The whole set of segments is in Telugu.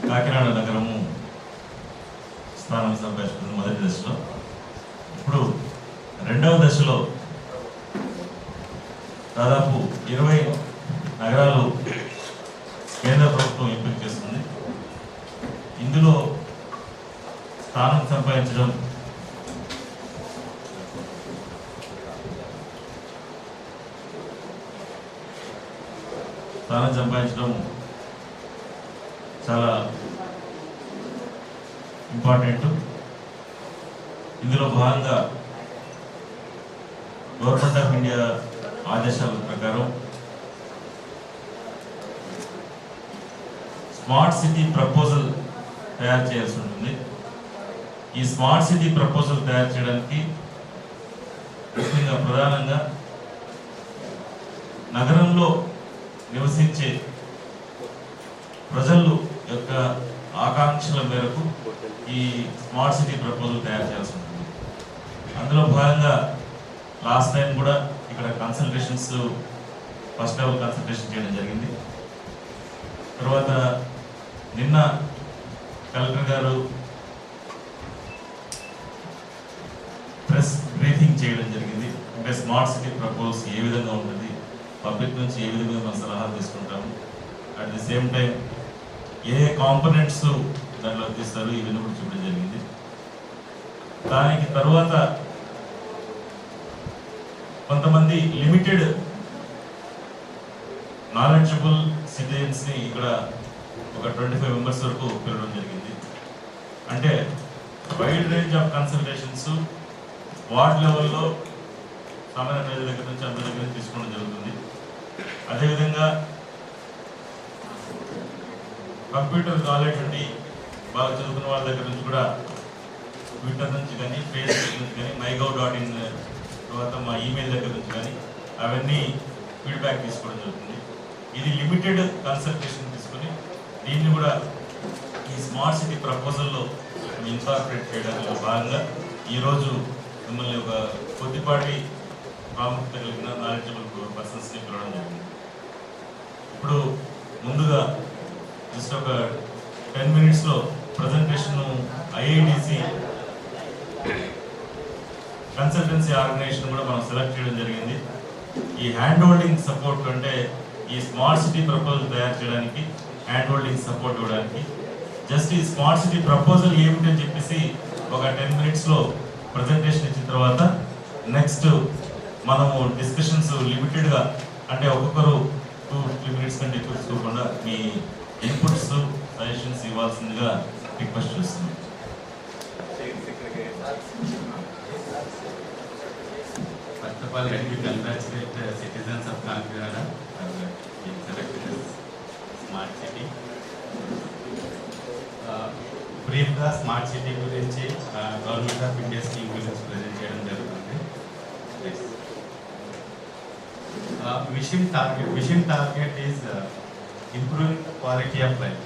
కాకినాడ నగరము స్థానం సంపాదించుకున్న మొదటి దశలో, ఇప్పుడు రెండవ దశలో దాదాపు 20 నగరాలు కేంద్ర ప్రభుత్వం ఎంపిక చేస్తుంది. ఇందులో స్థానం సంపాదించడం చాలా ఇంపార్టెంట్. ఇందులో భాగంగా గవర్నమెంట్ ఆఫ్ ఇండియా ఆదేశాల ప్రకారం స్మార్ట్ సిటీ ప్రపోజల్ తయారు చేయాల్సి ఉంటుంది. ఈ స్మార్ట్ సిటీ ప్రపోజల్ తయారు చేయడానికి ముఖ్యంగా ప్రధానంగా నగరంలో నివసించే ప్రజలు యొక్క ఆకాంక్షల మేరకు ఈ స్మార్ట్ సిటీ ప్రపోజల్ తయారు చేయాల్సి ఉంటుంది. అందులో భాగంగా లాస్ట్ టైం కూడా ఇక్కడ కన్సల్టేషన్స్, ఫస్ట్ లెవెల్ కన్సల్టేషన్ చేయడం జరిగింది. తర్వాత నిన్న కలెక్టర్ గారు ప్రెస్ బ్రీఫింగ్ చేయడం జరిగింది. అంటే స్మార్ట్ సిటీ ప్రపోజల్స్ ఏ విధంగా ఉంటుంది, పబ్లిక్ నుంచి ఏ విధంగా మనం సలహాలు తీసుకుంటాము, at the same time A components దాంట్లో తీస్తారు, ఇవన్నీ కూడా చూపడం జరిగింది. దానికి తర్వాత కొంతమంది లిమిటెడ్ నాలెడ్జబుల్ సిటిజన్స్ని ఇక్కడ ఒక 25 మెంబర్స్ వరకు పిలవడం జరిగింది. అంటే wide range of consultations ward లెవెల్లో సామాన్య ప్రజల దగ్గర నుంచి అందరి దగ్గర నుంచి తీసుకోవడం జరుగుతుంది. అదేవిధంగా కంప్యూటర్ నాలెడ్జ్ ఉండి బాగా చదువుకున్న వాళ్ళ దగ్గర నుంచి కూడా ట్విట్టర్ నుంచి కానీ, ఫేస్బుక్ నుంచి కానీ, mygov.in తర్వాత మా ఈమెయిల్ దగ్గర నుంచి కానీ అవన్నీ ఫీడ్బ్యాక్ తీసుకోవడం జరుగుతుంది. ఇది లిమిటెడ్ కన్సల్టేషన్ తీసుకొని దీన్ని కూడా ఈ స్మార్ట్ సిటీ ప్రపోజల్లో ఇన్కార్పొరేట్ చేయడంలో భాగంగా ఈరోజు మిమ్మల్ని ఒక కొద్దిపాటి ప్రాముఖ్యత కలిగిన నాలెడ్జబుల్ పర్సన్స్ని పిలవడం జరిగింది. ఇప్పుడు ముందుగా జస్ట్ ఒక 10 minutesలో ప్రజెంటేషన్ ఐఐడిసి కన్సల్టెన్సీ ఆర్గనైజేషన్ కూడా మనం సెలెక్ట్ చేయడం జరిగింది. ఈ హ్యాండ్ హోల్డింగ్ సపోర్ట్ అంటే ఈ స్మార్ట్ సిటీ ప్రపోజల్ తయారు చేయడానికి హ్యాండ్ హోల్డింగ్ సపోర్ట్ ఇవ్వడానికి, జస్ట్ ఈ స్మార్ట్ సిటీ ప్రపోజల్ ఏమిటని చెప్పేసి ఒక 10 minutesలో ప్రజెంటేషన్ ఇచ్చిన తర్వాత నెక్స్ట్ మనము డిస్కషన్స్ లిమిటెడ్గా, అంటే ఒక్కొక్కరు 2-3 minutes కంటే ఎక్కువ తీసుకోకుండా మీ ఇన్పుట్స్, సజెషన్స్ ఇవ్వాల్సిందిగా రిక్వెస్ట్ చేస్తున్నాం. First of all, let me congratulate citizens of Kakinada for being selected as smart city. బ్రీఫ్గా స్మార్ట్ సిటీ గురించి గవర్నమెంట్ ఆఫ్ ఇండియా స్కీమ్ గురించి ప్రజెంట్ చేయడం జరుగుతుంది. Mission target is improving quality of life.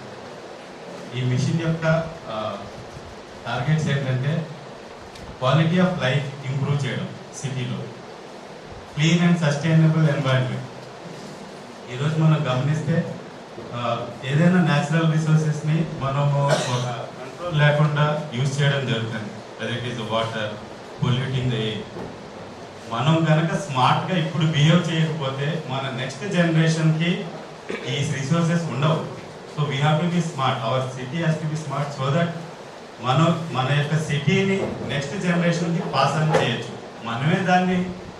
ఈ మిషన్ యొక్క టార్గెట్స్ ఏంటంటే క్వాలిటీ ఆఫ్ లైఫ్ ఇంప్రూవ్ చేయడం, సిటీలో క్లీన్ అండ్ సస్టైనబుల్ ఎన్వైరన్మెంట్. ఈరోజు మనం గమనిస్తే ఏదైనా న్యాచురల్ రిసోర్సెస్ని మనము ఒక కంట్రోల్ లేకుండా యూజ్ చేయడం జరుగుతుంది. Whether it is water, polluting the air. మనం కనుక స్మార్ట్గా ఇప్పుడు బిహేవ్ చేయకపోతే మన నెక్స్ట్ జనరేషన్కి ఈ రిసోర్సెస్ ఉండవు. So we have to be smart, hour city has to B smart, so that మన యొక్క సిటీని నెక్స్ట్ జనరేషన్కి పాస్ ఆన్ చేయొచ్చు. మనమే దాన్ని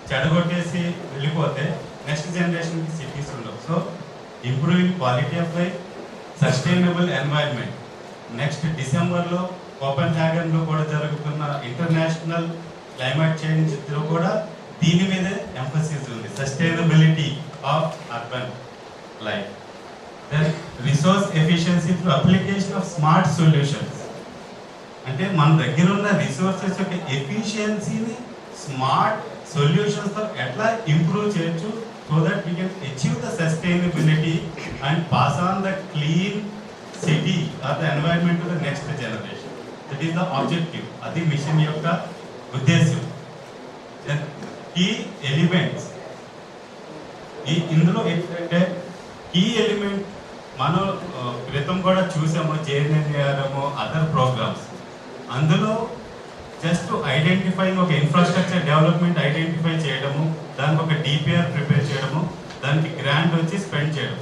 చెడగొట్టేసి వెళ్ళిపోతే నెక్స్ట్ జనరేషన్కి సిటీస్ ఉండవు. So improving quality of life, sustainable environment. Next డిసెంబర్లో కోపెన్హాగన్లో కూడా జరుగుతున్న ఇంటర్నేషనల్ క్లైమేట్ చేంజ్లో కూడా దీని మీదే ఎంఫసిస్ ఉంది, sustainability of urban life. Then resource efficiency through application of smart solutions. అంటే మన దగ్గర ఉన్న రిసోర్సెస్ యొక్క ఎఫిషియన్సీని స్మార్ట్ సొల్యూషన్స్తో ఎట్లా ఇంప్రూవ్ చేయొచ్చు, so that we can achieve the sustainability and pass on the clean city or the environment to the next generation. That is the objective. అది మిషన్ యొక్క ఉద్దేశం. కీ ఎలిమెంట్స్ ఇందులో ఏంటంటే కీ ఎలిమెంట్ మనం క్రితం కూడా చూసాము, జేఎన్ఎన్ఆర్ఎం అదర్ ప్రోగ్రామ్స్. అందులో జస్ట్ ఐడెంటిఫైయింగ్ ఒక ఇన్ఫ్రాస్ట్రక్చర్ డెవలప్మెంట్ ఐడెంటిఫై చేయడము, దానికి ఒక డిపిఆర్ ప్రిపేర్ చేయడము, దానికి గ్రాంట్ వచ్చి స్పెండ్ చేయడం.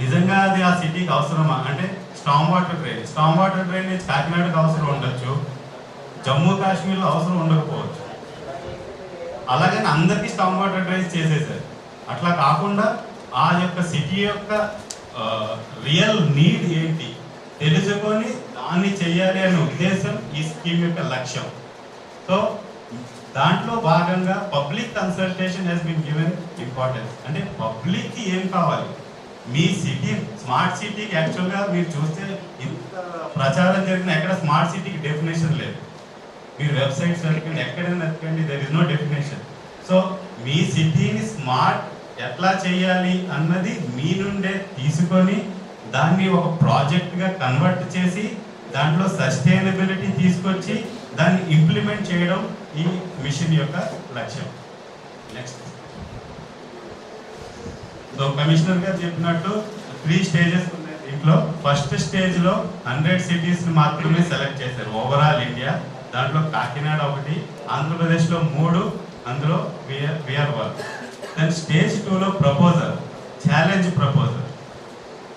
నిజంగా అది ఆ సిటీకి అవసరమా అంటే స్టామ్ వాటర్ డ్రైనేజ్ కాకినాడకు అవసరం ఉండొచ్చు, జమ్మూ కాశ్మీర్లో అవసరం ఉండకపోవచ్చు. అలాగని అందరికీ స్టామ్ వాటర్ డ్రైనేజ్ చేసేసారు. అట్లా కాకుండా ఆ యొక్క సిటీ యొక్క రియల్ నీడ్ ఏంటి తెలుసుకొని దాన్ని చెయ్యాలి అనే ఉద్దేశం ఈ స్కీమ్ యొక్క లక్ష్యం. సో దాంట్లో భాగంగా public consultation has been given importance. అంటే పబ్లిక్కి ఏం కావాలి, మీ సిటీ స్మార్ట్ సిటీకి యాక్చువల్గా మీరు చూస్తే ఇంత ప్రచారం జరిగిన ఎక్కడ స్మార్ట్ సిటీకి డెఫినేషన్ లేదు. మీరు వెబ్సైట్స్ వెతకండి, ఎక్కడైనా వెతకండి, there is no definition. So మీ సిటీని స్మార్ట్ ఎట్లా చేయాలి అన్నది మీ నుండే తీసుకొని దాన్ని ఒక ప్రాజెక్ట్గా కన్వర్ట్ చేసి దాంట్లో సస్టైనబిలిటీ తీసుకొచ్చి దాన్ని ఇంప్లిమెంట్ చేయడం ఈ మిషన్ యొక్క లక్ష్యం. నెక్స్ట్ సో కమిషనర్ గారు చెప్పినట్టు 3 స్టేజెస్ ఉన్నాయి దీంట్లో. ఫస్ట్ స్టేజ్లో 100 సిటీస్ని మాత్రమే సెలెక్ట్ చేశారు ఓవరాల్ ఇండియా. దాంట్లో కాకినాడ 1, ఆంధ్రప్రదేశ్లో 3, అందులో విఆర్ 1. దెన్ స్టేజ్ 2లో ప్రపోజల్, ఛాలెంజ్ ప్రపోజల్.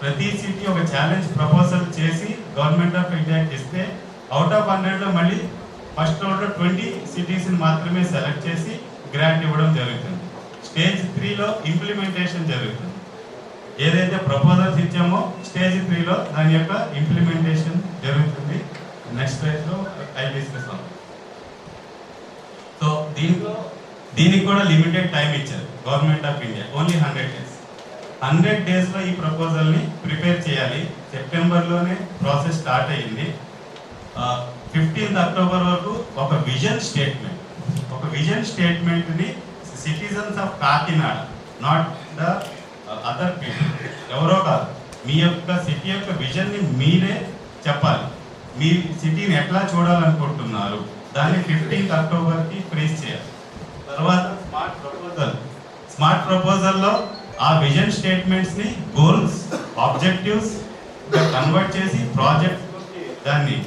ప్రతి సిటీ ఒక ఛాలెంజ్ ప్రపోజల్ చేసి గవర్నమెంట్ ఆఫ్ ఇండియాకి ఇస్తే అవుట్ ఆఫ్ 100లో మళ్ళీ ఫస్ట్ రౌండ్లో 20 సిటీస్ని మాత్రమే సెలెక్ట్ చేసి గ్రాంట్ ఇవ్వడం జరుగుతుంది. స్టేజ్ 3లో ఇంప్లిమెంటేషన్ జరుగుతుంది. ఏదైతే ప్రపోజల్స్ ఇచ్చామో స్టేజ్ 3లో దాని యొక్క ఇంప్లిమెంటేషన్ జరుగుతుంది. నెక్స్ట్ స్టేజ్లో ఐ డిస్కస్ ఆన్. సో దీనికి కూడా లిమిటెడ్ టైం ఇచ్చారు government of India, only 100 days. 100 daysలో ఈ ప్రపోజల్ని ప్రిపేర్ చేయాలి. సెప్టెంబర్లోనే ప్రాసెస్ స్టార్ట్ అయ్యింది. 15th October వరకు ఒక విజన్ స్టేట్మెంట్ని citizens of Kakinada, not the other people, ఎవరో కాదు, మీ యొక్క సిటీ యొక్క విజన్ని మీరే చెప్పాలి. మీ సిటీని ఎట్లా చూడాలనుకుంటున్నారు దాన్ని 15th Octoberకి ఫ్రీజ్ చేయాలి. తర్వాత స్మార్ట్ ప్రపోజల్లో ఆ విజన్ స్టేట్మెంట్స్ని గోల్స్, ఆబ్జెక్టివ్స్ కన్వర్ట్ చేసి ప్రాజెక్ట్ దాన్ని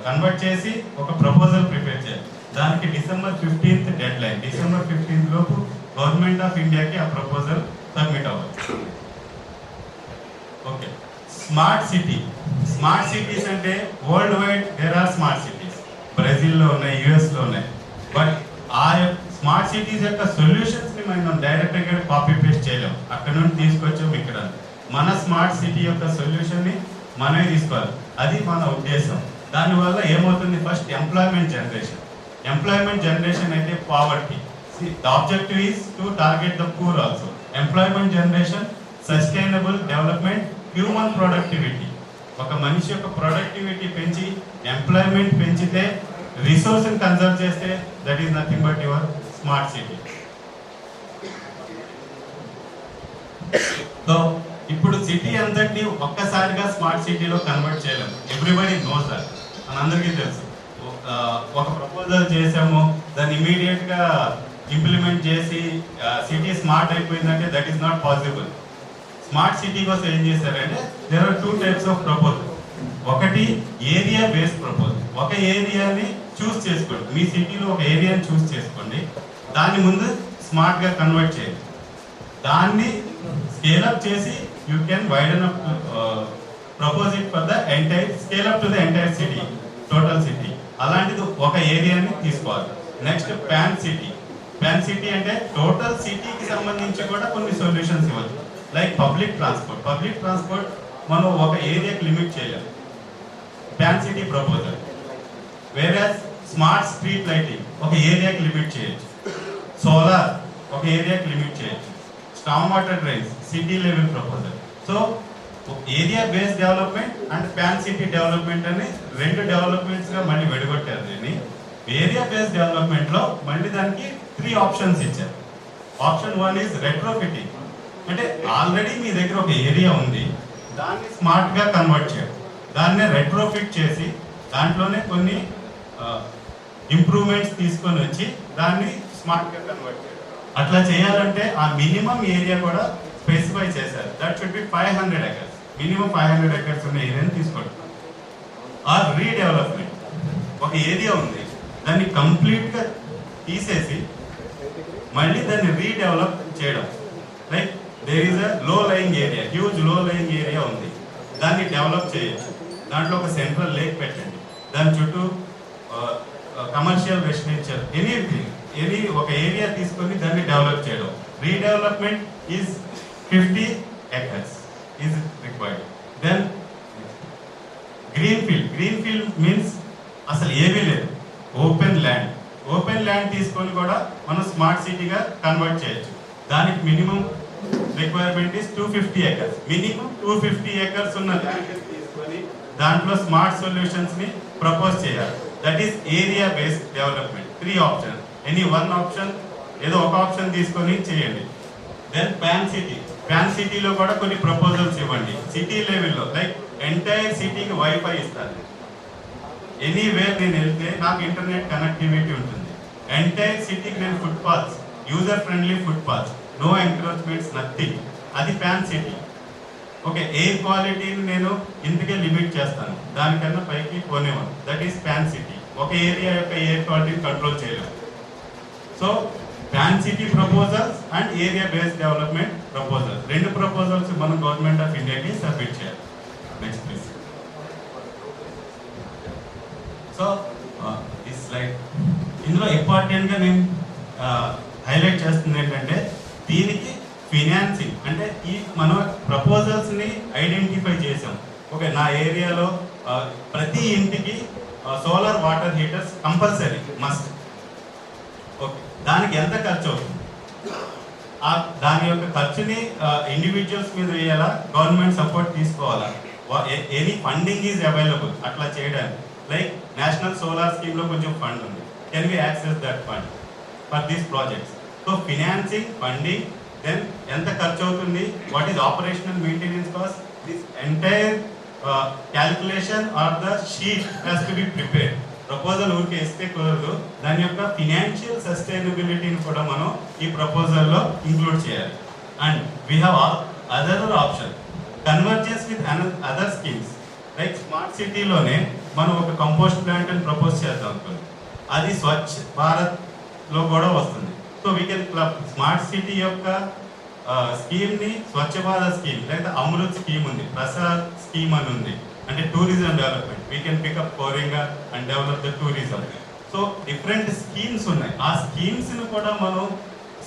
కన్వర్ట్ చేసి ఒక ప్రపోజల్ ప్రిపేర్ చేయాలి. దానికి December 15th dead line. December 15th లోపు గవర్నమెంట్ ఆఫ్ ఇండియాకి ఆ ప్రపోజల్ సబ్మిట్ అవ్వాలి. ఓకే, స్మార్ట్ సిటీస్ అంటే world wide there are smart cities. బ్రెజిల్లో ఉన్నాయి, యుఎస్లో ఉన్నాయి. బట్ ఆ స్మార్ట్ సిటీస్ యొక్క సొల్యూషన్స్ని మనం డైరెక్ట్గా కాపీ పేస్ట్ చేయలేం. అక్కడ నుండి తీసుకొచ్చాం ఇక్కడ. మన స్మార్ట్ సిటీ యొక్క సొల్యూషన్ని మనమే తీసుకోవాలి. అది మన ఉద్దేశం. దానివల్ల ఏమవుతుంది, ఫస్ట్ ఎంప్లాయ్మెంట్ జనరేషన్ అయితే poverty. The objective is to target the poor also. Employment generation, sustainable development, human productivity. ఒక మనిషి యొక్క ప్రొడక్టివిటీ పెంచి ఎంప్లాయ్మెంట్ పెంచితే, రిసోర్స్ని కన్సర్వ్ చేస్తే that is nothing but your smart city. So ఇప్పుడు సిటీ అంతటిని ఒక్కసారిగా స్మార్ట్ సిటీలో కన్వర్ట్ చేయలేము. ఎవ్రీబడి నోస్ దట్, మనందరికీ తెలుసు. ఒక ప్రపోజల్ చేసాము, దాన్ని ఇమీడియట్గా ఇంప్లిమెంట్ చేసి సిటీ స్మార్ట్ అయిపోయిందంటే that is not possible. Smart city కోసం ఏం చేశారంటే there are 2 types of proposal. ఒకటి ఏరియా బేస్డ్ ప్రపోజల్. ఒక ఏరియాని చూస్ చేసుకోండి, మీ సిటీలో ఒక ఏరియాని చూస్ చేసుకోండి, దాన్ని ముందు స్మార్ట్గా కన్వర్ట్ చేయండి. దాన్ని స్కేలప్ చేసి you can వైడన్ up propose it for the entire, scale up to the entire city, total city. అలాంటిది ఒక ఏరియాని తీసుకోవాలి. నెక్స్ట్ ప్యాన్ సిటీ అంటే టోటల్ సిటీకి సంబంధించి కూడా కొన్ని సొల్యూషన్స్ ఇవ్వచ్చు. లైక్ పబ్లిక్ ట్రాన్స్పోర్ట్ మనం ఒక ఏరియాకి లిమిట్ చేయలేము, ప్యాన్ సిటీ ప్రపోజల్. వేరే స్మార్ట్ స్ట్రీట్ లైటింగ్ ఒక ఏరియాకి లిమిట్ చేయొచ్చు, సోలార్ ఒక ఏరియాకి లిమిట్ చేయొచ్చు, storm water drains city level proposal. So area based development and pan city development అని 2 డెవలప్మెంట్స్గా మళ్ళీ విడగొట్టారు దీన్ని. ఏరియా బేస్డ్ డెవలప్మెంట్లో మళ్ళీ దానికి 3 ఆప్షన్స్ ఇచ్చారు. Option 1 is retrofitting. అంటే ఆల్రెడీ మీ దగ్గర ఒక ఏరియా ఉంది, దాన్ని స్మార్ట్గా కన్వర్ట్ చేయడం, దాన్నే రెట్రోఫిట్ చేసి దాంట్లోనే కొన్ని ఇంప్రూవ్మెంట్స్ తీసుకొని వచ్చి దాన్ని స్మార్ట్గా కన్వర్ట్ చేయడం. అట్లా చేయాలంటే ఆ మినిమం ఏరియా కూడా స్పెసిఫై చేశారు. That should be 500 acres. Minimum 500 acres ఉన్న ఏరియాని తీసుకోండి. ఆర్ రీడెవలప్మెంట్, ఒక ఏరియా ఉంది దాన్ని కంప్లీట్గా తీసేసి మళ్ళీ దాన్ని రీడెవలప్ చేయడం. Like there is a low lying area, huge low lying area ఉంది, దాన్ని డెవలప్ చేయొచ్చు. దాంట్లో ఒక సెంట్రల్ లేక్ పెట్టండి, దాని చుట్టూ కమర్షియల్ రెసిడెన్షియల్ ఎనీ ఒక ఏరియా తీసుకొని దాన్ని డెవలప్ చేయడం. Redevelopment is 50 acres is required. Then green field means అసలు ఏమీ లేదు, ఓపెన్ ల్యాండ్ తీసుకొని కూడా మనం స్మార్ట్ సిటీగా కన్వర్ట్ చేయొచ్చు. దానికి minimum requirement is 250 acres. Minimum 250 acres ఉన్న ల్యాండ్ తీసుకొని దాంట్లో స్మార్ట్ సొల్యూషన్స్ ని ప్రపోజ్ చేయాలి. That is area based development. 3 option, any 1 option, ఏదో ఒక ఆప్షన్ తీసుకొని చేయండి. దెన్ ప్యాన్ సిటీలో కూడా కొన్ని ప్రపోజల్స్ ఇవ్వండి. సిటీ లెవెల్లో లైక్ ఎంటైర్ సిటీకి వైఫై ఇస్తారు. ఎనీవేర్ నేను వెళ్తే నాకు ఇంటర్నెట్ కనెక్టివిటీ ఉంటుంది. ఎంటైర్ సిటీకి నేను footpaths, user friendly footpaths, no encroachments, nothing. అది ప్యాన్ సిటీ. ఓకే, ఎయిర్ క్వాలిటీని నేను ఇంతకే లిమిట్ చేస్తాను, దానికన్నా పైకి పోనేవాను. That is pan city. ఒక ఏరియా యొక్క ఎయిర్ క్వాలిటీని కంట్రోల్ చేయలేము. So pan city proposals and area based development proposals, 2 proposals మనం గవర్నమెంట్ ఆఫ్ ఇండియాకి సబ్మిట్ చేయాలి. Next please. సో ఈ స్లైడ్ ఇందులో ఇంపార్టెంట్గా నేను హైలైట్ చేస్తుంది ఏంటంటే దీనికి ఫినాన్సింగ్, అంటే ఈ మనం ప్రపోజల్స్ని ఐడెంటిఫై చేసాం. ఓకే, నా ఏరియాలో ప్రతి ఇంటికి solar water heaters compulsory must. Okay, దానికి ఎంత ఖర్చు అవుతుంది, దాని యొక్క ఖర్చుని ఇండివిజువల్స్ మీద వేయాలా, గవర్నమెంట్ సపోర్ట్ తీసుకోవాలా, ఎనీ ఫండింగ్ ఈజ్ అవైలబుల్ అట్లా చేయడానికి. లైక్ నేషనల్ సోలార్ స్కీమ్లో కొంచెం ఫండ్ ఉంది, can we access that fund for these projects. So financing, funding, then ఎంత ఖర్చు అవుతుంది, what is operational maintenance cost, this entire calculation or the sheet has to be prepared. Proposal ఊరికే ఇస్తే కుదరదు, దాని యొక్క ఫినాన్షియల్ సస్టైనబిలిటీని కూడా మనం ఈ ప్రపోజల్లో ఇంక్లూడ్ చేయాలి. And we have other option, convergence with other schemes. Like smart సిటీలోనే మనం ఒక కంపోస్ట్ ప్లాంట్ అని ప్రపోజ్ చేద్దాం అనుకోండి, అది స్వచ్ఛ భారత్లో కూడా వస్తుంది. So we can club smart city యొక్క స్కీమ్ని స్వచ్ఛ భారత్ స్కీమ్, లేదా అమృత్ స్కీమ్ ఉంది, ప్రసాద్ స్కీమ్ అని ఉంది, అంటే tourism development. We can pick up Coringa and develop the tourism. So different schemes ఉన్నాయి, ఆ స్కీమ్స్ని కూడా మనం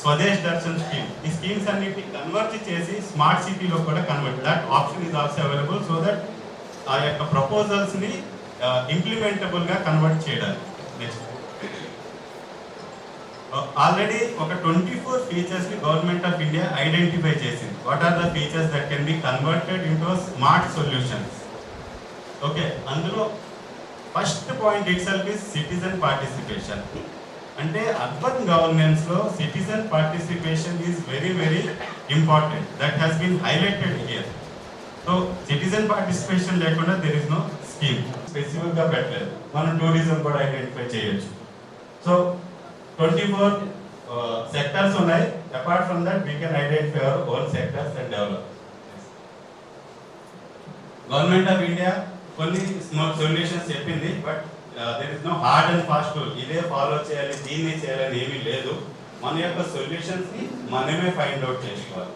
స్వదేశ్ దర్శన్ స్కీమ్, ఈ స్కీమ్స్ అన్నిటిని కన్వర్ట్ చేసి స్మార్ట్ సిటీలో కూడా convert, that option is also available. So that ఆ యొక్క ప్రపోజల్స్ని ఇంప్లిమెంటబుల్గా కన్వర్ట్ చేయడానికి. నెక్స్ట్, ఆల్రెడీ ఒక 24 ఫీచర్స్ని గవర్నమెంట్ ఆఫ్ ఇండియా ఐడెంటిఫై చేసింది. What are the features that can be converted into smart solutions. Okay, అందులో first point itself is citizen participation. అంటే అర్బన్ గవర్నెన్స్లో citizen participation is very very important. That has been highlighted here. So citizen participation లేకుండా దెర్ ఇస్ నో స్కీమ్. స్పెసిఫిక్గా పెట్టలేదు, మనం టూరిజం కూడా ఐడెంటిఫై చేయొచ్చు. సో 24 సెక్టర్స్ ఉన్నాయి. Apart from that we can identify our own sectors and develop. Government of India కొన్ని సొల్యూషన్స్ చెప్పింది, but there is no hard and fast rule, ఇదే ఫాలో చేయాలి, దీన్ని చేయాలని ఏమీ లేదు. మన యొక్క సొల్యూషన్స్ని మనమే ఫైండ్ అవుట్ చేసుకోవాలి.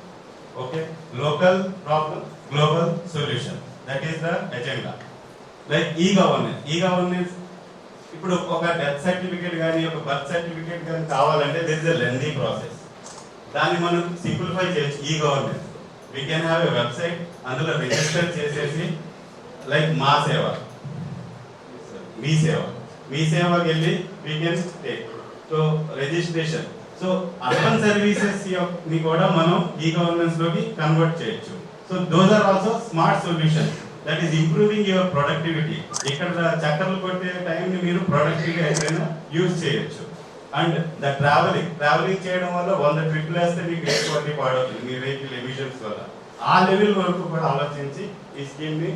Okay, local problem, global solution, that is the agenda. Like e governance ఇప్పుడు ఒక డెత్ సర్టిఫికేట్ కానీ ఒక బర్త్ సర్టిఫికేట్ కానీ కావాలంటే this is a lengthy process. దాన్ని మనం సింప్లిఫై చేయొచ్చు e governance. We can have a website, అందులో రిజిస్టర్ చేసేసి లైక్ మీ సేవకి వెళ్ళి we can take. So registration, so urban services ని కూడా మనం ఈ గవర్నెన్స్ లోకి కన్వర్ట్ చేయొచ్చు. So those are also smart solutions that is improving your productivity. ఇక్కడ చక్కర్లు కొట్టే టైంని మీరు ప్రొడక్టివ్గా అయిపోయినా యూజ్ చేయొచ్చు. అండ్ ద ట్రావెలింగ్ చేయడం వల్ల 100 ట్రిప్లు వేస్తే మీకు ఎయిర్ క్వాలిటీ పాడవుతుంది మీ వెహికల్ ఎమిషన్స్ వల్ల. ఆ లెవెల్ వరకు కూడా ఆలోచించి ఈ స్కీమ్ ని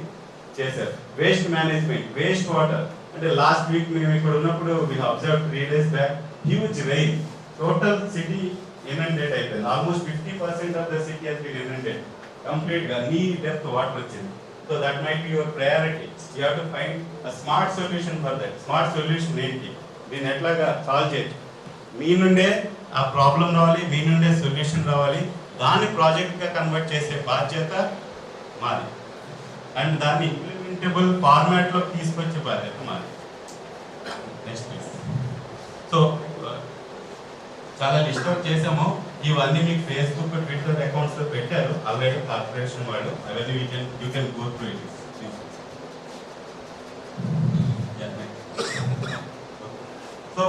చేశారు. వేస్ట్ మేనేజ్మెంట్, వేస్ట్ వాటర్, అంటే లాస్ట్ వీక్ మేము ఇక్కడ ఉన్నప్పుడు we observe 3 days back huge rain. Total city inundate అయిపోయింది. Almost 50% of the city has been inundated complete గా నీ డెప్త్ వాటర్ వచ్చింది. So that might be your priority. You have to find a smart solution for that. Smart solution ఏంటి, దీన్ని ఎట్లాగా సాల్వ్ చేయొచ్చు, మీ నుండే ఆ ప్రాబ్లం రావాలి, మీ నుండే సొల్యూషన్ రావాలి, దాన్ని ప్రాజెక్ట్గా కన్వర్ట్ చేసే బాధ్యత మాది, అండ్ దాన్ని ఇంప్లిమెంటబుల్ ఫార్మాట్లో తీసుకొచ్చే బాధ్యత మాది. Next please. సో చాలా లిస్ట్ అవుట్ చేసాము. ఇవన్నీ మీకు ఫేస్బుక్, ట్విట్టర్ అకౌంట్స్లో పెట్టారు ఆల్రెడీ కార్పొరేషన్ వాళ్ళు. అవన్నీ you can go through it. So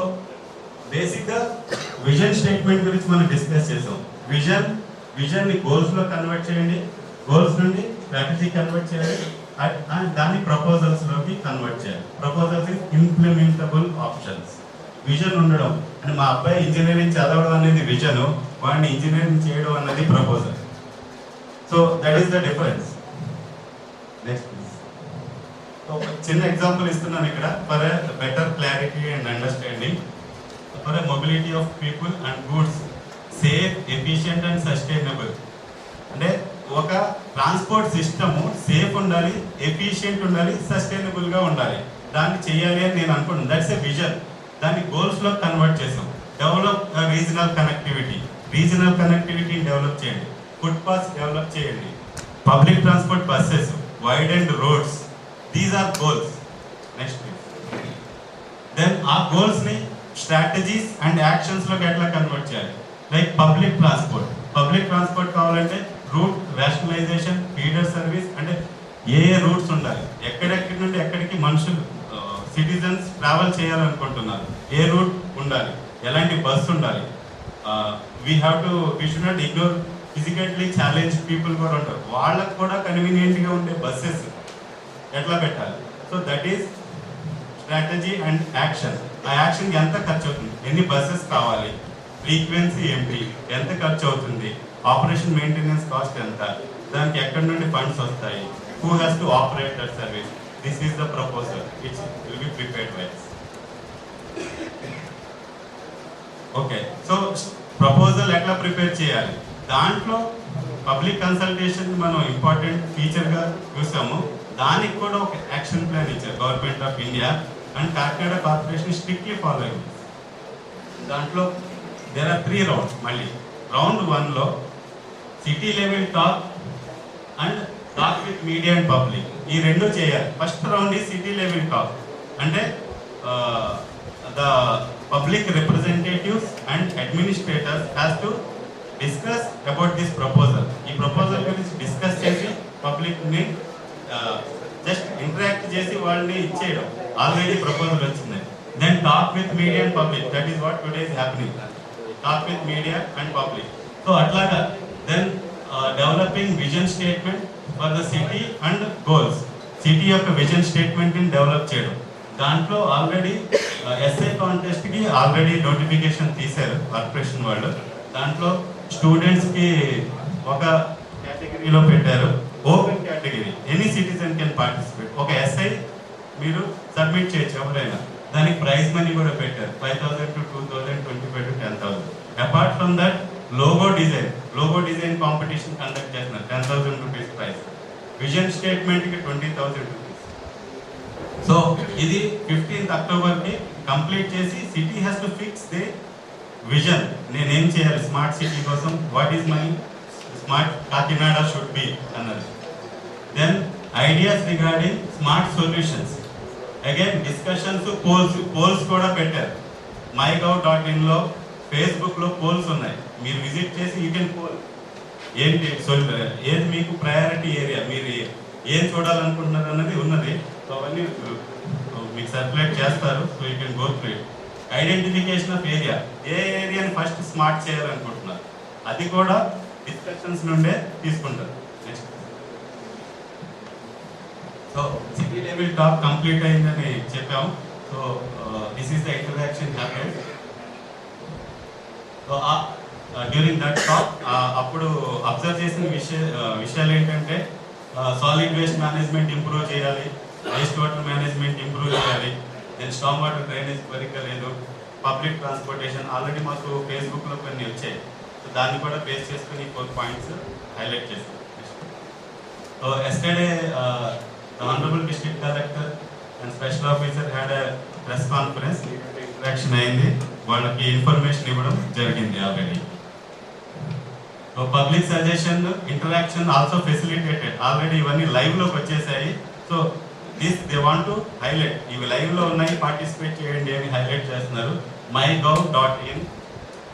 బేసిక్గా విజన్ స్టేట్మెంట్ గురించి మనం డిస్కస్ చేసాం. విజన్ ని గోల్స్ లో కన్వర్ట్ చేయండి, గోల్స్ నుండి స్ట్రాటజీ కన్వర్ట్ చేయాలి, అండ్ దాన్ని ప్రపోజల్స్ లోకి కన్వర్ట్ చేయాలి. Proposals is implementable options. Vision ఉండడం అంటే మా అబ్బాయి ఇంజనీరింగ్ చదవడం అనేది విజన్, వాడిని ఇంజనీరింగ్ చేయడం అన్నది proposal. So that is the difference. Next please. So చిన్న ఎగ్జాంపుల్ ఇస్తున్నాను ఇక్కడ for better clarity and understanding. For mobility of people and goods safe, efficient and sustainable. అంటే ఒక ట్రాన్స్పోర్ట్ సిస్టమ్ సేఫ్ ఉండాలి, ఎఫిషియంట్ ఉండాలి, సస్టైనబుల్ గా ఉండాలి. దాన్ని చేయాలి అని నేను అనుకుంటున్నాను. That's a vision. దాన్ని గోల్స్ లో కన్వర్ట్ చేసాం. Develop regional connectivity. రీజనల్ కనెక్టివిటీని డెవలప్ చేయండి. ఫుట్ పాత్స్ డెవలప్ చేయండి. Public transport buses, wide and roads, these are goals. Next then ఆ గోల్స్ ని స్ట్రాటజీస్ అండ్ యాక్షన్స్ లోకి ఎట్లా కన్వర్ట్ చేయాలి. లైక్ పబ్లిక్ ట్రాన్స్పోర్ట్ కావాలంటే రూట్ రేషనలైజేషన్, ఫీడర్ సర్వీస్, అంటే ఏ రూట్స్ ఉండాలి, ఎక్కడెక్కడి నుండి ఎక్కడికి మనుషులు సిటిజన్స్ ట్రావెల్ చేయాలనుకుంటున్నారు, ఏ రూట్ ఉండాలి, ఎలాంటి బస్సు ఉండాలి. We should not ignore physically challenge people కూడా ఉంటారు, వాళ్ళకు కూడా కన్వీనియంట్గా ఉండే బస్సెస్ ఎట్లా పెట్టాలి. So that is strategy and action. ఆ యాక్షన్కి ఎంత ఖర్చు అవుతుంది, ఎన్ని బస్సెస్ కావాలి, ఫ్రీక్వెన్సీ ఏంటి, ఎంత ఖర్చు అవుతుంది, ఆపరేషన్ మెయింటెనెన్స్ కాస్ట్ ఎంత, దానికి ఎక్కడి నుండి ఫండ్స్ వస్తాయి, who has to operate that service. This is the proposal which will be prepared by. Okay, so proposal ఎట్లా ప్రిపేర్ చేయాలి, దాంట్లో పబ్లిక్ కన్సల్టేషన్ మనం ఇంపార్టెంట్ ఫీచర్గా చూసాము. దానికి కూడా ఒక యాక్షన్ ప్లాన్ ఇచ్చారు government of India and Kakinada corporation స్ట్రిక్ట్లీ ఫాలో అయింది. దాంట్లో దేర్ ఆర్ 3 రౌండ్స్. మళ్ళీ రౌండ్ 1లో city level talk and talk with media and public, ఈ రెండు చేయాలి. ఫస్ట్ రౌండ్ ఈ సిటీ లెవెల్ టాక్, అంటే the public representatives and administrators has to discuss about this proposal. ఈ ప్రపోజల్ గురించి డిస్కస్ చేసి పబ్లిక్ని జస్ట్ ఇంటరాక్ట్ చేసి వాళ్ళని ఇచ్చేయడం. ఆల్రెడీ ప్రపోజల్ వచ్చింది. Then talk with media and public, that is what today is happening. Talk with media and public. So అట్లాగా then developing vision statement for the city and goals. City యొక్క విజన్ స్టేట్మెంట్ని డెవలప్ చేయడం. దాంట్లో ఆల్రెడీ ఎస్ఐ కాంటెస్ట్కి ఆల్రెడీ నోటిఫికేషన్ తీశారు కార్పొరేషన్ వాళ్ళు. దాంట్లో స్టూడెంట్స్కి ఒక కేటగిరీలో పెట్టారు, open category, any citizen can participate. ఒక ఎస్ఐ మీరు సబ్మిట్ చేయొచ్చు ఎవరైనా. దానికి ప్రైజ్ మనీ కూడా పెట్టారు, 5,000 to 2,000, 25,000 to 10,000. Apart from that logo design competition conduct చేస్తున్నారు, 10,000 రూపీస్ ప్రైజ్. విజన్ స్టేట్మెంట్కి 20,000 రూపీస్. సో ఇది 15th అక్టోబర్కి కంప్లీట్ చేసి city has to fix the vision. నేనేం చేయాలి స్మార్ట్ సిటీ కోసం, what is my smart Kakinada should be అన్నది. Then ideas regarding smart solutions. Again discussions, polls కూడా పెట్టారు. mygov.in ఫేస్బుక్లో పోల్స్ ఉన్నాయి, మీరు విజిట్ చేసి యూ కెన్ పోల్. ఏంటి ఏది మీకు ప్రయారిటీ ఏరియా, మీరు ఏం చూడాలనుకుంటున్నారు అన్నది ఉన్నది. సో అవన్నీ మీకు సర్క్యులేట్ చేస్తారు. So you can go through it. Identification of area, ఏ ఏరియాని ఫస్ట్ స్మార్ట్ చేయాలనుకుంటున్నారు, అది కూడా డిస్కషన్స్ నుండే తీసుకుంటారు. Next, so city level talk complete అయిందని చెప్పాము. So this is the interaction happened. So during that talk అప్పుడు అబ్జర్వ్ చేసిన విషయాలు ఏంటంటే సాలిడ్ వేస్ట్ మేనేజ్మెంట్ ఇంప్రూవ్ చేయాలి, వేస్ట్ వాటర్ మేనేజ్మెంట్ ఇంప్రూవ్ చేయాలి, దెన్ స్టామ్ వాటర్ డ్రైనేజ్ సరిగ్గా లేదు, పబ్లిక్ ట్రాన్స్పోర్టేషన్ ఆల్రెడీ మాకు ఫేస్బుక్లో కొన్ని వచ్చాయి. సో దాన్ని కూడా బేస్ చేసుకుని 4 పాయింట్స్ హైలైట్ చేస్తాం. So yesterday the Honorable District Collector and Special Officer had a press conference. Interaction అయింది, వాళ్ళకి ఇన్ఫర్మేషన్ ఇవ్వడం జరిగింది already. So public suggestion interaction also facilitated. Already ఇవన్నీ లైవ్లోకి వచ్చేసాయి. So they want to highlight, ఇవి లైవ్లో ఉన్నాయి, పార్టిసిపేట్ చేయండి అని హైలైట్ చేస్తున్నారు. mygov.in,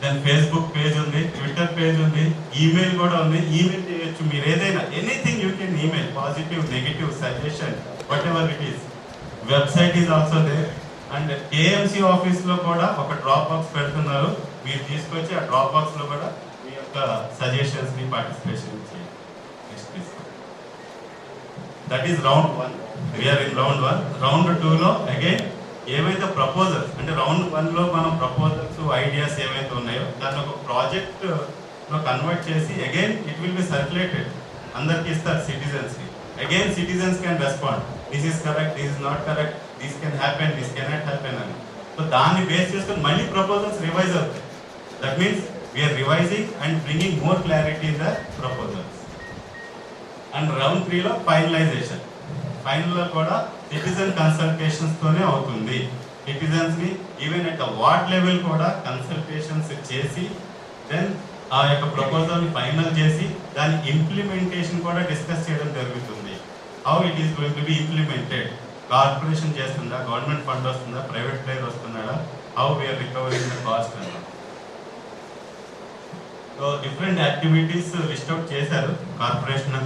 దెన్ ఫేస్బుక్ పేజ్ ఉంది, ట్విట్టర్ పేజ్ ఉంది, ఈమెయిల్ కూడా ఉంది. ఈమెయిల్ చేయొచ్చు మీరు ఏదైనా, anything you can email, positive negative suggestion whatever it is. Website is also there. And KMC ఆఫీస్లో కూడా ఒక డ్రాప్ బాక్స్ పెడుతున్నారు, మీరు తీసుకొచ్చి ఆ డ్రాప్ బాక్స్లో కూడా మీ యొక్క సజెషన్స్ని పార్టిసిపేషన్ చేయండి. Next please. That is round 1. We are in round 1. Round 2లో అగైన్ ఏవైతే ప్రపోజల్స్, అంటే రౌండ్ 1లో మనం ప్రపోజల్స్ ఐడియాస్ ఏవైతే ఉన్నాయో దాన్ని ఒక ప్రాజెక్ట్లో కన్వర్ట్ చేసి again it will be circulated, అందరికి ఇస్తారు సిటిజన్స్కి. Again citizens can respond, this is correct, this is not correct, this can happen, this cannot happen అని. సో దాన్ని బేస్ చేసుకొని మళ్ళీ ప్రపోజల్స్ రివైజ్ అవుతాయి. That means we are revising and bringing more clarity in the proposals. And round 3లో ఫైనలైజేషన్. ఫైనల్లో కూడా సిటిజన్ కన్సల్టేషన్స్తోనే అవుతుంది. సిటిజన్స్ని even at the ward level కూడా కన్సల్టేషన్స్ చేసి దెన్ ఆ యొక్క ప్రపోజల్ని ఫైనల్ చేసి దాని ఇంప్లిమెంటేషన్ కూడా డిస్కస్ చేయడం జరుగుతుంది. How it is going to be implemented, corporation చేస్తుందా, గవర్నమెంట్ ఫండ్ వస్తుందా, ప్రైవేట్ ప్లేయర్ వస్తున్నాడా, how we are recovering the cost అన్న. So different activities list out చేశారు కార్పొరేషన్,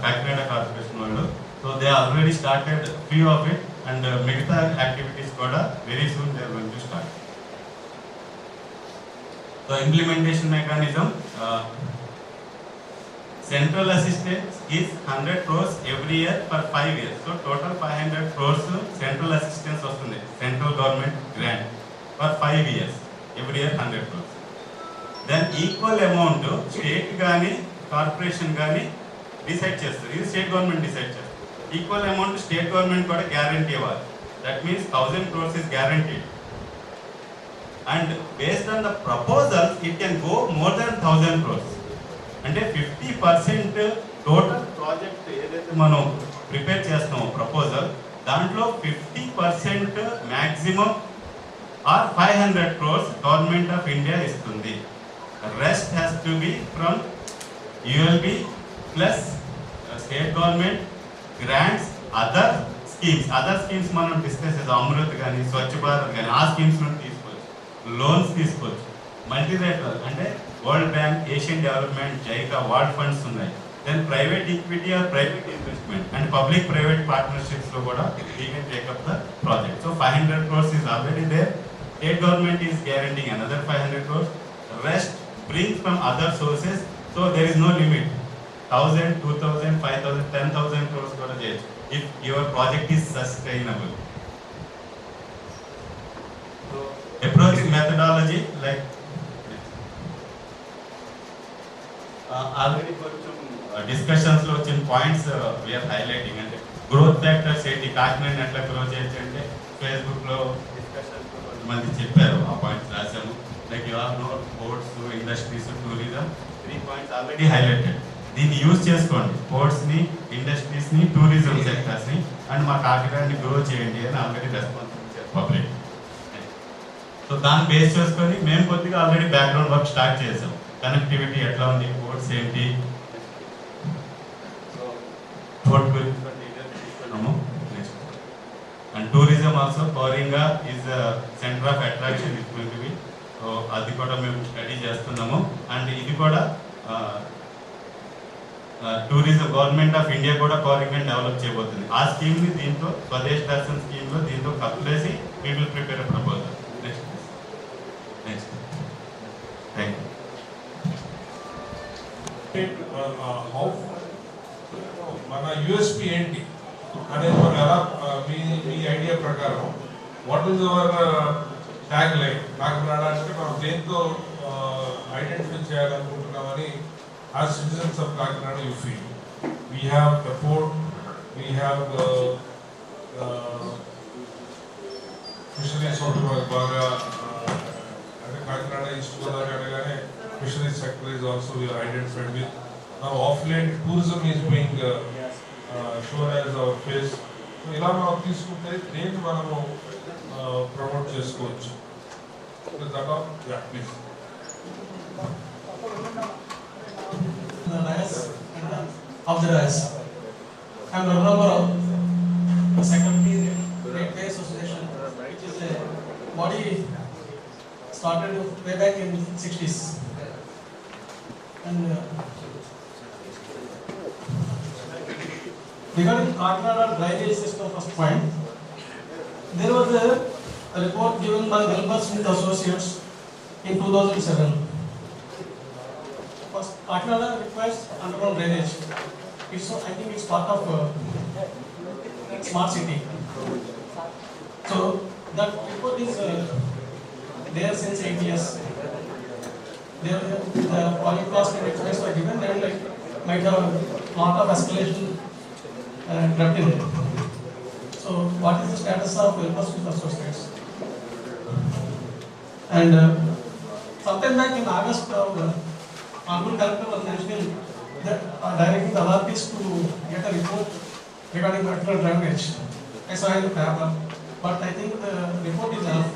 కాకినాడ కార్పొరేషన్ వాళ్ళు. So they already started few of it and మిగతా యాక్టివిటీస్ కూడా very soon they are going to start. So implementation mechanism, central assistance is 100 crores every year for 5 years. So total 500 crores central assistance వస్తుంది, central government grant for 5 years, every year 100 crores. Then equal amount state కానీ కార్పొరేషన్ కానీ డిసైడ్ చేస్తారు, ఇది స్టేట్ గవర్నమెంట్ డిసైడ్ చేస్తారు. ఈక్వల్ అమౌంట్ స్టేట్ గవర్నమెంట్ కూడా గ్యారంటీ ఇవ్వాలి. That means 1000 crores is guaranteed. And based on the proposals, it can go more than 1000 crores. అంటే 50% టోటల్ ప్రాజెక్ట్ ఏదైతే మనం ప్రిపేర్ చేస్తామో ప్రపోజల్, దాంట్లో 50% maximum or 500 crores government of India ఇస్తుంది. Rest has to be from ULB plus state government grants, other schemes మనం డిస్కస్ చేస్తాం, అమృత్ కానీ స్వచ్ఛ భారత్ కానీ ఆ స్కీమ్స్ నుండి తీసుకోవచ్చు, లోన్స్ తీసుకోవచ్చు. మల్టీలేటరల్ అంటే world bank, Asian development, JICA, world funds ఉన్నాయి. Then private equity or private investment and public private partnerships లో కూడా we can take up the project. So 500 crores is already there. State government is guaranteeing another 500 crores. Rest brings from other sources. So there is no limit. 1000, 2000, 5000, 10,000 crores కూడా చేయొచ్చు if your project is sustainable. So approach methodology like already కొంచెం డిస్కషన్స్ లో వచ్చిన పాయింట్స్ వీఆర్ హైలైటింగ్. అంటే గ్రోత్ ఫ్యాక్టర్స్ ఏంటి, కాకినాడ ఎట్లా గ్రో చేయొచ్చు అంటే ఫేస్బుక్ లో డిస్కషన్స్ లో కొంతమంది చెప్పారు, ఆ పాయింట్స్ రాసాము. Like you are know ports, industries, tourism, 3 points already highlighted. దీన్ని యూజ్ చేసుకోండి, పోర్ట్స్ ని, ఇండస్ట్రీస్ ని, టూరిజం సెక్టర్స్ ని, అండ్ మా కాకినాడని గ్రో చేయండి అని ఆల్రెడీ రెస్పాన్సిబుల్ ఇచ్చారు పబ్లిక్. సో దాన్ని బేస్ చేసుకొని మేము కొద్దిగా ఆల్రెడీ బ్యాక్గ్రౌండ్ వర్క్ స్టార్ట్ చేసాం. కనెక్టివిటీ ఎట్లా ఉంది, పోర్ట్స్ ఏంటి, పోర్ట్ గురించి తీసుకున్నాము. Next and tourism also Coringa is center of attraction it will be. So అది కూడా మేము స్టడీ చేస్తున్నాము. అండ్ ఇది కూడా టూరిజం గవర్నమెంట్ ఆఫ్ ఇండియా కూడా కౌరింగా డెవలప్ చేయబోతుంది. ఆ స్కీమ్ని దీంతో స్వదేశ్ దర్శన్ స్కీమ్లో దీంతో కలిపేసి we will prepare a proposal. Next thank you. మన యూఎస్పీ ఏంటి అనేది మనం ఎలా మీ ఐడియా ప్రకారం what is our tag line Kakinada అంటే మనం దేంతో ఐడెంటిఫై చేయాలనుకుంటున్నామని as citizens of Kakinada you feel we have the port, we have fisheries ఒకటి బాగా అంటే కాకినాడ ఈస్ట్ గోదావరి అనగానే fisheries sector is also we are identified with. Now off late tourism is being shown as our face. So ఇలా మనం తీసుకుంటే దేన్ని మనము ప్రమోట్ చేసుకోవచ్చు. Please. The rise and of the rise. I am a member of the Secretary Railway Association, which is a body started way back in 60s. And regarding Kakinada drainage system, first point, there was a report given by Wilbur Smith Associates in 2007. First, Kakinada requires underground drainage. I think it's part of smart city. So that report is there since 8 years. There the polycast and express were given. There might have a lot of escalation crept in. So what is the status of Wilbur Smith Associates? And sometime back in August, Honorable Collector was mentioning that directing the authorities to get a report regarding particular drainage. I saw in the paper, but I think the report is enough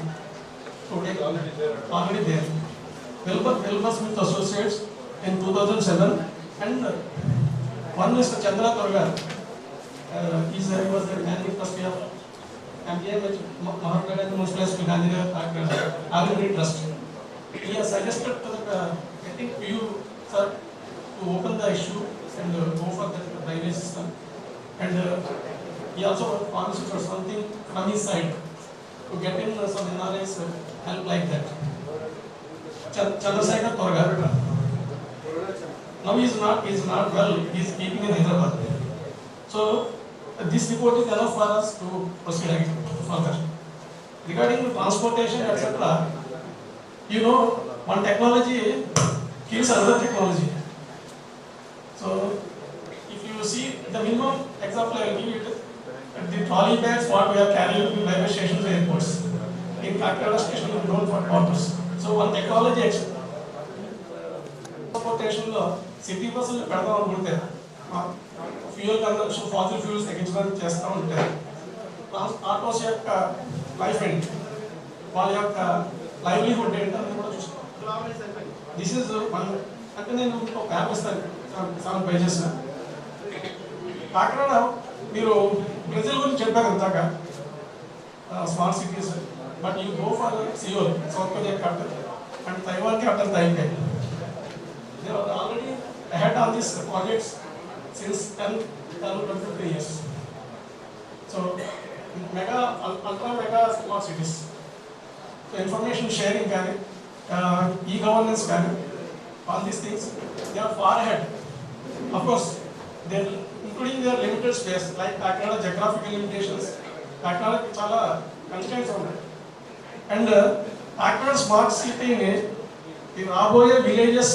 to take already there. Wilbur Smith Associates in 2007, and one Mr. Chandra Torgar, he was the managing trustee of MPM Mahatma Gandhi Municipal Gandhi Trust. He has suggested to the I think you, sir, to open the issue and go for the drainage system. And he also promised for something from his side to get in some NRIs help like that. Chandrasekhar Torgar. Now he is not well. He is keeping in Hyderabad. So this report is enough for us to proceed further. Regarding the transportation, etc., you know, one technology kills another technology. So if you see the minimum example, I will give it. The trolley bags what we are carrying in railway stations and airports. In Kakinada station we don't for quarters. So one technology transportation lo city buses pedadam anukunte fuel consumption fossil fuels తగ్గించడానికి చేస్తూ ఉంటారు. ఆటోస్ యొక్క లైఫ్ ఏంటి, వాళ్ళ యొక్క లైవ్లీహుడ్ ఏంటి అని కూడా చూసుకోవాలి. This is one. అంటే నేను ఒక యాప్ ఇస్తాను 7 pages. కాకినాడ మీరు బ్రెజిల్ గురించి చెప్పారు ఇందాక, smart cities, but you go for Seoul, South Korea capital, and తైవాన్కి అటల్ Taipei. They are already ahead on this projects since 10-15 years. So mega ultra mega smart cities, so information sharing కానీ e-governance కానీ, all these things, they are far ahead. Of course, they are including their limited space, like Kakinada geographical limitations. Kakinada chala constraints ఉన్నాయి. And Kakinada smart city ని ఈ రాబోయే విలేజెస్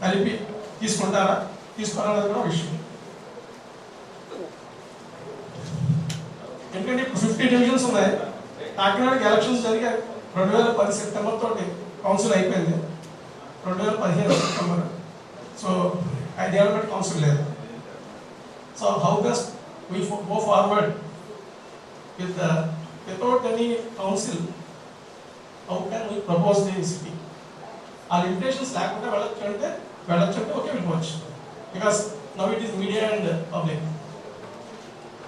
కలిపి తీసుకుంటారా తీసుకోవాలనేది కూడా విషయం. ఎందుకంటే ఇప్పుడు 50 డివిజన్స్ ఉన్నాయి. కాకినాడకి ఎలక్షన్స్ జరిగాయి 2010 సెప్టెంబర్ తోటి కౌన్సిల్ అయిపోయింది. 2015 సెప్టెంబర్. సో 5 ఏళ్ళ బట్టి కౌన్సిల్ లేదు. So how best we go forward with without any council? How can we propose the city? Our limitations లేకుండా వెళ్ళొచ్చు అంటే ఓకే వెళ్ళవచ్చు, because now it is media and public.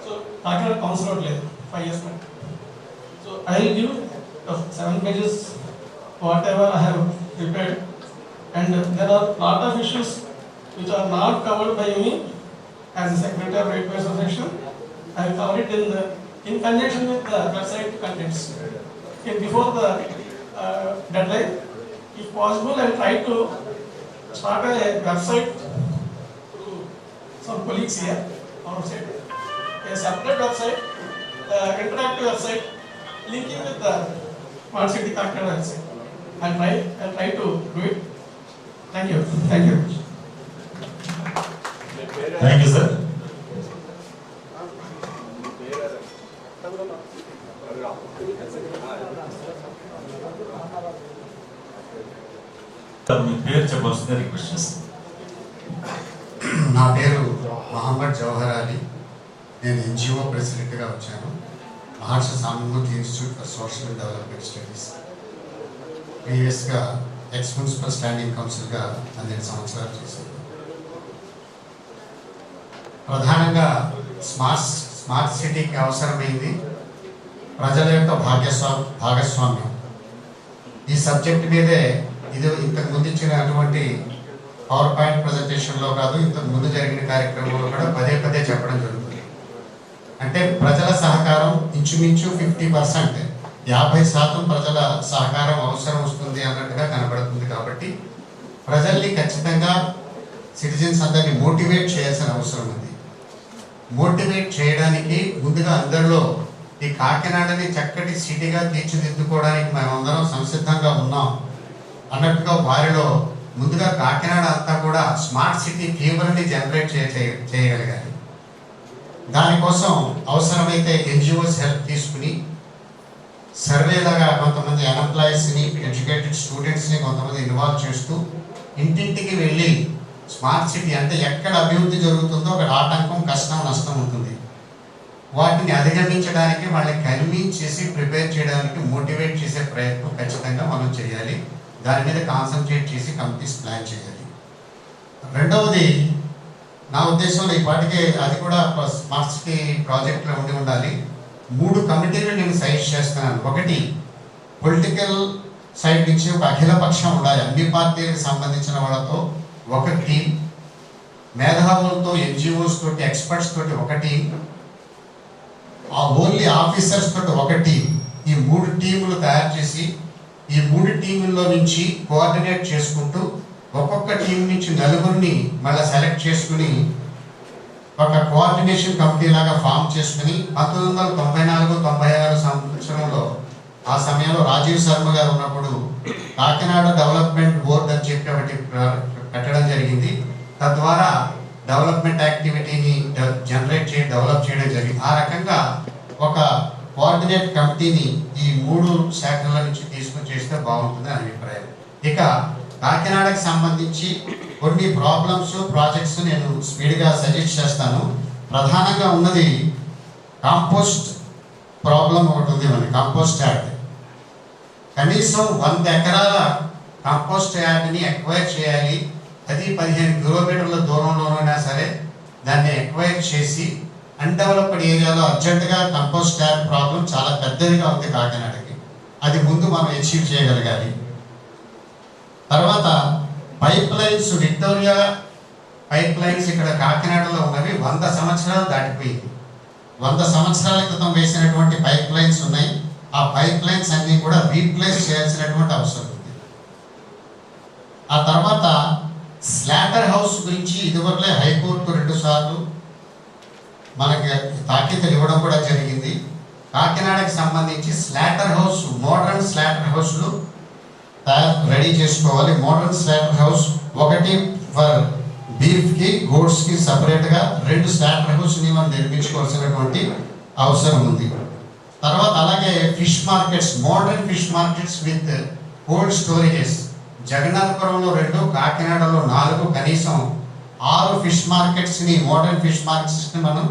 So Kakinada council లేదు 5 years back. So I will give 7 pages whatever I have prepared, and there are lot of issues which are not covered by me as the Secretary of Railway Association. I will cover it in conjunction with the website contents. Before the deadline, if possible, I will try to start a website to some colleagues here outside, a separate website, interactive website linking with the Smart City Kakinada website. I'll try to do it. Thank you. Thank you. Thank you, sir. చెప్పవలసిందిగా రిక్వెస్ట్ చేస్తాను. నా పేరు మహమ్మద్ జవహర్ అలీ. నేను ఎన్జిఓ ప్రెసిడెంట్గా వచ్చాను. మహర్షి సానుభూతి institute for social and development studies. ప్రీవియస్గా ఎక్స్ మున్సిపల్ స్టాండింగ్ కౌన్సిల్గా 12 సంవత్సరాలు చేశాను. ప్రధానంగా స్మార్ట్ సిటీకి అవసరమైంది ప్రజల యొక్క భాగస్వామ్యం. ఈ సబ్జెక్ట్ మీదే ఇది ఇంతకు ముందు ఇచ్చినటువంటి పవర్ పాయింట్ ప్రజెంటేషన్లో కాదు, ఇంతకు ముందు జరిగిన కార్యక్రమంలో కూడా పదే పదే చెప్పడం జరుగుతుంది. అంటే ప్రజల సహకారం ఇంచుమించు 50%, 50% ప్రజల సహకారం అవసరం వస్తుంది అన్నట్టుగా కనబడుతుంది. కాబట్టి ప్రజల్ని ఖచ్చితంగా సిటిజన్స్ అందరినీ మోటివేట్ చేయాల్సిన అవసరం ఉంది. మోటివేట్ చేయడానికి ముందుగా అందరిలో ఈ కాకినాడని చక్కటి సిటీగా తీర్చిదిద్దుకోవడానికి మేమందరం సంసిద్ధంగా ఉన్నాం అన్నట్టుగా వారిలో ముందుగా కాకినాడ అంతా కూడా స్మార్ట్ సిటీ ఫీవర్ని జనరేట్ చేయగలగాలి. దానికోసం అవసరమైతే ఎన్జిఓస్ హెల్ప్ తీసుకుని సర్వేలాగా కొంతమంది అన్ఎంప్లాయీస్ని, ఎడ్యుకేటెడ్ స్టూడెంట్స్ని కొంతమంది ఇన్వాల్వ్ చేస్తూ ఇంటింటికి వెళ్ళి స్మార్ట్ సిటీ అంటే ఎక్కడ అభివృద్ధి జరుగుతుందో అక్కడ ఆటంకం, కష్టం, నష్టం ఉంటుంది. వాటిని అధిగమించడానికి వాళ్ళని కన్విన్స్ చేసి ప్రిపేర్ చేయడానికి మోటివేట్ చేసే ప్రయత్నం ఖచ్చితంగా మనం చేయాలి. దాని మీద కాన్సన్ట్రేట్ చేసి కమిటీస్ ప్లాన్ చేయాలి. రెండవది నా ఉద్దేశంలో ఈ పాటికే అది కూడా స్మార్ట్ సిటీ ప్రాజెక్ట్లో ఉండాలి. 3 కమిటీలు నేను సజెస్ట్ చేస్తున్నాను. ఒకటి, పొలిటికల్ సైడ్ నుంచి ఒక అఖిల పక్షం ఉండాలి. అన్ని పార్టీలకు సంబంధించిన వాళ్ళతో ఒక టీం, మేధావులతో, ఎన్జిఓస్ తోటి, ఎక్స్పర్ట్స్ తోటి ఒక టీం, ఓన్లీ ఆఫీసర్స్ తోటి ఒక టీం. ఈ 3 టీములు తయారు చేసి ఈ 3 టీముల్లో నుంచి కోఆర్డినేట్ చేసుకుంటూ ఒక్కొక్క టీం నుంచి 4 మళ్ళీ సెలెక్ట్ చేసుకుని ఒక కోఆర్డినేషన్ కమిటీ లాగా ఫామ్ చేసుకుని 1994-96 సంవత్సరంలో, ఆ సమయంలో రాజీవ్ శర్మ గారు ఉన్నప్పుడు కాకినాడ డెవలప్మెంట్ బోర్డ్ అని చెప్పి ఒకటి పెట్టడం జరిగింది. తద్వారా డెవలప్మెంట్ యాక్టివిటీని డెవలప్ చేయడం జరిగింది. ఆ రకంగా ఒక కోఆర్డినేట్ కమిటీని ఈ 3 శాఖల నుంచి తీసుకుని చేస్తే బాగుంటుంది అని అభిప్రాయం. ఇక కాకినాడకి సంబంధించి కొన్ని ప్రాబ్లమ్స్, ప్రాజెక్ట్స్ నేను స్పీడ్గా సజెస్ట్ చేస్తాను. ప్రధానంగా ఉన్నది కాంపోస్ట్ ప్రాబ్లం ఒకటి ఉంది. మనకి కాంపోస్ట్ యార్డ్ కనీసం 100 ఎకరాల కాంపోస్ట్ యార్డ్ని ఎక్వైర్ చేయాలి. అది 15 కిలోమీటర్ల దూరంలోనైనా సరే దాన్ని ఎక్వైర్ చేసి అన్డెవలప్డ్ ఏరియాలో అర్జెంటుగా కంపోస్ట్ యార్డ్ ప్రాబ్లం చాలా పెద్దదిగా ఉంది కాకినాడకి. అది ముందు మనం అచీవ్ చేయగలగాలి. తర్వాత pipe lines, Victoria pipe lines ఇక్కడ కాకినాడలో ఉన్నవి 100 సంవత్సరాలు దాటిపోయింది. 100 సంవత్సరాల క్రితం వేసినటువంటి పైప్ లైన్స్ ఉన్నాయి. ఆ పైప్ లైన్స్ అన్ని కూడా రీప్లేస్ చేయాల్సినటువంటి అవసరం ఉంది. ఆ తర్వాత స్లాటర్ హౌస్ గురించి ఇదివరలే హైకోర్టు 2 సార్లు మనకి తాకీదులు ఇవ్వడం కూడా జరిగింది. కాకినాడకి సంబంధించి స్లాటర్ హౌస్, మోడర్న్ స్లాటర్ హౌస్లు రెడీ చేసుకోవాలి. మోడర్న్ స్లాటర్ హౌస్ ఒకటి ఫర్ బీఫ్కి, గోడ్స్కి సపరేట్గా 2 స్లాటర్ హౌస్ని మనం నిర్మించుకోవాల్సినటువంటి అవసరం ఉంది. తర్వాత అలాగే fish markets, modern fish markets with cold storages. జగన్నాథపురంలో 2, కాకినాడలో 4, కనీసం 6 ఫిష్ మార్కెట్స్ని, మోడర్న్ ఫిష్ మార్కెట్స్ని మనం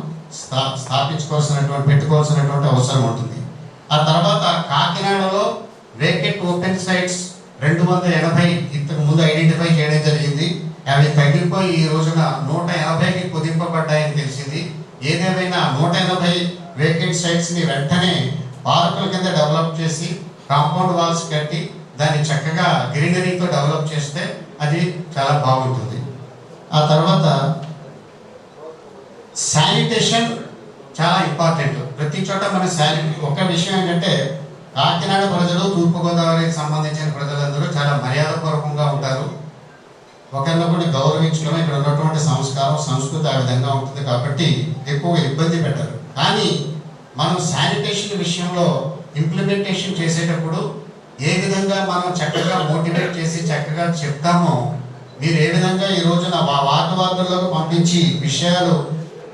పెట్టుకోవాల్సినటువంటి అవసరం ఉంటుంది. ఆ తర్వాత కాకినాడలో వేకెంట్ ఓపెన్ సైట్స్ 280 ఇంతకు ముందు ఐడెంటిఫై చేయడం జరిగింది. అవి తగ్గిపోయి ఈ రోజున 180కి కుదింపబడ్డాయని తెలిసింది. ఏదేమైనా 180 వేకెంట్ సైట్స్ని వెంటనే పార్కుల కింద డెవలప్ చేసి కాంపౌండ్ వాల్స్ కట్టి దాన్ని చక్కగా గ్రీనరీతో డెవలప్ చేస్తే అది చాలా బాగుంటుంది. ఆ తర్వాత శానిటేషన్ చాలా ఇంపార్టెంట్. ప్రతి చోట మన ఒక విషయం ఏంటంటే కాకినాడ ప్రజలు, తూర్పుగోదావరికి సంబంధించిన ప్రజలందరూ చాలా మర్యాదపూర్వకంగా ఉంటారు. ఒకరినొకరిని గౌరవించడం ఇక్కడ ఉన్నటువంటి సంస్కారం, సంస్కృతి ఆ విధంగా ఉంటుంది. కాబట్టి ఎక్కువ ఇబ్బంది పెట్టరు. కానీ మనం శానిటేషన్ విషయంలో ఇంప్లిమెంటేషన్ చేసేటప్పుడు ఏ విధంగా మనం చక్కగా మోటివేట్ చేసి చక్కగా చెప్తామో, మీరు ఏ విధంగా ఈ రోజున వార్డుల్లోకి పంపించి విషయాలు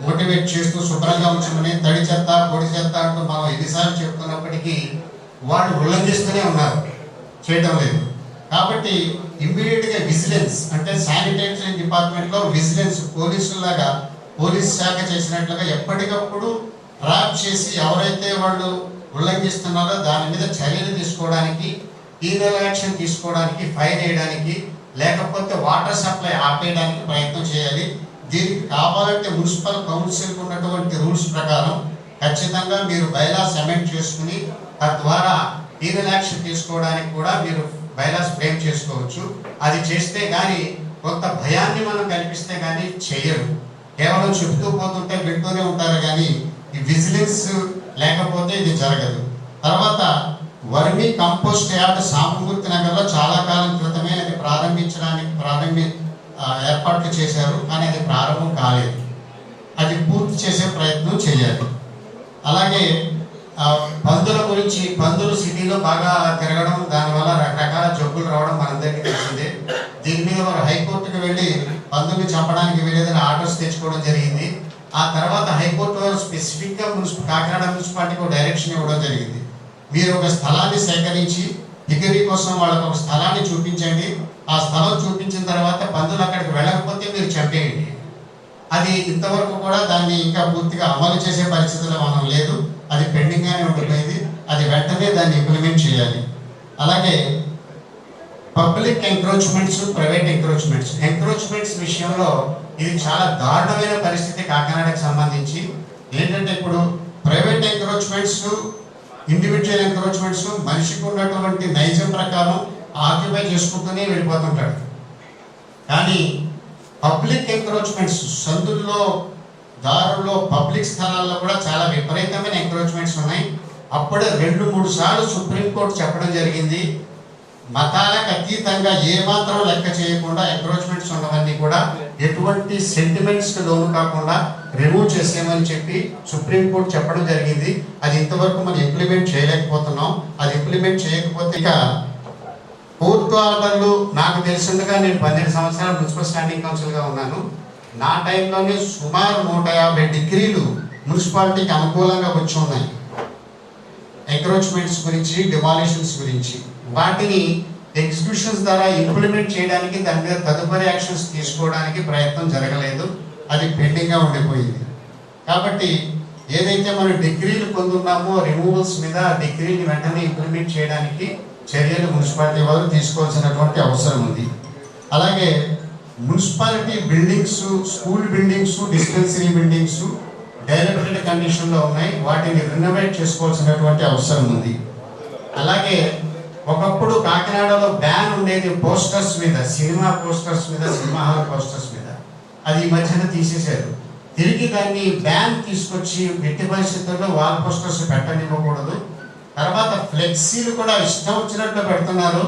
మోటివేట్ చేస్తూ శుభ్రంగా ఉంచమని, తడి చెత్త, పొడి చెత్త అంటూ మనం ఎన్నిసార్లు చెప్తున్నప్పటికీ వాళ్ళు ఉల్లంఘిస్తూనే ఉన్నారు, చేయటం లేదు. కాబట్టి ఇమ్మీడియట్ గా విజిలెన్స్ అంటే శానిటరీ డిపార్ట్మెంట్ లో విజిలెన్స్ పోలీసులాగా పోలీస్ శాఖ చేసినట్లుగా ఎప్పటికప్పుడు ట్రాప్ చేసి ఎవరైతే వాళ్ళు ఉల్లంఘిస్తున్నారో దాని మీద చర్యలు తీసుకోవడానికి, పీనల్ యాక్షన్ తీసుకోవడానికి, ఫైన్ వేయడానికి, లేకపోతే వాటర్ సప్లై ఆపేయడానికి ప్రయత్నం చేయాలి. దీనికి కావాలంటే మున్సిపల్ కౌన్సిల్కి ఉన్నటువంటి రూల్స్ ప్రకారం ఖచ్చితంగా మీరు బైలాస్ అమెండ్ చేసుకుని తద్వారా పీనల్ యాక్షన్ తీసుకోవడానికి కూడా మీరు బైలాస్ ఫ్రేమ్ చేసుకోవచ్చు. అది చేస్తే కానీ కొంత భయాన్ని మనం కల్పిస్తే కానీ చేయరు. కేవలం చెబుతూ పోతుంటే వింటూనే ఉంటారు కానీ ఈ విజిలెన్స్ లేకపోతే ఇది జరగదు. తర్వాత వర్మీ కంపోస్ట్ యార్డ్ సాంబమూర్తి నగర్లో చాలా కాలం క్రితమే అది ఏర్పాట్లు చేశారు, కానీ అది ప్రారంభం కాలేదు. అది పూర్తి చేసే ప్రయత్నం చేయాలి. అలాగే పందుల గురించి, పందులు సిటీలో బాగా తిరగడం, దానివల్ల రకరకాల జబ్బులు రావడం మనందరికీ తెలిసిందే. దీని మీద వారు హైకోర్టుకు వెళ్ళి పందుల్ని చంపడానికి వెళ్ళేదని ఆర్డర్స్ తెచ్చుకోవడం జరిగింది. ఆ తర్వాత హైకోర్టు వారు స్పెసిఫిక్గా కాకినాడ మున్సిపాలిటీకి డైరెక్షన్ ఇవ్వడం జరిగింది. మీరు ఒక స్థలాన్ని సేకరించి డిగ్రీ కోసం వాళ్ళకు ఒక స్థలాన్ని చూపించండి. ఆ స్థలం చూపించిన తర్వాత పందులు అక్కడికి వెళ్ళకపోతే మీరు చంపేయండి. అది ఇంతవరకు కూడా దాన్ని ఇంకా పూర్తిగా అమలు చేసే పరిస్థితుల్లో మనం లేదు. అది పెండింగ్గానే ఉండిపోయింది. అది వెంటనే దాన్ని ఇంప్లిమెంట్ చేయాలి. అలాగే పబ్లిక్ ఎంక్రోచ్మెంట్స్, ప్రైవేట్ ఎంక్రోచ్మెంట్స్ విషయంలో ఇది చాలా దారుణమైన పరిస్థితి కాకినాడకు సంబంధించి. ఏంటంటే ఇప్పుడు ప్రైవేట్ ఎంక్రోచ్మెంట్స్, ఇండివిజువల్ ఎంక్రోచ్మెంట్స్ మనిషికి ఉన్నటువంటి నైజం ప్రకారం ఆక్యుపై చేసుకుంటూనే వెళ్ళిపోతుంటాడు. కానీ పబ్లిక్ ఎంక్రోచ్మెంట్స్, సందుల్లో, దారుల్లో, పబ్లిక్ స్థలాల్లో కూడా చాలా విపరీతమైన ఎంక్రోచ్మెంట్స్ ఉన్నాయి. అప్పుడే 2-3 సార్లు సుప్రీంకోర్టు చెప్పడం జరిగింది, మతాలకు అతీతంగా ఏమాత్రం లెక్క చేయకుండా ఎంక్రోచ్మెంట్స్ ఉన్నవన్నీ కూడా ఎటువంటి సెంటిమెంట్స్కి లోను కాకుండా రిమూవ్ చేసేయమని చెప్పి సుప్రీంకోర్టు చెప్పడం జరిగింది. అది ఇంతవరకు మనం ఇంప్లిమెంట్ చేయలేకపోతున్నాం. అది ఇంప్లిమెంట్ చేయకపోతే ఇక కోర్టు ఆర్డర్లు, నాకు తెలిసిందిగా నేను 12 సంవత్సరాలు మున్సిపల్ స్టాండింగ్ కౌన్సిల్గా ఉన్నాను. నా టైంలోనే సుమారు 150 డిగ్రీలు మున్సిపాలిటీకి అనుకూలంగా వచ్చి ఉన్నాయి ఎంక్రోచ్మెంట్స్ గురించి, డిమాలిషన్స్ గురించి. వాటిని ఎగ్జిక్యూషన్స్ ద్వారా ఇంప్లిమెంట్ చేయడానికి, దాని మీద తదుపరి యాక్షన్స్ తీసుకోవడానికి ప్రయత్నం జరగలేదు. అది పెండింగ్గా ఉండిపోయింది. కాబట్టి ఏదైతే మనం డిగ్రీలు పొందున్నామో రిమూవల్స్ మీద, డిగ్రీని వెంటనే ఇంప్లిమెంట్ చేయడానికి చర్యలు మున్సిపాలిటీ వాళ్ళు తీసుకోవాల్సినటువంటి అవసరం ఉంది. అలాగే municipality buildings, school buildings, dispensary buildings డైలబిలిటీ కండిషన్లో ఉన్నాయి. వాటిని రెనోవేట్ చేసుకోవాల్సినటువంటి అవసరం ఉంది. అలాగే ఒకప్పుడు కాకినాడలో బ్యాన్ ఉండేది పోస్టర్స్ మీద, సినిమా పోస్టర్స్ మీద, సినిమా హాల్ పోస్టర్స్ మీద. అది ఈ మధ్యన తీసేశారు. తిరిగి దాన్ని బ్యాన్ తీసుకొచ్చి ఎట్టి పరిస్థితుల్లో వాల్ పోస్టర్స్ పెట్టనివ్వకూడదు. తర్వాత ఫ్లెక్సీలు కూడా ఇష్టం వచ్చినట్లు పెడుతున్నారు.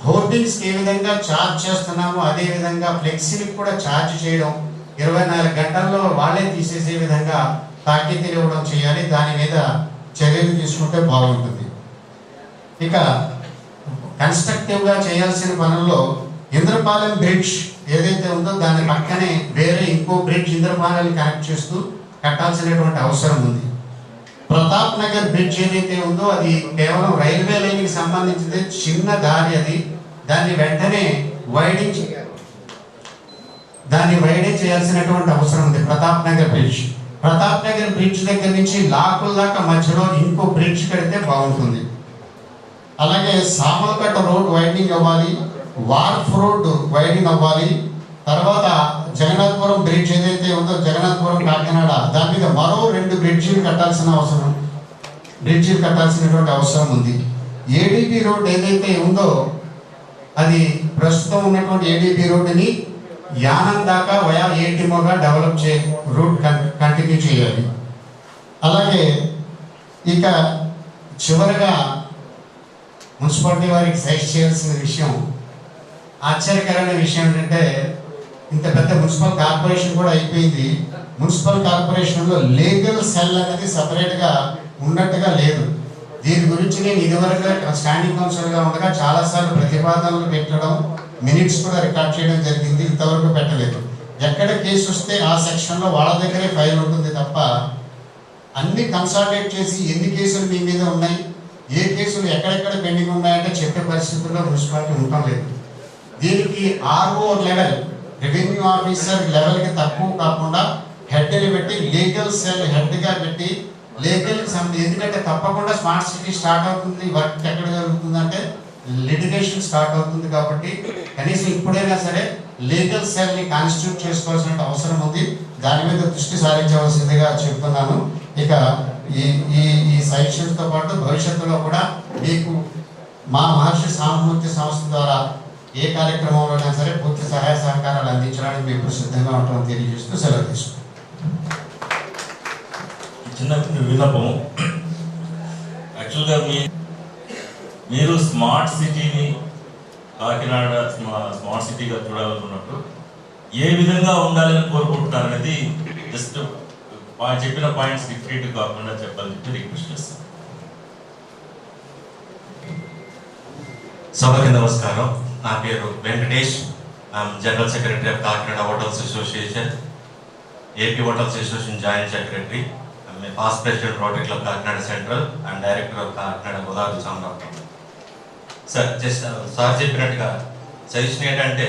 హోర్డింగ్స్కి ఏ విధంగా ఛార్జ్ చేస్తున్నామో అదే విధంగా ఫ్లెక్సీలకు కూడా ఛార్జ్ చేయడం, 24 గంటల్లో వాళ్ళే తీసేసే విధంగా తాకీదులు ఇవ్వడం చేయాలి. దాని మీద చర్యలు తీసుకుంటే బాగుంటుంది. ఇక కన్స్ట్రక్టివ్గా చేయాల్సిన పనుల్లో ఇంద్రపాలెం బ్రిడ్జ్ ఏదైతే ఉందో దాని పక్కనే వేరే ఇంకో బ్రిడ్జ్ ఇంద్రపాలెంని కనెక్ట్ చేస్తూ కట్టాల్సినటువంటి అవసరం ఉంది. ప్రతాప్ నగర్ బ్రిడ్జ్ ఏదైతే ఉందో అది కేవలం రైల్వే లైన్కి సంబంధించింది, చిన్న దారి అది. దాన్ని వెంటనే వైడింగ్ చేయాల్సినటువంటి అవసరం ఉంది. ప్రతాప్ నగర్ బ్రిడ్జ్ దగ్గర నుంచి లాకుల దాకా మధ్యలో ఇంకో బ్రిడ్జ్ కడితే బాగుంటుంది. అలాగే సామల్కట్ట రోడ్ వైడింగ్ అవ్వాలి, వార్ఫ్ రోడ్ వైడింగ్ అవ్వాలి. తర్వాత జగన్నాథపురం బ్రిడ్జ్ ఏదైతే ఉందో, జగన్నాథపురం కాకినాడ, దాని మీద మరో 2 బ్రిడ్జీలు కట్టాల్సినటువంటి అవసరం ఉంది. ఏడీబీ రోడ్ ఏదైతే ఉందో అది ప్రస్తుతం ఉన్నటువంటి ఏడీబీ రోడ్డుని యానం దాకా వయా ఏటిమోగా డెవలప్ రూట్ కంటిన్యూ చేయాలి. అలాగే ఇక చివరిగా మున్సిపాలిటీ వారికి సజెస్ట్ చేయాల్సిన విషయం, ఆశ్చర్యకరమైన విషయం ఏంటంటే ఇంత పెద్ద మున్సిపల్ కార్పొరేషన్ కూడా అయిపోయింది. మున్సిపల్ కార్పొరేషన్లో లీగల్ సెల్ అనేది సపరేట్గా ఉన్నట్టుగా లేదు. దీని గురించి నేను ఇదివరకు స్టాండింగ్ కౌన్సిల్గా ఉండగా చాలాసార్లు ప్రతిపాదనలు పెట్టడం, మినిట్స్ కూడా రికార్డ్ చేయడం జరిగింది. ఇంతవరకు పెట్టలేదు. ఎక్కడ కేసు వస్తే ఆ సెక్షన్లో వాళ్ళ దగ్గరే ఫైల్ ఉంటుంది తప్ప అన్ని కన్సాలిడేట్ చేసి ఎన్ని కేసులు మీ మీద ఉన్నాయి, ఏ కేసులు ఎక్కడెక్కడ పెండింగ్ ఉన్నాయంటే చెప్పే పరిస్థితుల్లో మున్సిపాలిటీ ఉండటం లేదు. దీనికి ఆర్ఓ లెవెల్, రెవెన్యూ ఆఫీసర్ లెవెల్కి తక్కువ కాకుండా హెడ్ని పెట్టి లీగల్ సెల్ హెడ్గా పెట్టి లీగల్ ఎందుకంటే తప్పకుండా స్మార్ట్ సిటీ స్టార్ట్ అవుతుంది. వర్క్ ఎక్కడ జరుగుతుందంటే లిటిగేషన్ స్టార్ట్ అవుతుంది కాబట్టి కనీసం ఇప్పుడైనా సరే లీగల్ సెల్ని కాన్స్టిట్యూట్ చేసుకోవాల్సిన అవసరం ఉంది. దాని మీద దృష్టి సారించవలసిందిగా చెప్తున్నాను. ఇక ఈ సజెషన్స్తో పాటు భవిష్యత్తులో కూడా మీకు మా మహర్షి సామూర్తి సంస్థ ద్వారా ఏ కార్యక్రమంలో అయినా సరే పూర్తి సహాయ సహకారాలు అందించడానికి మేము సిద్ధంగా ఉంటామని తెలియజేస్తూ సెలవు తీసుకుంటాం. చిన్న విన్నపం, యాక్చువల్గా మీరు స్మార్ట్ సిటీని కాకినాడ స్మార్ట్ సిటీగా చూడాలనుకున్నప్పుడు ఏ విధంగా ఉండాలని కోరుకుంటున్నారనేది జస్ట్ చెప్పిన పాయింట్స్ రిపీట్ కాకుండా చెప్పాలని చెప్పి రిక్వెస్ట్ చేస్తాను. సభకి నమస్కారం. నా పేరు Venkatesh. I'm general secretary of Kakinada hotels association, AP hotels association joint secretary. I'm past president rotary club Kakinada central and director of Kakinada Godavari సామ్రాజ్యం. సార్ చెప్పినట్టుగా సజెషన్ ఏంటంటే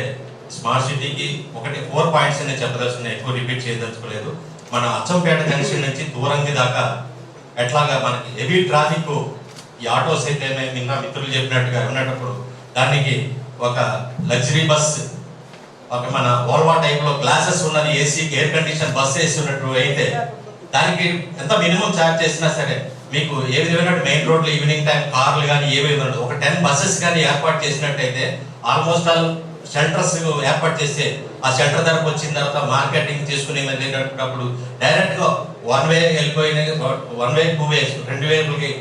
స్మార్ట్ సిటీకి 4 పాయింట్స్ అనేది చెప్పదలుచుకున్నాయి, ఎక్కువ రిపీట్ చేయదలుచుకోలేదు. మన అచ్చంపేట జంక్షన్ నుంచి దూరంగి దాకా ఎట్లాగా మనకి హెవీ ట్రాఫిక్, ఈ ఆటోస్ అయితే నిన్న మిత్రులు చెప్పినట్టుగా ఉన్నప్పుడు దానికి ఒక లగ్జరీ బస్, ఒక మన ఓల్వా టైప్లో గ్లాసెస్ ఉన్నది, ఏసీ ఎయిర్ కండిషన్ బస్ వేసి ఉన్నట్టు అయితే దానికి ఎంత మినిమం ఛార్జ్ చేసినా సరే మీకు ఏ విధమైన మెయిన్ రోడ్లో ఈవినింగ్ టైం కార్లు కానీ ఏవేవి ఒక 10 బస్సెస్ కానీ ఏర్పాటు చేసినట్టయితే ఆల్మోస్ట్ ఆల్ సెంటర్స్ ఏర్పాటు చేస్తే ఆ సెంటర్ ధరకు వచ్చిన తర్వాత మార్కెటింగ్ చేసుకునే వెళ్ళేటప్పుడు డైరెక్ట్గా 1 వే వెళ్ళిపోయిన 1 వే 2 వే 2 వేలకి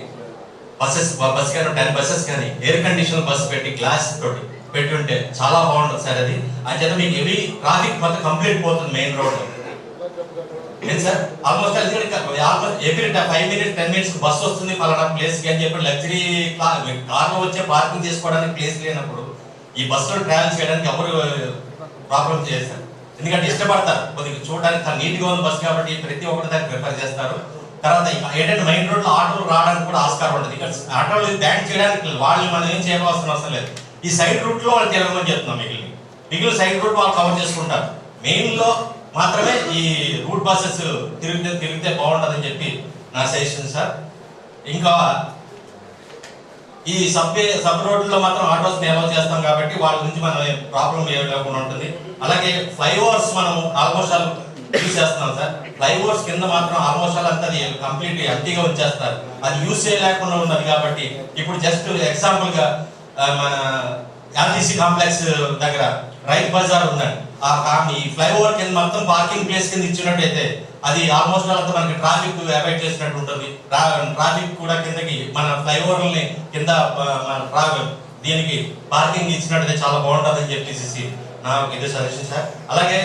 బస్సెస్ కానీ 10 బస్సెస్ కానీ ఎయిర్ కండిషన్ బస్ పెట్టి గ్లాస్ తోటి పెట్టి ఉంటే చాలా బాగుంటుంది సార్. అది అంచేత మీకు హెవీ ట్రాఫిక్ మొత్తం కంప్లీట్ పోతుంది మెయిన్ రోడ్లో. ఏంటి sir, almost every 5 minutes 10 minutes bus వస్తుంది పలానా ప్లేస్కి అని చెప్పి లగ్జరీ కార్లో వచ్చే పార్కింగ్ చేసుకోవడానికి ప్లేస్ లేనప్పుడు ఈ బస్సులో ట్రావెల్ చేయడానికి ఎవరు ప్రాబ్లం చేస్తారు. ఎందుకంటే ఇష్టపడతారు, కొద్దిగా చూడడానికి చాలా నీట్గా ఉంది బస్సు కాబట్టి ప్రతి ఒక్కరు దాన్ని ప్రిఫర్ చేస్తారు. తర్వాత ఏంటంటే మెయిన్ రోడ్లో ఆటోలు రావడానికి కూడా ఆస్కారం ఉంటుంది. ఇక్కడ ఆటోలు బ్యాన్ చేయడానికి వాళ్ళు మనం ఏం చేయవలసిన అవసరం లేదు. ఈ సైడ్ రూట్లో వాళ్ళు తిరగమని చెప్తున్నాం. మిగిలిన సైడ్ రూట్ వాళ్ళు కవర్ చేసుకుంటారు. మెయిన్లో మాత్రమే ఈ రూట్ బస్సెస్ తిరిగితే బాగుంటుందని చెప్పి నా సజెషన్ సార్. ఇంకా ఈ సబ్ రోడ్లలో మాత్రం ఆటోస్ అలౌ చేస్తాం కాబట్టి వాళ్ళ నుంచి మనం ప్రాబ్లం ఏ లేకుండా ఉంటుంది. అలాగే ఫ్లైఓవర్స్ మనం ఆల్మోస్ట్ ఆల్ యూజ్ చేస్తున్నాం సార్. ఫ్లైఓవర్స్ కింద మాత్రం ఆల్మోస్ట్ ఆల్ అంతా కంప్లీట్ ఎంటీగా ఉంచేస్తారు, అది యూజ్ చేయలేకుండా ఉన్నది కాబట్టి ఇప్పుడు జస్ట్ ఎగ్జాంపుల్ గా మన ఆర్టీసీ కాంప్లెక్స్ దగ్గర రైతు బజార్ ఉందండి. ఈ ఫ్లైఓవర్ కింద మొత్తం పార్కింగ్ ప్లేస్ కింద ఇచ్చినట్టయితే అది ఆల్మోస్ట్ అంతా మనకి ట్రాఫిక్ అవాయిడ్ చేసినట్టు ఉంటుంది. ట్రాఫిక్ కూడా కిందకి మన ఫ్లైఓవర్ని కింద దీనికి పార్కింగ్ ఇచ్చినట్టయితే చాలా బాగుంటుందని చెప్పేసి నాకు ఇదే సజెషన్ సార్. అలాగే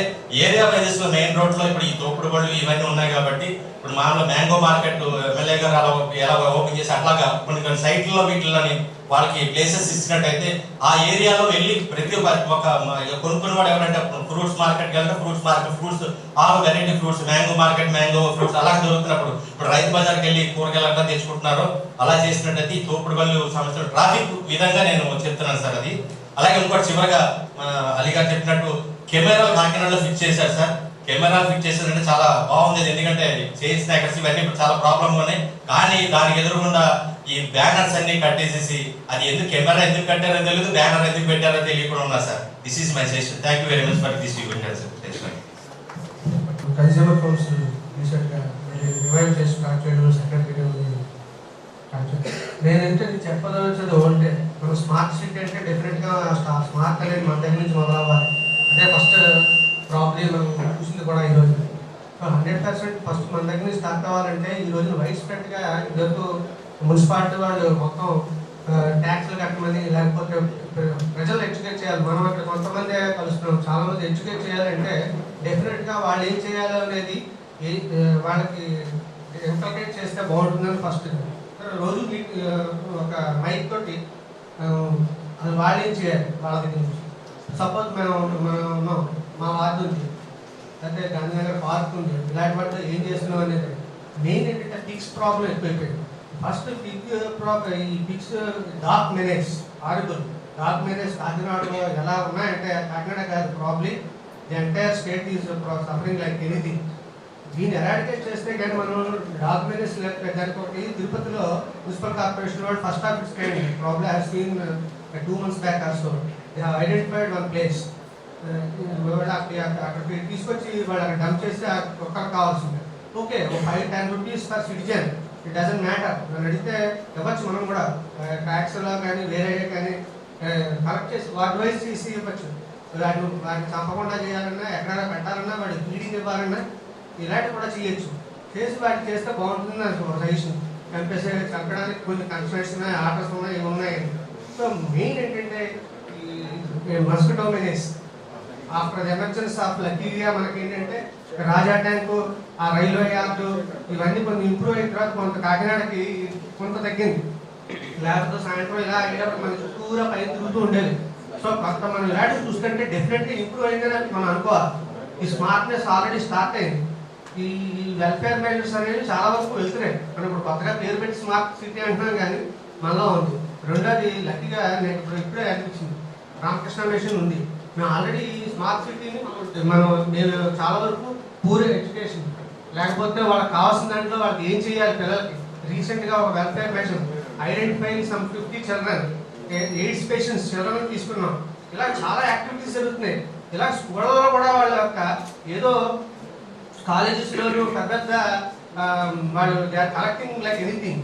ఏరియా వైజెస్ లో మెయిన్ రోడ్ లో ఇప్పుడు ఈ తోపుడు బళ్ళు ఇవన్నీ ఉన్నాయి కాబట్టి ఇప్పుడు మామూలు మ్యాంగో మార్కెట్ ఎమ్మెల్యే గారు ఎలా ఓపెన్ చేసి అట్లాగా కొన్ని సైట్లలో వీటిలోని వాళ్ళకి ప్లేసెస్ ఇచ్చినట్టయితే ఆ ఏరియాలో వెళ్ళి ప్రతి ఒక కొనుక్కునేవాడు ఎవరంటే ఫ్రూట్స్ మార్కెట్కి వెళ్తే fruits all variety fruits, mango market mango fruits అలా దొరుకుతున్నప్పుడు ఇప్పుడు రైతు బజార్కి వెళ్ళి కూరగాయలు అట్లా తెచ్చుకుంటున్నారు. అలా చేసినట్టయితే ఈ తోపుడు బళ్ళు సమస్యలు ట్రాఫిక్ విధంగా నేను చెప్తున్నాను సార్. అది అలాగే ఇంకోటి చివరిగా మన అలీ గారు చెప్పినట్టు కెమెరాలు కాకినాడలో ఫిక్స్ చేశారు సార్. కెమెరాలు ఫిక్స్ చేశారంటే చాలా బాగుంది. ఎందుకంటే చైన్ స్నాకర్స్ ఇవన్నీ చాలా ప్రాబ్లమ్ ఉన్నాయి. కానీ దానికి ఎదురుగుండా ఈ బ్యానర్స్ అన్ని కట్టేసేసి అది ఎందుకు కెమెరా ఎందుకు కట్టారో తెలియదు, బ్యానర్ ఎందుకు పెట్టారో తెలియకుండా ఉన్నా sir. This is my suggestion. Thank you very much for this event sir. Consumer కౌన్స్ రీసెంట్గా రివైవ్ చేసి స్టార్ట్ చేయడం సెక్రటరీ నేనంటే చెప్పదలుచుది ఒకటే, మన స్మార్ట్ సిటీ అంటే డెఫినెట్గా స్మార్ట్ అనేది మన దగ్గర నుంచి మొదలవ్వాలి. అదే ఫస్ట్ ప్రాబ్లమ్ మనం చూసింది కూడా ఈరోజు. సో 100% ఫస్ట్ మన దగ్గర నుంచి స్టార్ట్ అవ్వాలంటే ఈ రోజున వైడ్ స్ప్రెడ్గా ఇదివరకు మున్సిపాలిటీ వాళ్ళు మొత్తం ట్యాక్స్లు కట్టమని లేకపోతే ప్రజలు ఎడ్యుకేట్ చేయాలి. మనం అక్కడ కొంతమంది కలుస్తున్నాం, చాలామంది ఎడ్యుకేట్ చేయాలంటే డెఫినెట్గా వాళ్ళు ఏం చేయాలి అనేది వాళ్ళకి ఇంప్లికేట్ చేస్తే బాగుంటుందని ఫస్ట్ రోజు ఒక మైక్ తోటి అది వాళ్ళు ఏం చేయాలి వాళ్ళ దగ్గర నుంచి. సపోజ్ మనం ఉన్నాం, మా వార్డు ఉంది, అయితే గాంధీనగర్ పార్క్ ఉంది, ఇలాంటి వాటిలో ఏం చేస్తున్నాం అనేది మెయిన్ ఏంటంటే పిక్స్ ప్రాబ్లం ఎక్కువైపోయింది. ఫస్ట్ ఈ pigs dark minutes audible dog marriage కాకినాడలో ఎలా ఉన్నాయంటే కాకినాడ కాదు, probably the entire state is suffering like anything. దీన్ని ఎరాడికేట్ చేస్తే కానీ మనం డాగ్ మ్యారేజ్ దానికి ఒకటి తిరుపతిలో మున్సిపల్ కార్పొరేషన్ వాళ్ళు first of its kind probably has seen 2 months back also they have identified one place. అక్కడికి తీసుకొచ్చి వాళ్ళు అక్కడ డంప్ చేస్తే ఒక్కరికి కావాల్సింది. Okay, 5-10 rupees per citizen, it doesn't matter. నన్ను అడిగితే ఇవ్వచ్చు, మనం కూడా ట్యాక్స్లో కానీ వేరే కానీ కలెక్ట్ చేసి వాటి వైజ్ చేసి ఇవ్వచ్చు. వాటిని చంపకుండా చేయాలన్నా, ఎక్కడైనా పెట్టాలన్నా, వాడికి ఫీడింగ్ ఇవ్వాలన్నా ఇలాంటివి కూడా చేయొచ్చు. చేసి వాటికి చేస్తే బాగుంటుంది అనుకో సజెషన్. చంపడానికి కొన్ని కన్స్ట్రక్ట్స్ ఉన్నాయి, ఆర్డర్స్ ఉన్నాయి, ఇవి ఉన్నాయి. సో మెయిన్ ఏంటంటే ఈ mosquito menace after the emergency of లక్కీగా మనకి ఏంటంటే రాజా ట్యాంకు, ఆ రైల్వే యార్డు ఇవన్నీ కొన్ని ఇంప్రూవ్ అయిన తర్వాత కొంత కాకినాడకి కొంత తగ్గింది. లేకపోతే సాయంత్రం ఇలా అయ్యేటప్పుడు మన చుట్టూరా పైన తిరుగుతూ ఉండేది. సో కొంత మనం ఇలాంటివి చూస్తుంటే డెఫినెట్లీ ఇంప్రూవ్ అయిందని మనం అనుకోవాలి. ఈ స్మార్ట్నెస్ ఆల్రెడీ స్టార్ట్ అయింది. ఈ వెల్ఫేర్ మెజర్స్ అనేవి చాలా వరకు వెళ్తున్నాయి. మనం ఇప్పుడు కొత్తగా పేరు పెట్టి స్మార్ట్ సిటీ అంటున్నాం కానీ మనలో ఉంది. రెండోది లక్కీగా నేను ఇప్పుడే అనిపించింది, రామకృష్ణ మిషన్ ఉంది. మేము ఆల్రెడీ స్మార్ట్ సిటీని నేను చాలా వరకు పూర్ ఎడ్యుకేషన్ లేకపోతే వాళ్ళకి కావాల్సిన దాంట్లో వాళ్ళకి ఏం చేయాలి పిల్లలకి. రీసెంట్గా ఒక welfare measure identifying some 50 children AIDS patients children తీసుకున్నాం. ఇలా చాలా యాక్టివిటీస్ జరుగుతున్నాయి. ఇలా స్కూళ్ళలో కూడా వాళ్ళ యొక్క ఏదో కాలేజెస్లోనూ పెద్ద వాళ్ళు they are collecting like anything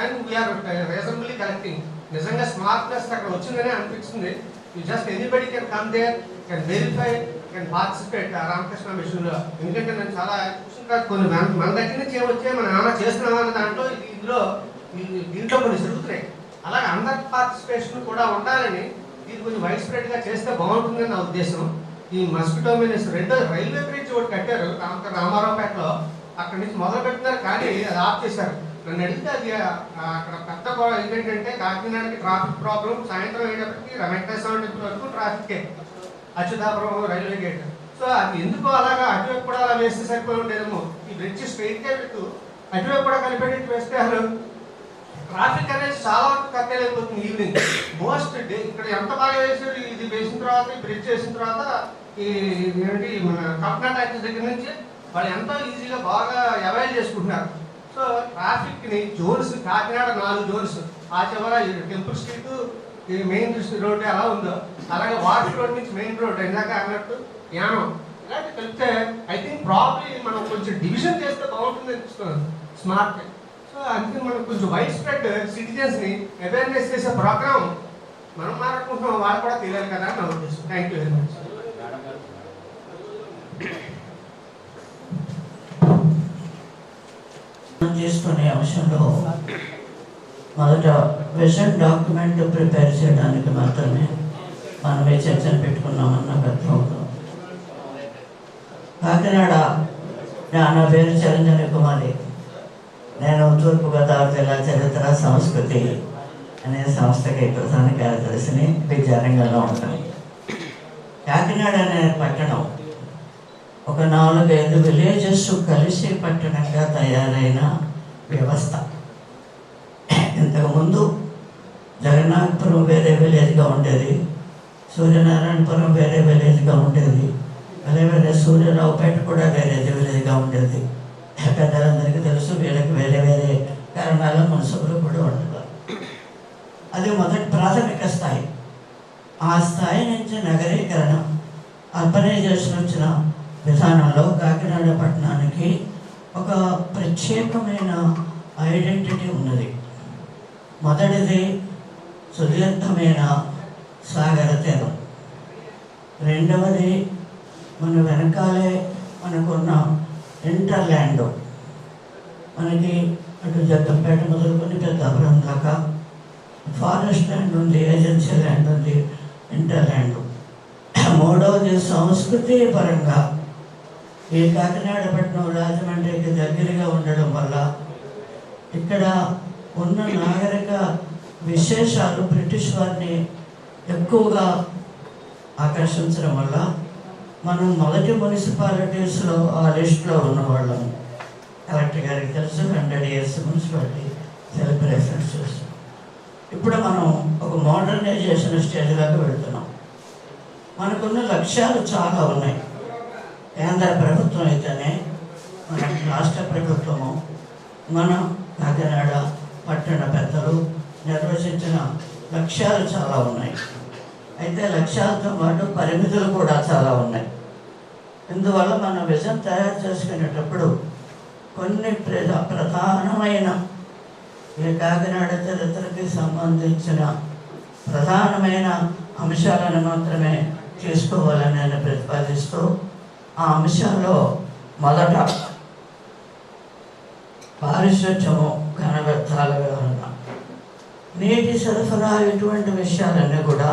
and we are reasonably collecting. నిజంగా స్మార్ట్నెస్ అక్కడ వచ్చిందని అనిపిస్తుంది. You just anybody can come there, can verify, can participate Ramakrishna మిషన్లో. ఎందుకంటే నేను చాలా చూసిన కొన్ని మన దగ్గర నుంచి ఏమొచ్చే మనం ఏమైనా చేస్తున్నామా అనే దాంట్లో దీంట్లో కొన్ని జరుగుతున్నాయి. అలాగే అందరి పార్టిసిపేషన్ కూడా ఉండాలని ఇది కొంచెం వైడ్ స్ప్రెడ్గా చేస్తే బాగుంటుందని నా ఉద్దేశం. ఈ మస్కిటో మెనేస్ రెండో రైల్వే బ్రిడ్జ్ ఒకటి కట్టారు రామారావుపేటలో, అక్కడి నుంచి మొదలు పెట్టినారు కానీ అది ఆఫ్ చేశారు. నన్ను అడిగితే అది అక్కడ పెద్ద ఏంటంటే కాకినాడకి ట్రాఫిక్ ప్రాబ్లం సాయంత్రం అయ్యేటప్పటికి వెంకటేశ్వర వరకు ట్రాఫికే, అచ్యుతాపురం రైల్వే గేట్. సో అది ఎందుకో అలాగా అటువైపు కూడా అలా వేస్తే సరిపోయి ఉండేదేమో. ఈ బ్రిడ్జ్ స్ట్రైట్గా పెట్టు అటువైపు కూడా కలిపేటట్టు వేస్తే అసలు ట్రాఫిక్ అనేది చాలా వరకు కట్టేయలేకపోతుంది ఈవినింగ్ మోస్ట్ డే. ఇక్కడ ఎంత బాగా వేసారు, ఇది వేసిన తర్వాత ఈ బ్రిడ్జ్ వేసిన తర్వాత ఈ ఏంటి మన కల్పనా ట్యాక్సీ దగ్గర నుంచి వాళ్ళు ఎంతో ఈజీగా బాగా అవైల్ చేసుకుంటున్నారు. సో ట్రాఫిక్ని జోన్స్ కాకినాడ 4 జోన్స్, ఆ చివర టెంపుల్ స్ట్రీట్ ఈ మెయిన్ రోడ్ ఎలా ఉందో అలాగే వాటర్ రోడ్ నుంచి మెయిన్ రోడ్ ఇందాక అన్నట్టు యానం ఇలాంటి కలిపితే ఐ థింక్ ప్రాబ్లీ మనం కొంచెం డివిజన్ చేస్తే బాగుంటుంది అనిపిస్తుంది స్మార్ట్. సో అందుకని మనం కొంచెం వైడ్ స్ప్రెడ్ సిటిజన్స్ని అవేర్నెస్ చేసే ప్రోగ్రామ్ మనం మాట్లాడుకుంటున్నాం, వాళ్ళు కూడా తెలియాలి కదా అని నా ఉద్దేశం. Thank you very much. చేసుకునే అంశంలో మొదట విజన్ డాక్యుమెంట్ ప్రిపేర్ చేయడానికి మాత్రమే మనమే చర్చలు పెట్టుకున్నామన్న అర్థంలో కాకినాడ నా పేరు చిరంజీవి కుమారి. నేను తూర్పుగోదావరి జిల్లా చరిత్ర సంస్కృతి అనే సంస్థకి ప్రధాన కార్యదర్శిని విద్యారంగంలో ఉంటాను. కాకినాడ అనే పట్టణం ఒక 4-5 విలేజెస్ కలిసి పట్టణంగా తయారైన వ్యవస్థ. ఇంతకుముందు జగన్నాథపురం వేరే విలేజ్గా ఉండేది, సూర్యనారాయణపురం వేరే విలేజ్గా ఉండేది, వేరే సూర్యరావుపేట కూడా వేరే విలేజ్గా ఉండేది. పెద్దలందరికీ తెలుసు, వీళ్ళకి వేరే వేరే కారణాల మున్సిపల్ కూడా ఉండదు. అది మొదటి ప్రాథమిక స్థాయి. ఆ స్థాయి నుంచి నగరీకరణ అర్బనైజేషన్ వచ్చిన విధానంలో కాకినాడ పట్టణానికి ఒక ప్రత్యేకమైన ఐడెంటిటీ ఉన్నది. మొదటిది సుదీర్ఘమైన సాగర తీరం, రెండవది మన వెనకాలే మనకున్న ఇంటర్ల్యాండ్. మనకి అటు జగ్గంపేట మొదలుకొని పెద్దాపురం దాకా ఫారెస్ట్ ల్యాండ్ ఉంది, ఏజెన్సీ ల్యాండ్ ఉంది, ఇంటర్ల్యాండ్. మూడవది సంస్కృతి పరంగా ఈ కాకినాడ పట్టణం రాజమండ్రికి దగ్గరగా ఉండడం వల్ల ఇక్కడ ఉన్న నాగరిక విశేషాలు బ్రిటిష్ వారిని ఎక్కువగా ఆకర్షించడం వల్ల మనం మొదటి మున్సిపాలిటీస్లో ఆ లిస్టులో ఉన్నవాళ్ళం. కలెక్టర్ గారికి తెలుసు, 100 years మున్సిపాలిటీ సెలబ్రేషన్స్ చేస్తాం. ఇప్పుడు మనం ఒక మోడర్నైజేషన్ స్టేజ్లోకి వెళ్తున్నాం. మనకున్న లక్ష్యాలు చాలా ఉన్నాయి. కేంద్ర ప్రభుత్వం అయితేనే, మన రాష్ట్ర ప్రభుత్వము, మన కాకినాడ పట్టణ పెద్దలు నిర్వచించిన లక్ష్యాలు చాలా ఉన్నాయి. అయితే లక్ష్యాలతో పాటు పరిమితులు కూడా చాలా ఉన్నాయి. ఇందువల్ల మనం విజన్ తయారు చేసుకునేటప్పుడు కొన్ని ప్రధానమైన ఈ కాకినాడ చరిత్రకి సంబంధించిన ప్రధానమైన అంశాలను మాత్రమే తీసుకోవాలని నేను ప్రతిపాదిస్తూ, ఆ అంశాల్లో మొదట పారిశుధ్యము, ఘన వ్యర్థాల వ్యవహారం, నీటి సరఫరా, ఇటువంటి విషయాలన్నీ కూడా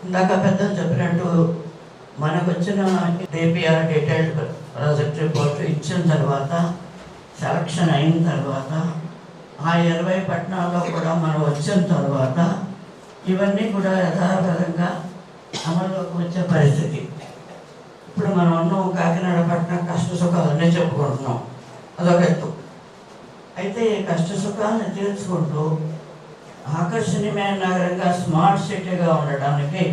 ఇందాక పెద్దలు చెప్పినట్టు మనకు వచ్చిన డిపిఆర్ డీటెయిల్డ్ ప్రాజెక్ట్ రిపోర్ట్ ఇచ్చిన తర్వాత, సెలక్షన్ అయిన తర్వాత, ఆ 20 పట్టణాల్లో కూడా మనం వచ్చిన తర్వాత ఇవన్నీ కూడా యథాతథంగా అమల్లోకి వచ్చే పరిస్థితి. ఇప్పుడు మనం ఉన్నాం కాకినాడ పట్టణం కష్ట సుఖాలన్నీ చెప్పుకుంటున్నాం, అదొక ఎత్తు. అయితే ఈ కష్ట సుఖాలను తీర్చుకుంటూ ఆకర్షణీయమైన నగరంగా, స్మార్ట్ సిటీగా ఉండడానికి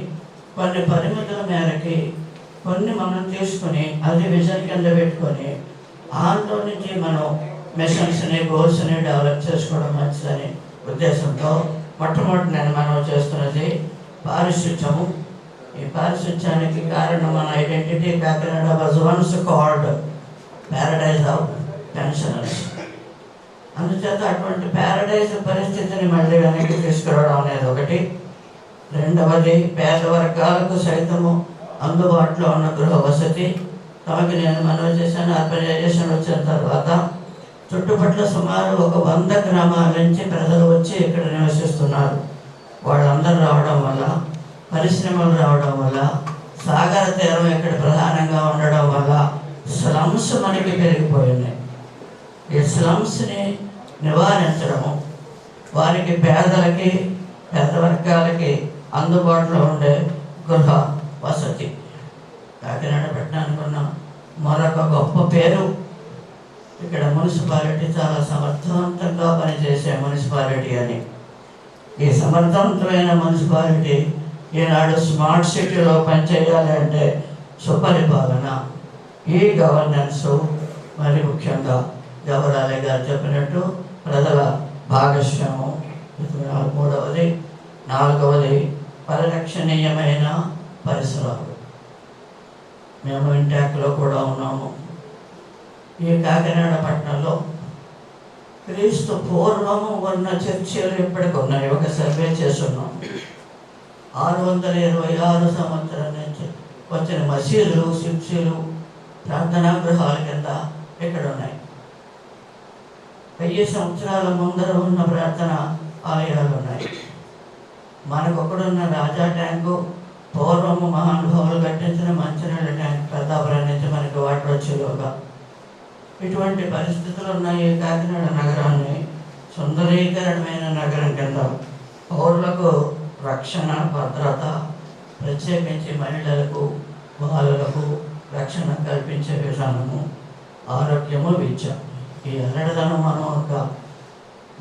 కొన్ని పరిమితుల మేరకి కొన్ని మనం తీసుకుని అది విజన్ కింద పెట్టుకొని ఆల్లో నుంచి మనం మిషన్స్ని, గోల్స్ని డెవలప్ చేసుకోవడం మంచిదని ఉద్దేశంతో మొట్టమొదటి నేను మనం చేస్తున్నది పారిశుధ్యము. ఈ పారిశుధ్యానికి కారణం మన identity. Kakinada was once called Paradise of pensioners. అందుచేత అటువంటి ప్యారడైజ్ పరిస్థితిని మళ్ళీ వెనక్కి తీసుకురావడం అనేది ఒకటి. రెండవది, పేద వర్గాలకు సైతము అందుబాటులో ఉన్న గృహ వసతి. తమకి నేను మనవి చేశాను, అర్బనైజేషన్ వచ్చిన తర్వాత చుట్టుపట్ల సుమారు 100 గ్రామాల నుంచి ప్రజలు వచ్చి ఇక్కడ నివసిస్తున్నారు. వాళ్ళందరూ రావడం వల్ల, పరిశ్రమలు రావడం వల్ల, సాగర తీరం ఇక్కడ ప్రధానంగా ఉండడం వల్ల స్లమ్స్ మనకి పెరిగిపోయినాయి. ఈ స్లమ్స్ని నివారించడము, వారికి పేదలకి, పేద వర్గాలకి అందుబాటులో ఉండే గృహ వసతి. కాకినాడ పట్టణానికి ఉన్న మరొక గొప్ప పేరు, ఇక్కడ మున్సిపాలిటీ చాలా సమర్థవంతంగా పనిచేసే మున్సిపాలిటీ అని. ఈ సమర్థవంతమైన మున్సిపాలిటీ ఈనాడు స్మార్ట్ సిటీలో పనిచేయాలి అంటే సుపరిపాలన, ఈ గవర్నెన్స్, మరి ముఖ్యంగా గౌరాలే గారు చెప్పినట్టు ప్రజల భాగస్వామ్యం. మూడవది, నాలుగవది పరిరక్షణీయమైన పరిసరాలు. మేము ఇంటాక్లో కూడా ఉన్నాము. ఈ కాకినాడ పట్టణంలో క్రీస్తు పూర్వము ఉన్న చర్చిలు ఇప్పటికి ఉన్నాయి. ఒక సర్వే చేస్తున్నాం. 626 సంవత్సరాల నుంచి వచ్చిన మసీదులు, శిక్షలు, ప్రార్థనా గృహాల కింద ఇక్కడ ఉన్నాయి. 1000 సంవత్సరాల ముందర ఉన్న ప్రార్థన ఆలయాలు ఉన్నాయి. మనకొక్కడున్న రాజా ట్యాంకు పూర్వము మహానుభావులు కట్టించిన మంచినీళ్ళ ట్యాంక్ పెద్దాపురం నుంచి మనకి వాటర్ వచ్చేలోగా. ఇటువంటి పరిస్థితులు ఉన్నాయి. కాకినాడ నగరాన్ని సుందరీకరణమైన నగరం కింద పౌరులకు రక్షణ, భద్రత, ప్రత్యేకించి మహిళలకు, బాలులకు రక్షణ కల్పించే విధానము, ఆరోగ్యము, విద్య, ఈ అరడదనం మనం ఒక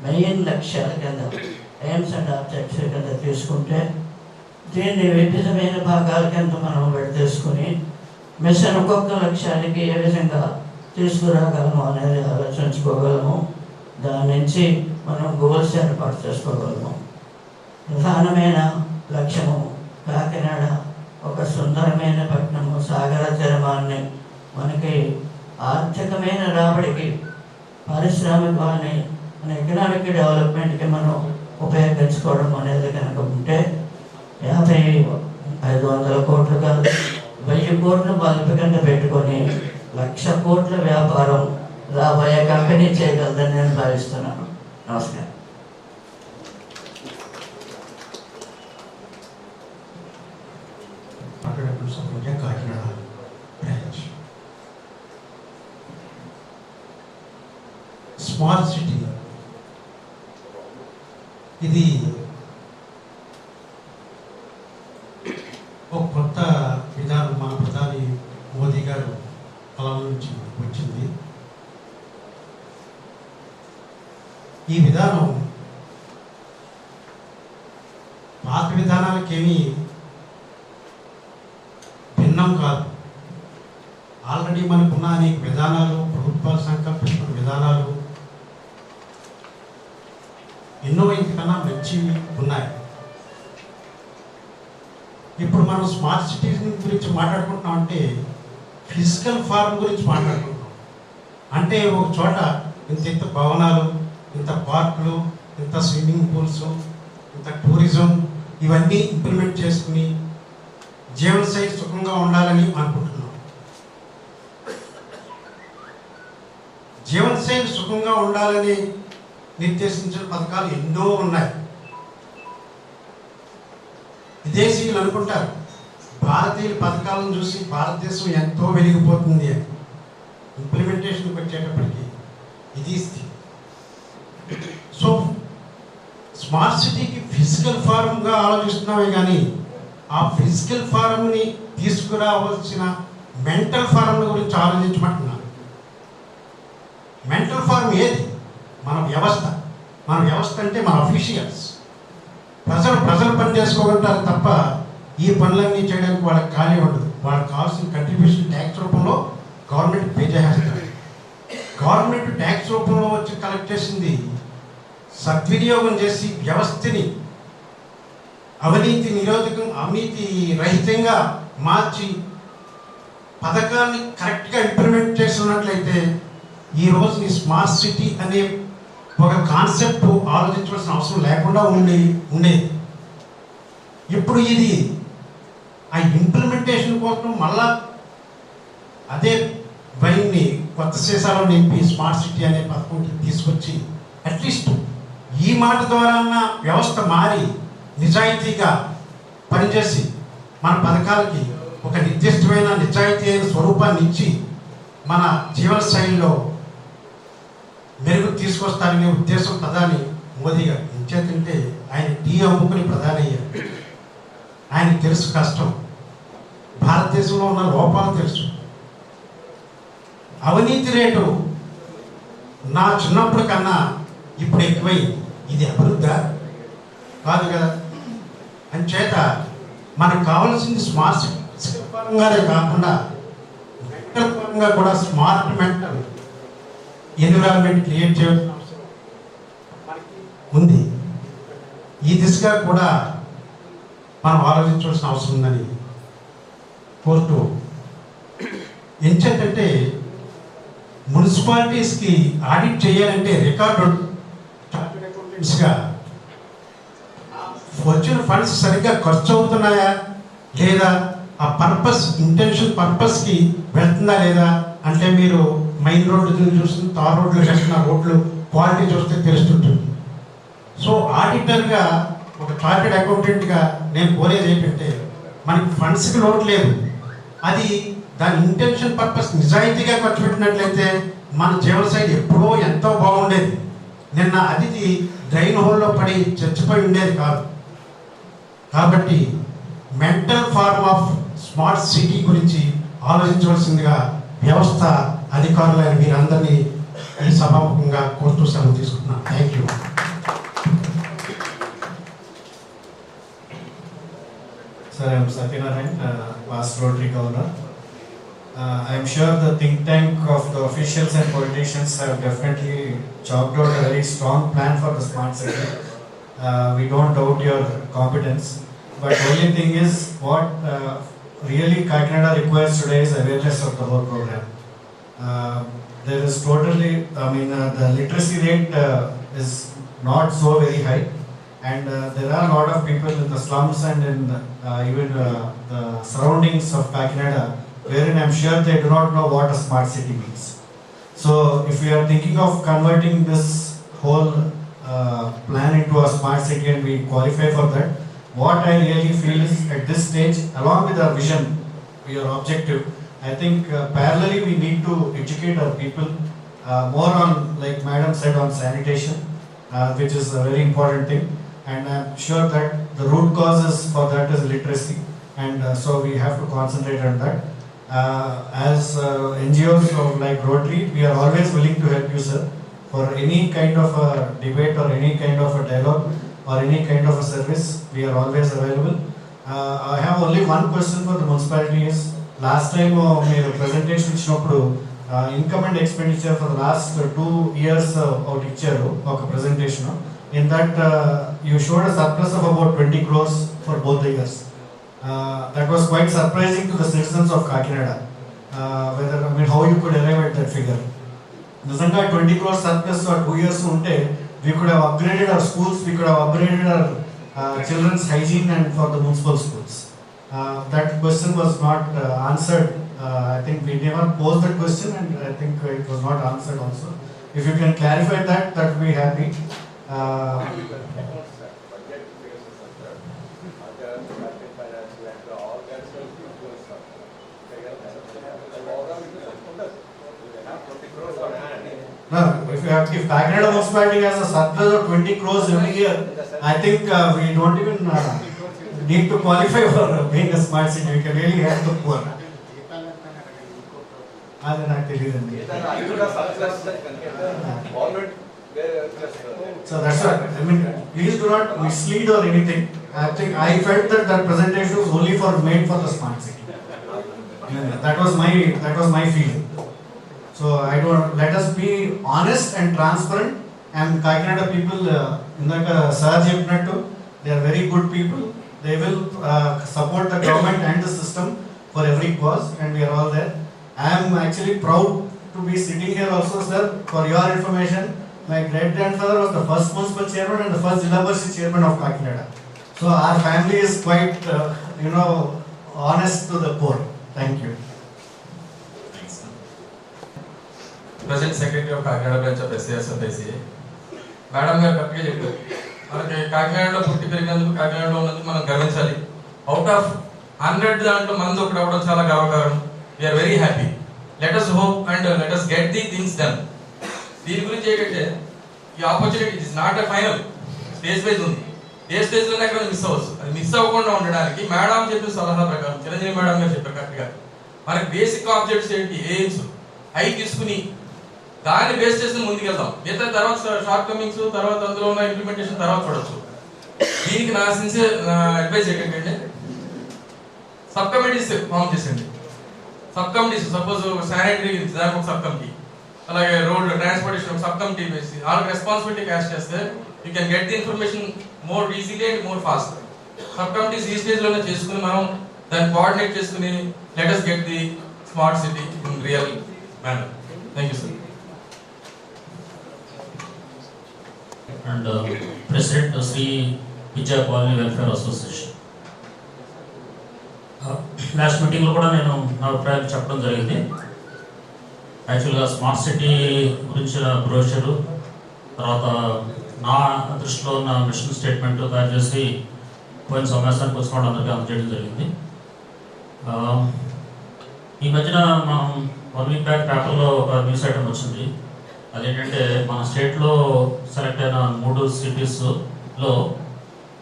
మెయిన్ లక్ష్యాల కింద, ఎయిమ్స్ అండ్ ఆబ్జెక్ట్స్ కింద తీసుకుంటే, దీన్ని వివిధమైన భాగాల కింద మనం విడదీసుకుని మిషన్ ఒక్కొక్క లక్ష్యానికి ఏ విధంగా తీసుకురాగలము అనేది ఆలోచించుకోగలము. దాని నుంచి మనం గోల్స్ ఏర్పాటు చేసుకోగలము. ప్రధానమైన లక్ష్యము కాకినాడ ఒక సుందరమైన పట్టణము, సాగర తీరమాన్ని మనకి ఆర్థికమైన రాబడికి, పారిశ్రామికాన్ని, మన ఎకనామిక్ డెవలప్మెంట్కి మనం ఉపయోగించుకోవడం అనేది కనుక ఉంటే 500 కోట్లు కాదు, 1000 కోట్లు బల్బు కింద పెట్టుకొని 1,00,000 కోట్ల వ్యాపారం రాబోయే కంపెనీ చేయగలదని నేను భావిస్తున్నాను. నమస్కారం. కాకినాడ బ్రాంచ్ స్మార్ట్ సిటీ ఇది ఒక కొత్త విధానం. మన ప్రధాని మోదీ గారు కాలం నుంచి వచ్చింది. ఈ విధానం మనకేమీ భిన్నం కాదు. ఆల్రెడీ మనకున్న అనేక విధానాలు, ప్రభుత్వాలు సంకల్పిస్తున్న విధానాలు ఎన్నో ఇంతకన్నా మంచివి ఉన్నాయి. ఇప్పుడు మనం స్మార్ట్ సిటీస్ గురించి మాట్లాడుకుంటున్నాం అంటే ఫిజికల్ ఫార్మ్ గురించి మాట్లాడుకుంటున్నాం. అంటే ఒక చోట ఇంత భవనాలు, ఇంత పార్కులు, ఇంత స్విమ్మింగ్ పూల్స్, ఇంత టూరిజం ఇవన్నీ ఇంప్లిమెంట్ చేసుకుని జీవనశైలి సుఖంగా ఉండాలని అనుకుంటున్నాం. జీవనశైలి సుఖంగా ఉండాలని నిర్దేశించిన పథకాలు ఎన్నో ఉన్నాయి. విదేశీయులు అనుకుంటారు భారతీయుల పథకాలను చూసి భారతదేశం ఎంతో వెలిగిపోతుంది అని. ఇంప్లిమెంటేషన్కి వచ్చేటప్పటికి ఇది స్థితి. సో స్మార్ట్ సిటీకి ఫిజికల్ ఫారంగా ఆలోచిస్తున్నామే కానీ ఆ ఫిజికల్ ఫారంని తీసుకురావాల్సిన మెంటల్ ఫారం గురించి ఆలోచించమంటున్నాను. మెంటల్ ఫారం ఏది? మన వ్యవస్థ. మన వ్యవస్థ అంటే మన అఫీషియల్స్. ప్రజలు పని చేసుకోగలుగుతారు తప్ప ఈ పనులన్నీ చేయడానికి వాళ్ళకి ఖాళీ ఉండదు. వాళ్ళకి కావాల్సిన కంట్రిబ్యూషన్ ట్యాక్స్ రూపంలో గవర్నమెంట్ పే చేస్తారు. గవర్నమెంట్ ట్యాక్స్ రూపంలో వచ్చి కలెక్ట్ చేసింది సద్వినియోగం చేసి వ్యవస్థని అవినీతి రహితంగా మార్చి పథకాన్ని కరెక్ట్గా ఇంప్లిమెంట్ చేస్తున్నట్లయితే ఈ రోజు ఈ స్మార్ట్ సిటీ అనే ఒక కాన్సెప్ట్ ఆలోచించవలసిన అవసరం లేకుండా ఉండేది. ఇప్పుడు ఇది ఆ ఇంప్లిమెంటేషన్ కోసం మళ్ళా అదే వైన్ని కొత్త సీసాలో నింపి స్మార్ట్ సిటీ అనే పథకం తీసుకొచ్చి అట్లీస్ట్ ఈ మాట ద్వారా వ్యవస్థ మారి నిజాయితీగా పనిచేసి మన పథకాలకి ఒక నిర్దిష్టమైన నిజాయితీ అయిన స్వరూపాన్ని ఇచ్చి మన జీవన శైలిలో మెరుగు తీసుకొస్తారనే ఉద్దేశం ప్రధాని మోదీ గారు. ఇంచేతంటే ఆయన టీ అమ్ముకుని ప్రధాని అయ్యారు. ఆయనకు తెలుసు కష్టం, భారతదేశంలో ఉన్న లోపాలు తెలుసు. అవినీతి రేటు నా చిన్నప్పుడు కన్నా ఇప్పుడు ఎక్కువై ఇది అభివృద్ధి కాదు కదా. అంచేత మనకు కావాల్సింది స్మార్ట్ సిటీ పరంగానే కాకుండా మెంటల్ పరంగా కూడా స్మార్ట్ మెంటల్ ఎన్విరాన్మెంట్ క్రియేట్ చేయాల్సిన అవసరం ఉంది. ఈ దిశగా కూడా మనం ఆలోచించవలసిన అవసరం ఉందని కోరుతూ, ఎంచేతంటే మున్సిపాలిటీస్కి ఆడిట్ చేయాలంటే రికార్డు గా వచ్చిన ఫండ్స్ సరిగ్గా ఖర్చు అవుతున్నాయా లేదా, ఆ ఇంటెన్షన్ పర్పస్కి వెళ్తుందా లేదా అంటే మీరు మెయిన్ రోడ్లు చూస్తుంది, తార్ రోడ్లు కట్టిన రోడ్లు క్వాలిటీ చూస్తే తెలుస్తుంటుంది. సో ఆడిటర్గా ఒక చార్టెడ్ అకౌంటెంట్గా నేను కోరేది ఏంటంటే మనకి ఫండ్స్కి లోటు లేదు, అది దాని ఇంటెన్షన్ పర్పస్ నిజాయితీగా ఖర్చు పెట్టినట్లయితే మన జీవనశైలి ఎప్పుడో ఎంతో బాగుండేది. నిన్న అతిథి డ్రైన్ హోల్లో పడి చచ్చిపోయి ఉండేది కాదు. కాబట్టి mental form of smart city గురించి ఆలోచించవలసిందిగా వ్యవస్థ అధికారులైన మీరందరినీ ఈ సభాముఖంగా కోరుతూ సెలవు తీసుకుంటున్నాను. Thank you. Sir, I am Satyanarayan, past Rotary Governor. I am sure the think tank of the officials and politicians have definitely chalked out a very strong plan for the smart city. We don't doubt your competence, but only thing is what really Kakinada requires today is awareness of the whole program. There is totally, the literacy rate is not so very high, and there are a lot of people in the slums and in even the surroundings of Kakinada wherein I am sure they do not know what a smart city means. So if we are thinking of converting this whole plan into a smart city and we qualify for that, what I really feel is at this stage, along with our vision, your objective, I think parallelly we need to educate our people more on, like Madam said, on sanitation, which is a very important thing, and I am sure that the root causes for that is literacy, and so we have to concentrate on that. As NGOs like Rotary, we are always willing to help you, sir, for any kind of a debate or any kind of a dialogue or any kind of a service. We are always available. I have only one question for the municipality is, last time మీరు presentation ఇచ్చినప్పుడు income and expenditure for the last 2 years ఒకటి ఇచ్చారు ఒక presentation. In that you showed a surplus of about 20 crores for both the years. That was quite surprising to the citizens of Kakinada. How you could arrive at that figure. నిజంగా 20 crores surplus for 2 years ఉంటే we could have upgraded our schools, we could have upgraded our children's hygiene and for the municipal schools. That question was not answered. I think we never posed that question and I think it was not answered also. If you can clarify that, that would be happy. No, if Kakinada municipality has a surplus of 20 crores every year, I think we don't even need to qualify for being a smart city. We can really help the poor. అది నాకు తెలియదండి. So that's what I mean. Please do not mislead or anything. I think I felt that presentation was only made for the smart city. That was my feeling. So let us be honest and transparent. And Kakinada people, indaka sir cheppinattu, they are very good people. They will support the government and the system for every cause, and we are all there. I am actually proud to be sitting here also, sir. For your information, my great grandfather was the first municipal chairman and the first Jilla Parishad chairman of Kakinada. So our family is quite honest to the poor. Thank you. Present Secretary of Kakinada branch of SCSFICA. Madam గారు కరెక్ట్గా చెప్పారు. మనకి కాకినాడలో పుట్టి పెరిగినందుకు, కాకినాడలో ఉన్నందుకు మనం గర్వించాలి. అవుట్ ఆఫ్ 100 దాంట్లో మంది ఒకటి అవ్వడం చాలా గర్వకారణం. We are very happy. Let us hope and let us get the things done. దీని గురించి ఏంటంటే ఈ opportunity is not a final, stage wise ఉంది. ఏ స్టేజ్లోనే అక్కడ మిస్ అవ్వచ్చు. అది మిస్ అవ్వకుండా ఉండడానికి మేడం చెప్పిన సలహా ప్రకారం, చిరంజీవి మేడం గారు చెప్పారు కరెక్ట్గా, మనకి బేసిక్ ఆబ్జెక్ట్స్ ఏంటి, ఎయిమ్స్ అవి తీసుకుని దాన్ని బేస్ చేసి ముందుకెళ్దాం. మిగతా తర్వాత షార్ట్ కమింగ్స్, తర్వాత అందులో ఉన్న ఇంప్లిమెంటేషన్ తర్వాత చూడొచ్చు. దీనికి నా సిన్సియర్ అడ్వైస్ ఏంటంటే సబ్ కమిటీస్ ఫామ్ చేసండి. సబ్ కమిటీస్, సపోజ్ శానిటరీ దానికి ఒక సబ్ కమిటీ, అలాగే రోడ్ ట్రాన్స్పోర్టేషన్ ఒక సబ్ కమిటీ వేసి వాళ్ళకి రెస్పాన్సిబిలిటీ క్యాష్ చేస్తే you can get the information more easily and more fast. Sub committees ఈ స్టేజ్లోనే చేసుకుని మనం దాన్ని కోఆర్డినేట్ చేసుకుని let us get the smart city in real manner. Thank you sir. And President Sri Vijay Colony Welfare Association. Last మీటింగ్లో కూడా నేను నా అభిప్రాయాలు చెప్పడం జరిగింది. యాక్చువల్గా స్మార్ట్ సిటీ గురించిన బ్రోషరు, తర్వాత నా దృష్టిలో ఉన్న మిషన్ స్టేట్మెంట్ తయారు చేసి పోయిన సమావేశానికి వచ్చిన వాళ్ళందరికీ అందజేయడం జరిగింది. ఈ మధ్యన మనం 1 week బ్యాక్ పేపర్లో ఒక న్యూస్ ఐటమ్ వచ్చింది. అదేంటంటే మన స్టేట్లో సెలెక్ట్ అయిన 3 సిటీస్లో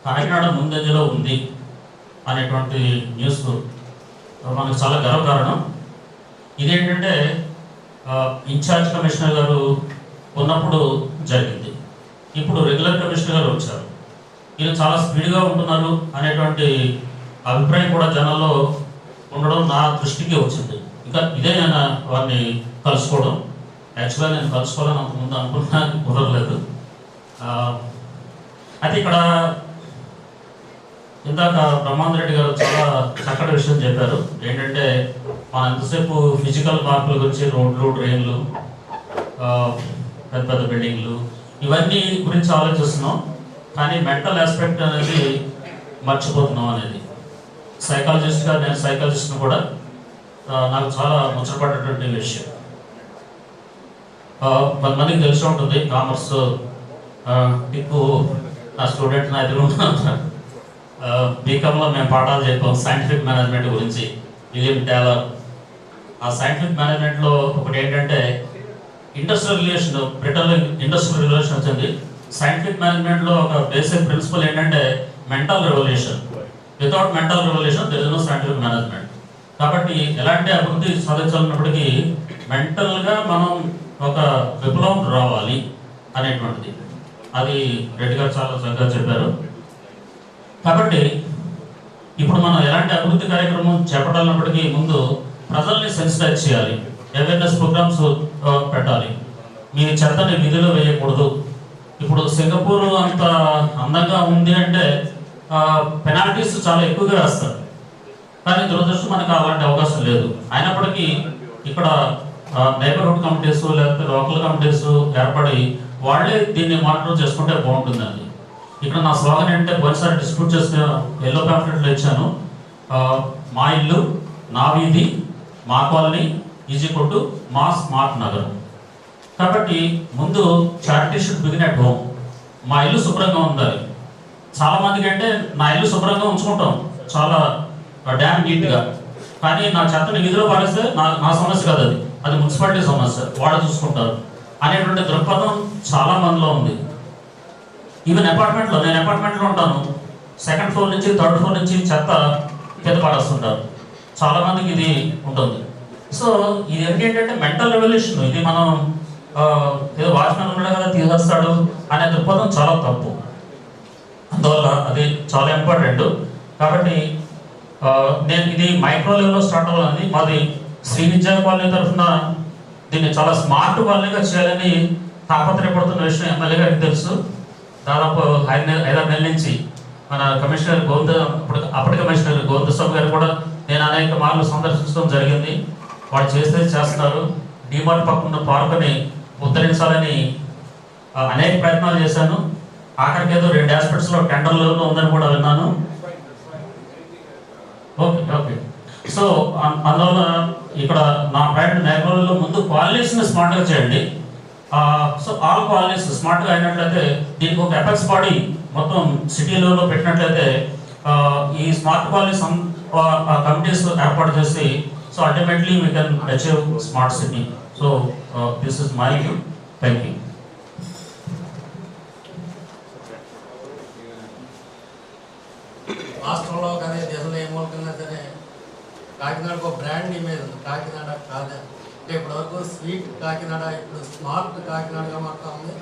కాకినాడ ముందంజలో ఉంది అనేటువంటి న్యూస్ మనకు చాలా గర్వకారణం. ఇదేంటంటే ఇన్ఛార్జ్ కమిషనర్ గారు ఉన్నప్పుడు జరిగింది. ఇప్పుడు రెగ్యులర్ కమిషనర్ గారు వచ్చారు. ఈయన చాలా స్పీడ్గా ఉంటున్నారు అనేటువంటి అభిప్రాయం కూడా జనాల్లో ఉండడం నా దృష్టికి వచ్చింది. ఇంకా ఇదే నేను వారిని కలుసుకోవడం. యాక్చువల్గా నేను కలుసుకోవాలని అంతకుముందు అనుకున్నా, కుదరలేదు. అయితే ఇక్కడ ఇందాక బ్రహ్మానంద రెడ్డి గారు చాలా చక్కటి విషయం చెప్పారు. ఏంటంటే మనం ఎంతసేపు ఫిజికల్ మార్పుల గురించి, రోడ్లు, డ్రైన్లు, పెద్ద పెద్ద బిల్డింగ్లు, ఇవన్నీ గురించి ఆలోచిస్తున్నాం, కానీ మెంటల్ ఆస్పెక్ట్ అనేది మర్చిపోతున్నాం అనేది. సైకాలజిస్ట్గా, నేను సైకాలజిస్ట్ని కూడా, నాకు చాలా ముచ్చటపడేటువంటి విషయం. కొంతమందికి తెలిసి ఉంటుంది, కామర్స్ టిక్కు నా స్టూడెంట్ నా ఎదురుగా బీకామ్లో మేము పాఠాలు చెప్పాం సైంటిఫిక్ మేనేజ్మెంట్ గురించి, విలియం టేలర్. ఆ సైంటిఫిక్ మేనేజ్మెంట్లో ఒకటి ఏంటంటే ఇండస్ట్రియల్ రిలేషన్, బ్రిటన్లో ఇండస్ట్రియల్ రిలేషన్ వచ్చింది. సైంటిఫిక్ మేనేజ్మెంట్లో ఒక బేసిక్ ప్రిన్సిపల్ ఏంటంటే mental revolution. Without mental revolution there is no scientific management. కాబట్టి ఎలాంటి అభివృద్ధి సాధించాలన్నప్పటికీ మెంటల్గా మనం ఒక విప్లవం రావాలి అనేటువంటిది. అది రెడ్డి గారు చాలా చక్కగా చెప్పారు. కాబట్టి ఇప్పుడు మనం ఎలాంటి అభివృద్ధి కార్యక్రమం చేపట్టాలన్నప్పటికీ ముందు ప్రజల్ని సెన్సిటైజ్ చేయాలి, అవేర్నెస్ ప్రోగ్రామ్స్ పెట్టాలి. మీ చెత్తని వీధిలో వేయకూడదు. ఇప్పుడు సింగపూర్ అంత అందంగా ఉంది అంటే పెనాల్టీస్ చాలా ఎక్కువగా వేస్తారు, కానీ దురదృష్టం మనకు అలాంటి అవకాశం లేదు. అయినప్పటికీ ఇక్కడ నైబర్హుడ్ కమిటీస్ లేకపోతే లోకల్ కమిటీస్ ఏర్పడి వాళ్ళే దీన్ని మానిటర్ చేసుకుంటే బాగుంటుందండి. ఇక్కడ నా స్లోగన్ ఏంటంటే పోయినసారి డిస్ట్రిబ్యూట్ చేసిన ఎల్లో ప్యాంఫ్లెట్లు ఇచ్చాను, మా ఇల్లు నా వీధి మా కాలనీ ఈజీకొట్టు మా స్మార్ట్ నగరం. కాబట్టి ముందు charity should begin at home. మా ఇల్లు శుభ్రంగా ఉండాలి. చాలా మందికి అంటే నా ఇల్లు శుభ్రంగా ఉంచుకుంటాం చాలా డ్యామ్ నీట్గా, కానీ నా చెత్తని వీధిలో పారేస్తే నా సమస్య కాదు, అది మున్సిపాలిటీ సమస్య, వాళ్ళు చూసుకుంటారు అనేటువంటి దృక్పథం చాలా మందిలో ఉంది. ఈవెన్ అపార్ట్మెంట్లో, నేను అపార్ట్మెంట్లో ఉంటాను, సెకండ్ ఫ్లోర్ నుంచి థర్డ్ ఫ్లోర్ నుంచి చెత్త కింద పారేస్తుంటారు. చాలా మందికి ఇది ఉంటుంది. సో ఇది ఏంటంటే మెంటల్ రెవల్యూషన్. ఇది మనం ఏదో వాచ్మెన్ ఉన్నాడు కదా తీసేస్తాడు అనే దృక్పథం చాలా తప్పు. అందువల్ల అది చాలా ఇంపార్టెంట్. కాబట్టి నేను ఇది మైక్రో లెవెల్లో స్టార్ట్ అవ్వాలని, మాది శ్రీ విద్యా కాలనీ తరఫున దీన్ని చాలా స్మార్ట్ కాలనీగా చేయాలని తాపత్రయపడుతున్న విషయం ఎమ్మెల్యే గారికి తెలుసు. దాదాపు 5-6 నెలల నుంచి మన కమిషనర్ అప్పటి కమిషనర్ గోవిందస్వామి గారు కూడా నేను అనేక మార్లు సందర్శించడం జరిగింది. వాళ్ళు చేస్తున్నారు. డిమార్ట్ పక్కన పార్కుని ఉద్ధరించాలని అనేక ప్రయత్నాలు చేశాను. ఆఖరికి ఏదో 2 ఆస్పెక్ట్స్లో టెండర్లో ఉందని కూడా విన్నాను. ఓకే. సో అందువల్ల ఇక్కడ నా పాయింట్ నైబర్హుడ్లో ముందు కాలనీస్ని స్మార్ట్గా చేయండి. సో ఆల్ కాలనీస్ స్మార్ట్గా అయినట్లయితే దీనికి ఒక ఎపెక్స్ బాడీ మొత్తం సిటీలో పెట్టినట్లయితే ఈ స్మార్ట్ కాలనీస్ కమిటీస్ ఏర్పాటు చేసి so ultimately we can achieve smart city. So this is my view. Thank you. రాష్ట్రంలో కానీ దేశంలో ఏ మూలకన్నా సరే కాకినాడకు ఒక బ్రాండ్ ఇమేజ్ ఉంది. కాకినాడ కాదా అంటే ఇప్పటివరకు స్వీట్ కాకినాడ, ఇప్పుడు స్మార్ట్ కాకినాడగా మారుతా ఉంది.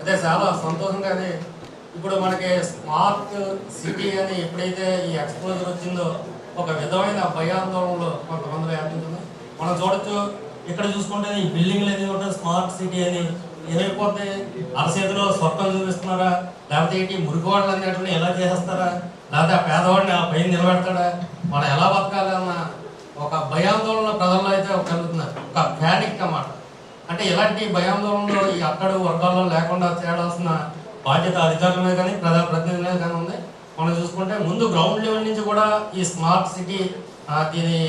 అదే చాలా సంతోషంగానే ఇప్పుడు మనకి స్మార్ట్ సిటీ అని ఎప్పుడైతే ఈ ఎక్స్పోజర్ వచ్చిందో ఒక విధమైన భయాందోళనలో కొంతమందిలో ఏర్పడుతుంది. మనం చూడొచ్చు, ఇక్కడ చూసుకుంటే ఈ బిల్డింగ్లు అనేది ఉంటుంది స్మార్ట్ సిటీ అని ఏమైపోతే అరచేతిలో స్వర్గం చూపిస్తున్నారా, లేకపోతే ఏంటి మురికివాళ్ళు అనేటువంటి ఎలా చేసేస్తారా, లేకపోతే ఆ పేదవాడిని ఆ పైన నిలబెడతాడా, మనం ఎలా బతకాలన్న ఒక భయాందోళన ప్రజల్లో అయితే కలుగుతున్నారు. ఒక ప్యానిక్ అన్నమాట. అంటే ఇలాంటి భయాందోళనలో ఈ అక్కడి వర్గాల్లో లేకుండా చేయాల్సిన బాధ్యత అధికారుల మీద కానీ ప్రజాప్రతినిధుల మీద కానీ ఉంది. మనం చూసుకుంటే ముందు గ్రౌండ్ లెవెల్ నుంచి కూడా ఈ స్మార్ట్ సిటీ దీని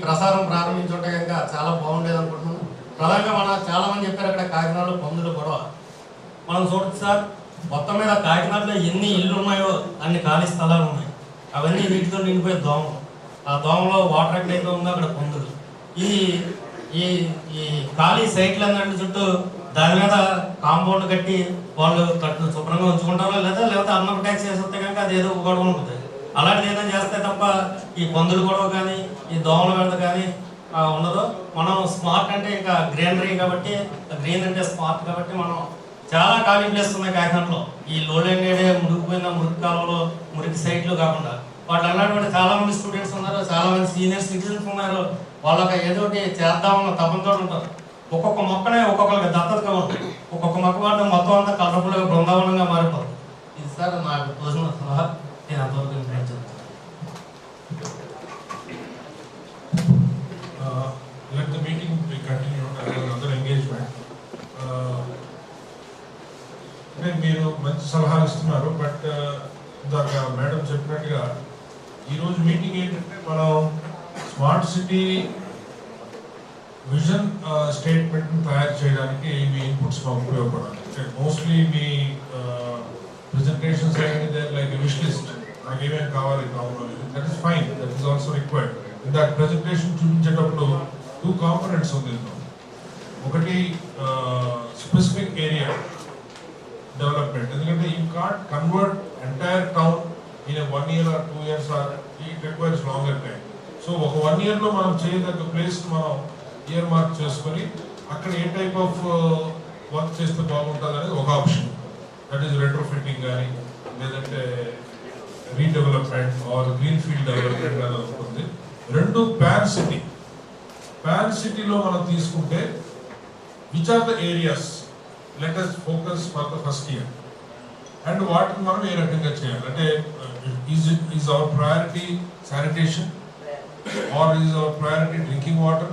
ప్రసారం ప్రారంభించుంటే కనుక చాలా బాగుండేది అనుకుంటున్నాను. ప్రధానంగా చాలామంది చెప్పారు అక్కడ కాకినాడలో పందులు గొడవ. మనం చూడచ్చు సార్, మొత్తం మీద కాకినాడలో ఎన్ని ఇళ్ళు ఉన్నాయో అన్ని ఖాళీ స్థలాలు ఉన్నాయి. అవన్నీ నీటితో నిండిపోయే దోమలు. ఆ దోమలో వాటర్ ఎక్కడైతే ఉందో అక్కడ పందులు. ఈ ఈ ఈ ఖాళీ సైట్లు అన్నట్టు చుట్టూ దాని మీద కాంపౌండ్ కట్టి వాళ్ళు శుభ్రంగా ఉంచుకుంటారో లేకపోతే అన్నం ట్యాక్స్ వేసి వస్తే కనుక అది ఏదో గొడవ ఉంటుంది. అలాంటిది ఏదైనా చేస్తే తప్ప ఈ పందులు గొడవ కానీ ఈ దోమల మీద కానీ ఉండదు. మనం స్మార్ట్ అంటే ఇంకా గ్రీనరీ కాబట్టి, గ్రీన్ అంటే స్మార్ట్ కాబట్టి మనం చాలా ఖాళీ ప్లేస్ ఉన్నాయి కాకినాడలో. ఈ లోలెండ్ ఏరియా మురిగిపోయిన మురికి కాలంలో మురికి సైట్లు కాకుండా వాళ్ళు అన్నటువంటి చాలా మంది స్టూడెంట్స్ ఉన్నారు, చాలా మంది సీనియర్ సిటిజన్స్ ఉన్నారు. వాళ్ళకి ఏదోటి చేద్దామన్న తపంతో ఉంటారు. ఒక్కొక్క మొక్కనే ఒక్కొక్కరికి దత్తతగా ఉంటుంది. ఒక్కొక్క మొక్క వాటి మొత్తం అంతా కలర్ఫుల్గా బృందావనంగా మారిపోతుంది. ఇది సార్ నాకు తోసిన సలహా. నేను అంతవరకు implement Let the meeting be continued as another engagement. మీరు మంచి సలహాలు ఇస్తున్నారు. బట్ ఇందాక మేడం చెప్పినట్టుగా ఈరోజు మీటింగ్ ఏంటంటే మనం స్మార్ట్ సిటీ విజన్ స్టేట్మెంట్ని తయారు చేయడానికి మీ ఇన్పుట్స్ మాకు ఉపయోగపడాలి. మోస్ట్లీ మీ ప్రెజెంటేషన్స్ అనేది లైక్ విష్ లిస్ట్, నాకు ఏమేమి కావాలి కావాలి, that is fine, that is also required. ఇందాక ప్రెజెంటేషన్ చూపించేటప్పుడు 2 కాంపోనెంట్స్ ఉంది. ఒకటి స్పెసిఫిక్ ఏరియా డెవలప్మెంట్, ఎందుకంటే you can't convert entire town in 1 year or 2 years or it requires longer time. So ఒక 1 yearలో మనం చేయదగ్గ ప్లేస్ మనం ఇయర్ మార్క్ చేసుకొని అక్కడ ఏ టైప్ ఆఫ్ వర్క్ చేస్తే బాగుంటుంది అనేది ఒక option. That is retrofitting కానీ లేదంటే redevelopment or green field development అని ఉంటుంది. రెండు ప్యాన్ సిటీ. ప్యాన్ సిటీలో మనం తీసుకుంటే which are the areas let us focus for the first year and వాటిని మనం ఏ రకంగా చేయాలి అంటే is our priority sanitation or is our priority drinking water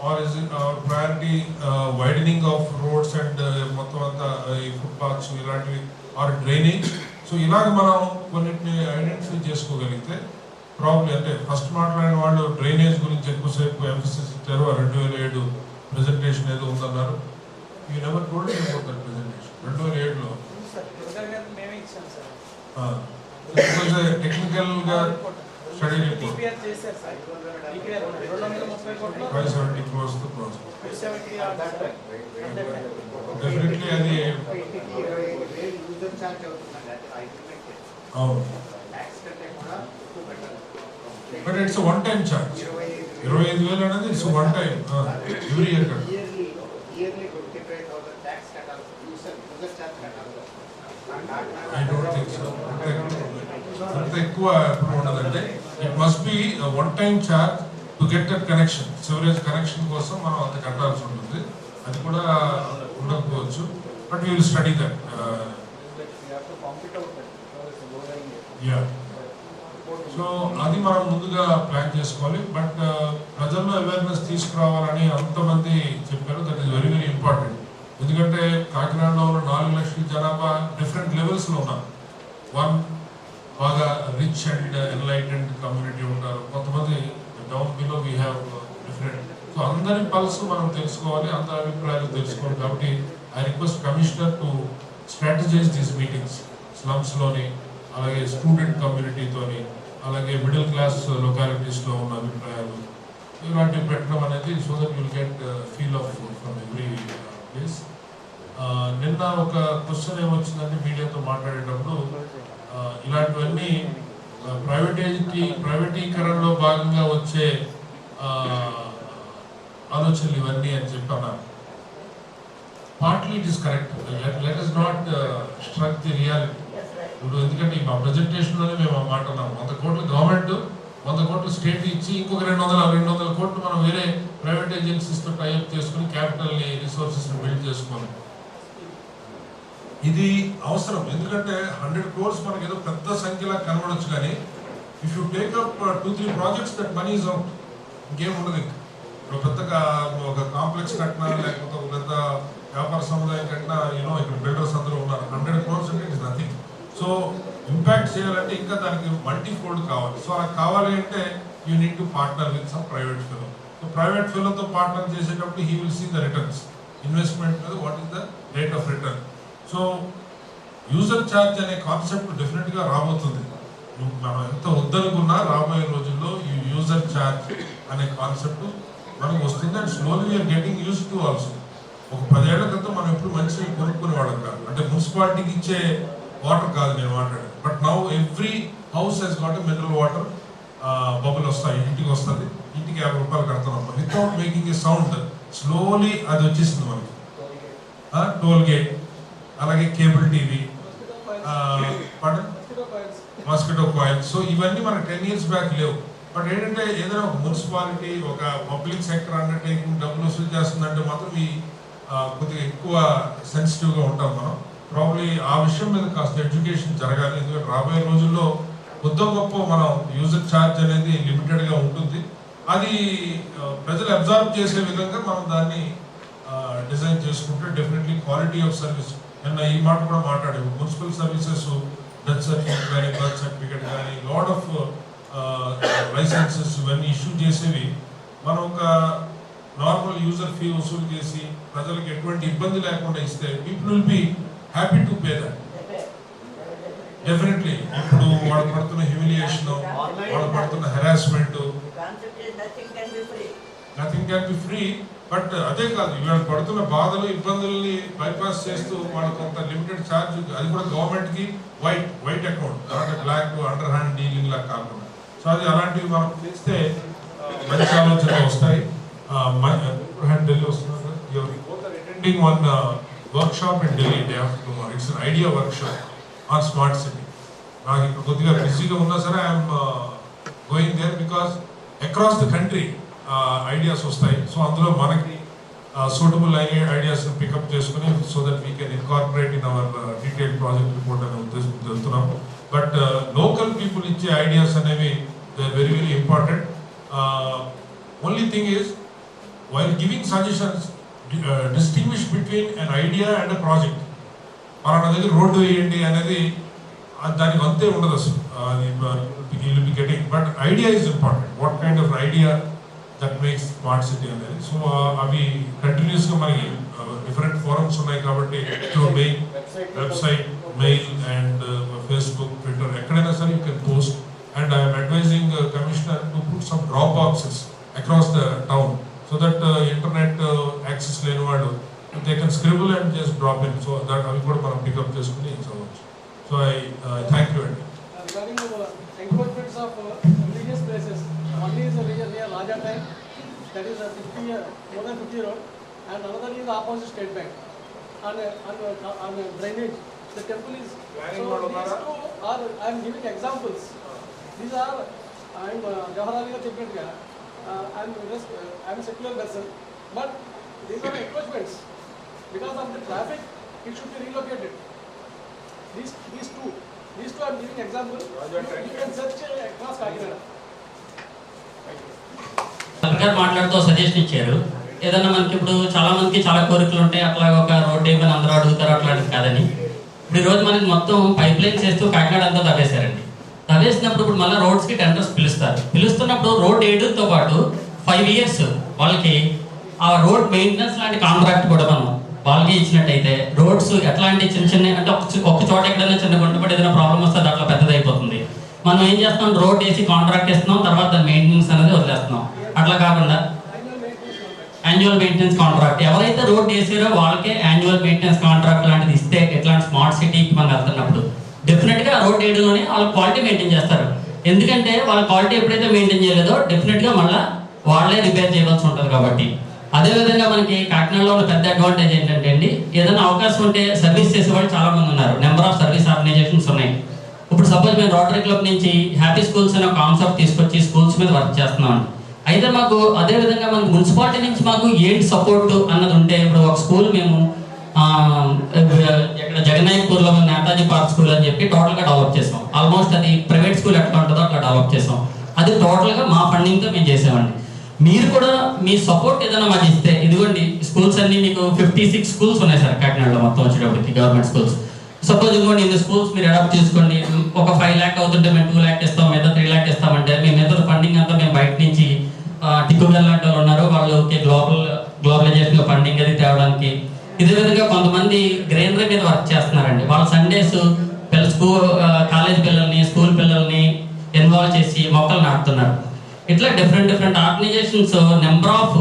or is our priority widening of roads and మొత్తం అంతా ఈ ఫుట్ పాత్స్ ఇలాంటివి ఆర్ డ్రైనేజ్. సో ఇలాగ మనం కొన్నిటిని ఐడెంటిఫై చేసుకోగలిగితే ప్రాబ్లమ్ అంటే ఫస్ట్ మాట్లాడిన వాళ్ళు డ్రైనేజ్ గురించి ఎక్కువసేపు ఎంఫసిస్ ఇచ్చారు. 2007 ప్రెజెంటేషన్ ఏదో ఉందన్నారు. You never told me about that presentation. 2007లో టెక్నికల్ గా స్టడీ రిపోర్ట్ 570 crores తో ప్రాజెక్ట్. డెఫినెట్లీ అది అవును, but it's one time charge. 25,000 అనేది it's one time every year కదా. I don't think so. అంత ఎక్కువ ఎప్పుడు ఉండదంటే it must be one time charge to get that connection. Sewerage connection కోసం మనం అంత కట్టాల్సి ఉంటుంది. అది కూడా ఉండకపోవచ్చు, but we will study that. Yeah, so అది మనం ముందుగా ప్లాన్ చేసుకోవాలి. బట్ ప్రజల్లో అవేర్నెస్ తీసుకురావాలని అంతమంది చెప్పారు. That is very very important. ఎందుకంటే కాకినాడలో ఉన్న 4 లక్షల జనాభా డిఫరెంట్ లెవెల్స్లో ఉన్నారు. వన్ బాగా రిచ్ అండ్ ఎన్లైటెండ్ కమ్యూనిటీ ఉంటారు, కొంతమంది down below we have different. So అందరి పల్స్ మనం తెలుసుకోవాలి, అందరి అభిప్రాయాలు తెలుసుకోవాలి. కాబట్టి I request commissioner to strategize these meetings స్లమ్స్లోని, అలాగే స్టూడెంట్ కమ్యూనిటీతోని, అలాగే మిడిల్ క్లాస్ లొకాలిటీస్లో ఉన్న అభిప్రాయాలు ఇలాంటివి పెట్టడం అనేది so that will get feel of from every place. నిన్న ఒక క్వశ్చన్ ఏమొచ్చిందంటే మీడియాతో మాట్లాడేటప్పుడు ఇలాంటివన్నీ ప్రైవేటీకరణలో భాగంగా వచ్చే ఆలోచనలు ఇవన్నీ అని చెప్పన్నారు. Partly it is correct. Let us not struck the reality. ఇప్పుడు ఎందుకంటే మా ప్రజెంటేషన్లోనే మేము మాట అన్నాము, 100 కోట్లు గవర్నమెంట్, 100 కోట్లు స్టేట్ ఇచ్చి ఇంకొక 200 కోట్లు మనం వేరే ప్రైవేట్ ఏజెన్సీస్తో టైఅప్ చేసుకుని క్యాపిటల్ని రిసోర్సెస్ని బిల్డ్ చేసుకోవాలి. ఇది అవసరం. ఎందుకంటే 100 crores మనకి ఏదో పెద్ద సంఖ్యలో కనబడవచ్చు, కానీ if you take up 2-3 projects that money is out. ఇంకేం ఉండదు. ఇప్పుడు పెద్దగా ఒక కాంప్లెక్స్ కట్టినా లేకపోతే ఒక పెద్ద వ్యాపార సముదాయం కట్టినా ఇక్కడ బిల్డర్స్ అందరూ ఉన్నారు. 100 crores అంటే it is nothing. So impact చేయాలంటే ఇంకా దానికి మల్టీ ఫోల్డ్ కావాలి. సో అలా కావాలి అంటే you need to partner with some private fellow. So private ఫెలోతో పార్ట్నర్ చేసేటప్పుడు he will see the returns. Investment మీద what is the rate of return. So user charge అనే కాన్సెప్ట్ డెఫినెట్గా రాబోతుంది. మనం ఎంత వద్దనుకున్నా రాబోయే రోజుల్లో ఈ యూజర్ ఛార్జ్ అనే కాన్సెప్ట్ మనకు వస్తుంది. And slowly we are getting use to also. ఒక 10 ఏళ్ల క్రితం మనం ఎప్పుడు మంచి కొనుక్కునేవాళ్ళం కాదు. అంటే మున్సిపాలిటీకి ఇచ్చే వాటర్ కాదు నేను మాట్లాడాను. But now every house has got mineral water. Bubble వస్తాయి, ఇంటికి వస్తుంది. ఇంటికి 50 రూపాయలు కడతాం without making a sound. Slowly అది వచ్చేసింది మనకి. టోల్ గేట్, అలాగే cable TV, mosquito coil. So ఇవన్నీ మనకు 10 years బ్యాక్ లేవు. బట్ ఏంటంటే ఏదైనా ఒక మున్సిపాలిటీ, ఒక పబ్లిక్ సెక్టర్ అండర్టేకింగ్ డబ్బులు వసూలు చేస్తుందంటే మాత్రం ఈ కొద్దిగా ఎక్కువ సెన్సిటివ్గా ఉంటాం మనం. ప్రాబ్లీ ఆ విషయం మీద కాస్త ఎడ్యుకేషన్ జరగాలి. ఎందుకంటే రాబోయే రోజుల్లో కొద్ది గొప్ప మనం యూజర్ ఛార్జ్ అనేది లిమిటెడ్గా ఉంటుంది. అది ప్రజలు అబ్జర్వ్ చేసే విధంగా మనం దాన్ని డిజైన్ చేసుకుంటే డెఫినెట్లీ క్వాలిటీ ఆఫ్ సర్వీస్. నిన్న ఈ మాట కూడా మాట్లాడాము. మున్సిపల్ సర్వీసెస్, డెత్ సర్టిఫికేట్ కానీ, బర్త్ సర్టిఫికేట్ కానీ, లాట్ ఆఫ్ లైసెన్సెస్ ఇవన్నీ ఇష్యూ చేసేవి మనం ఒక నార్మల్ యూజర్ ఫీ వసూలు చేసి ప్రజలకు ఎటువంటి ఇబ్బంది లేకుండా ఇస్తే people will be happy to pay that. Definitely ఇప్పుడు వాళ్ళు పడుతున్న హ్యూమిలియేషన్, వాళ్ళు పడుతున్న harassment, nothing can be free. But అదే కాదు, ఇవాళ పడుతున్న బాధలు, ఇబ్బందుల్ని బైపాస్ చేస్తూ వాళ్ళకి కొంత లిమిటెడ్ ఛార్జ్, అది కూడా గవర్నమెంట్కి వైట్ అకౌంట్, అంటే బ్లాక్ అండర్ హ్యాండ్ డీలింగ్ లాగా కాకుండా. సో అది అలాంటివి మనం చేస్తే మంచి ఆలోచనలు వస్తాయి. ఢిల్లీ వస్తున్నారు sir, attending one workshop in Delhi day after tomorrow. It's an idea workshop on smart city. నాకు ఇక్కడ కొద్దిగా బిజీగా ఉన్నా సరే I'm going there because across the country ideas వస్తాయి. సో అందులో మనకి సూటబుల్ అయ్యే ఐడియాస్ పికప్ చేసుకుని so that we can incorporate in our detail project report అనే ఉద్దేశంతో వెళ్తున్నాం. బట్ లోకల్ పీపుల్ ఇచ్చే ఐడియాస్ అనేవి they are very very important. Only thing is while giving suggestions distinguish between an idea and a project. మన దగ్గర రోడ్డు వేయండి అనేది దానికి అంతే ఉండదు అసలు, will be getting. But idea is important. What kind of idea that makes smart city అనేది. సో అవి కంటిన్యూస్గా మనకి డిఫరెంట్ ఫోరమ్స్ ఉన్నాయి కాబట్టి through mail, website, male and Facebook, Twitter, ఎక్కడైనా సరే you can post. And I'm advising commissioner to put some drop boxes across the town so that internet access లేని వాళ్ళు they can స్క్రిబుల్ and just drop in. So that అవి కూడా మనం పికప్ చేసుకుని చదవచ్చు. సో ఐ థ్యాంక్ యూ అండి. Regarding the encroachments of religious places, one is near Raja Tank, that is a more than 50 road, and another is opposite State Bank. And drainage, the temple is. So these two are, I am giving examples. These are, I am Jawaharlal Nehru, I am a secular person, but these are encroachments. Because of the traffic, it should be relocated. These two I am giving example. You can search across Kakinada. గారు మాట్లాడుతూ సజెషన్ ఇచ్చారు. ఏదన్నా మనకి ఇప్పుడు చాలా మందికి చాలా కోరికలు ఉంటాయి, అట్లా ఒక రోడ్ ఏమైనా అందరూ అడుగుతారు అట్లాంటిది కాదని. ఇప్పుడు ఈరోజు మనకి మొత్తం పైప్ లైన్స్ వేస్తూ కాకినాడ అంతా తవ్వేశారండి. తవ్వేసినప్పుడు ఇప్పుడు మళ్ళీ రోడ్స్కి టెండర్స్ పిలుస్తున్నప్పుడు రోడ్ వేయడంతో పాటు 5 years వాళ్ళకి ఆ రోడ్ మెయింటెనెన్స్ లాంటి కాంట్రాక్ట్ కూడా మనం వాళ్ళకి ఇచ్చినట్టయితే రోడ్స్ ఎట్లాంటి చిన్న చిన్న అంటే ఒక చోట ఎక్కడైనా చిన్న గుంటపడి ఏదైనా ప్రాబ్లం వస్తే అట్లా పెద్దదైపోతుంది. మనం ఏం చేస్తాం, రోడ్ వేసి కాంట్రాక్ట్ ఇస్తున్నాం, తర్వాత మెయింటెనెన్స్ అనేది వదిలేస్తున్నాం. అట్లా కాకుండా యాన్యువల్ మెయింటెనెన్స్ కాంట్రాక్ట్ ఎవరైతే రోడ్ వేసారో వాళ్ళకే యాన్యువల్ మెయింటెనెన్స్ కాంట్రాక్ట్ లాంటిది ఇస్తే ఇట్లాంటి స్మార్ట్ సిటీకి మనం వెళ్తున్నప్పుడు డెఫినెట్గా రోడ్ వేయడంలోనే వాళ్ళ క్వాలిటీ మెయింటైన్ చేస్తారు. ఎందుకంటే వాళ్ళ క్వాలిటీ ఎప్పుడైతే మెయింటైన్ చేయలేదో డెఫినెట్గా మళ్ళీ వాళ్ళే రిపేర్ చేయవలసి ఉంటుంది. కాబట్టి అదేవిధంగా మనకి కాకినాడలో ఉన్న పెద్ద అడ్వాంటేజ్ ఏంటంటే అండి, ఏదైనా అవకాశం ఉంటే సర్వీస్ చేసేవాళ్ళు చాలా మంది ఉన్నారు. నెంబర్ ఆఫ్ సర్వీస్ ఆర్గనైజేషన్స్ ఉన్నాయి. ఇప్పుడు సపోజ్ మేము రోటరీ క్లబ్ నుంచి హ్యాపీ స్కూల్స్ అనే కాన్సెప్ట్ తీసుకొచ్చి స్కూల్స్ మీద వర్క్ చేస్తున్నాం. అయితే మాకు అదేవిధంగా మనకు మున్సిపాలిటీ నుంచి మాకు ఏంటి సపోర్ట్ అన్నది ఉంటే, ఇప్పుడు ఒక స్కూల్ మేము ఇక్కడ జగన్నాయకపూర్లో నేతాజీ పార్క్ స్కూల్ అని చెప్పి టోటల్గా డెవలప్ చేసాం. ఆల్మోస్ట్ అది ప్రైవేట్ స్కూల్ ఎట్లా ఉంటుందో అట్లా డెవలప్ చేసాం. అది టోటల్గా మా ఫండింగ్తో మేము చేసామండి. మీరు కూడా మీ సపోర్ట్ ఏదైనా మాకు ఇస్తే, ఇదిగోండి స్కూల్స్ అన్ని మీకు 56 స్కూల్స్ ఉన్నాయి సార్ కాకినాడలో మొత్తం వచ్చేటప్పటికి గవర్నమెంట్ స్కూల్స్. సపోజ్ ఇదిగోండి ఇన్ని స్కూల్స్ మీరు అడాప్ట్ చేసుకోండి, ఒక 5 lakh అవుతుంటే మేము 2 lakh ఇస్తాం, మీద 3 lakh ఇస్తామంటే మేము మీద ఫండింగ్ అంతా మేము బయట నుంచి టిక్కుగల్ లాంటి వాళ్ళు ఉన్నారు, వాళ్ళకి గ్లోబలైజేషన్ ఫండింగ్ అది తేవడానికి. ఇదే విధంగా కొంతమంది గ్రీనరీ మీద వర్క్ చేస్తున్నారండి. వాళ్ళ సండేస్ కాలేజ్ పిల్లల్ని స్కూల్ పిల్లల్ని ఇన్వాల్వ్ చేసి మొక్కలు నాటుతున్నారు. ఇట్లా different organizations number of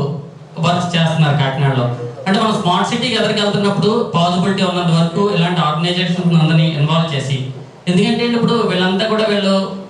works చేస్తున్నారు కాకినాడలో. అంటే మనం స్మార్ట్ సిటీకి ఎదురుకి వెళ్తున్నప్పుడు పాసిబిలిటీ ఉన్నంత వరకు ఇలాంటి ఆర్గనైజేషన్స్ అందరినీ ఇన్వాల్వ్ చేసి, ఎందుకంటే ఇప్పుడు వీళ్ళంతా కూడా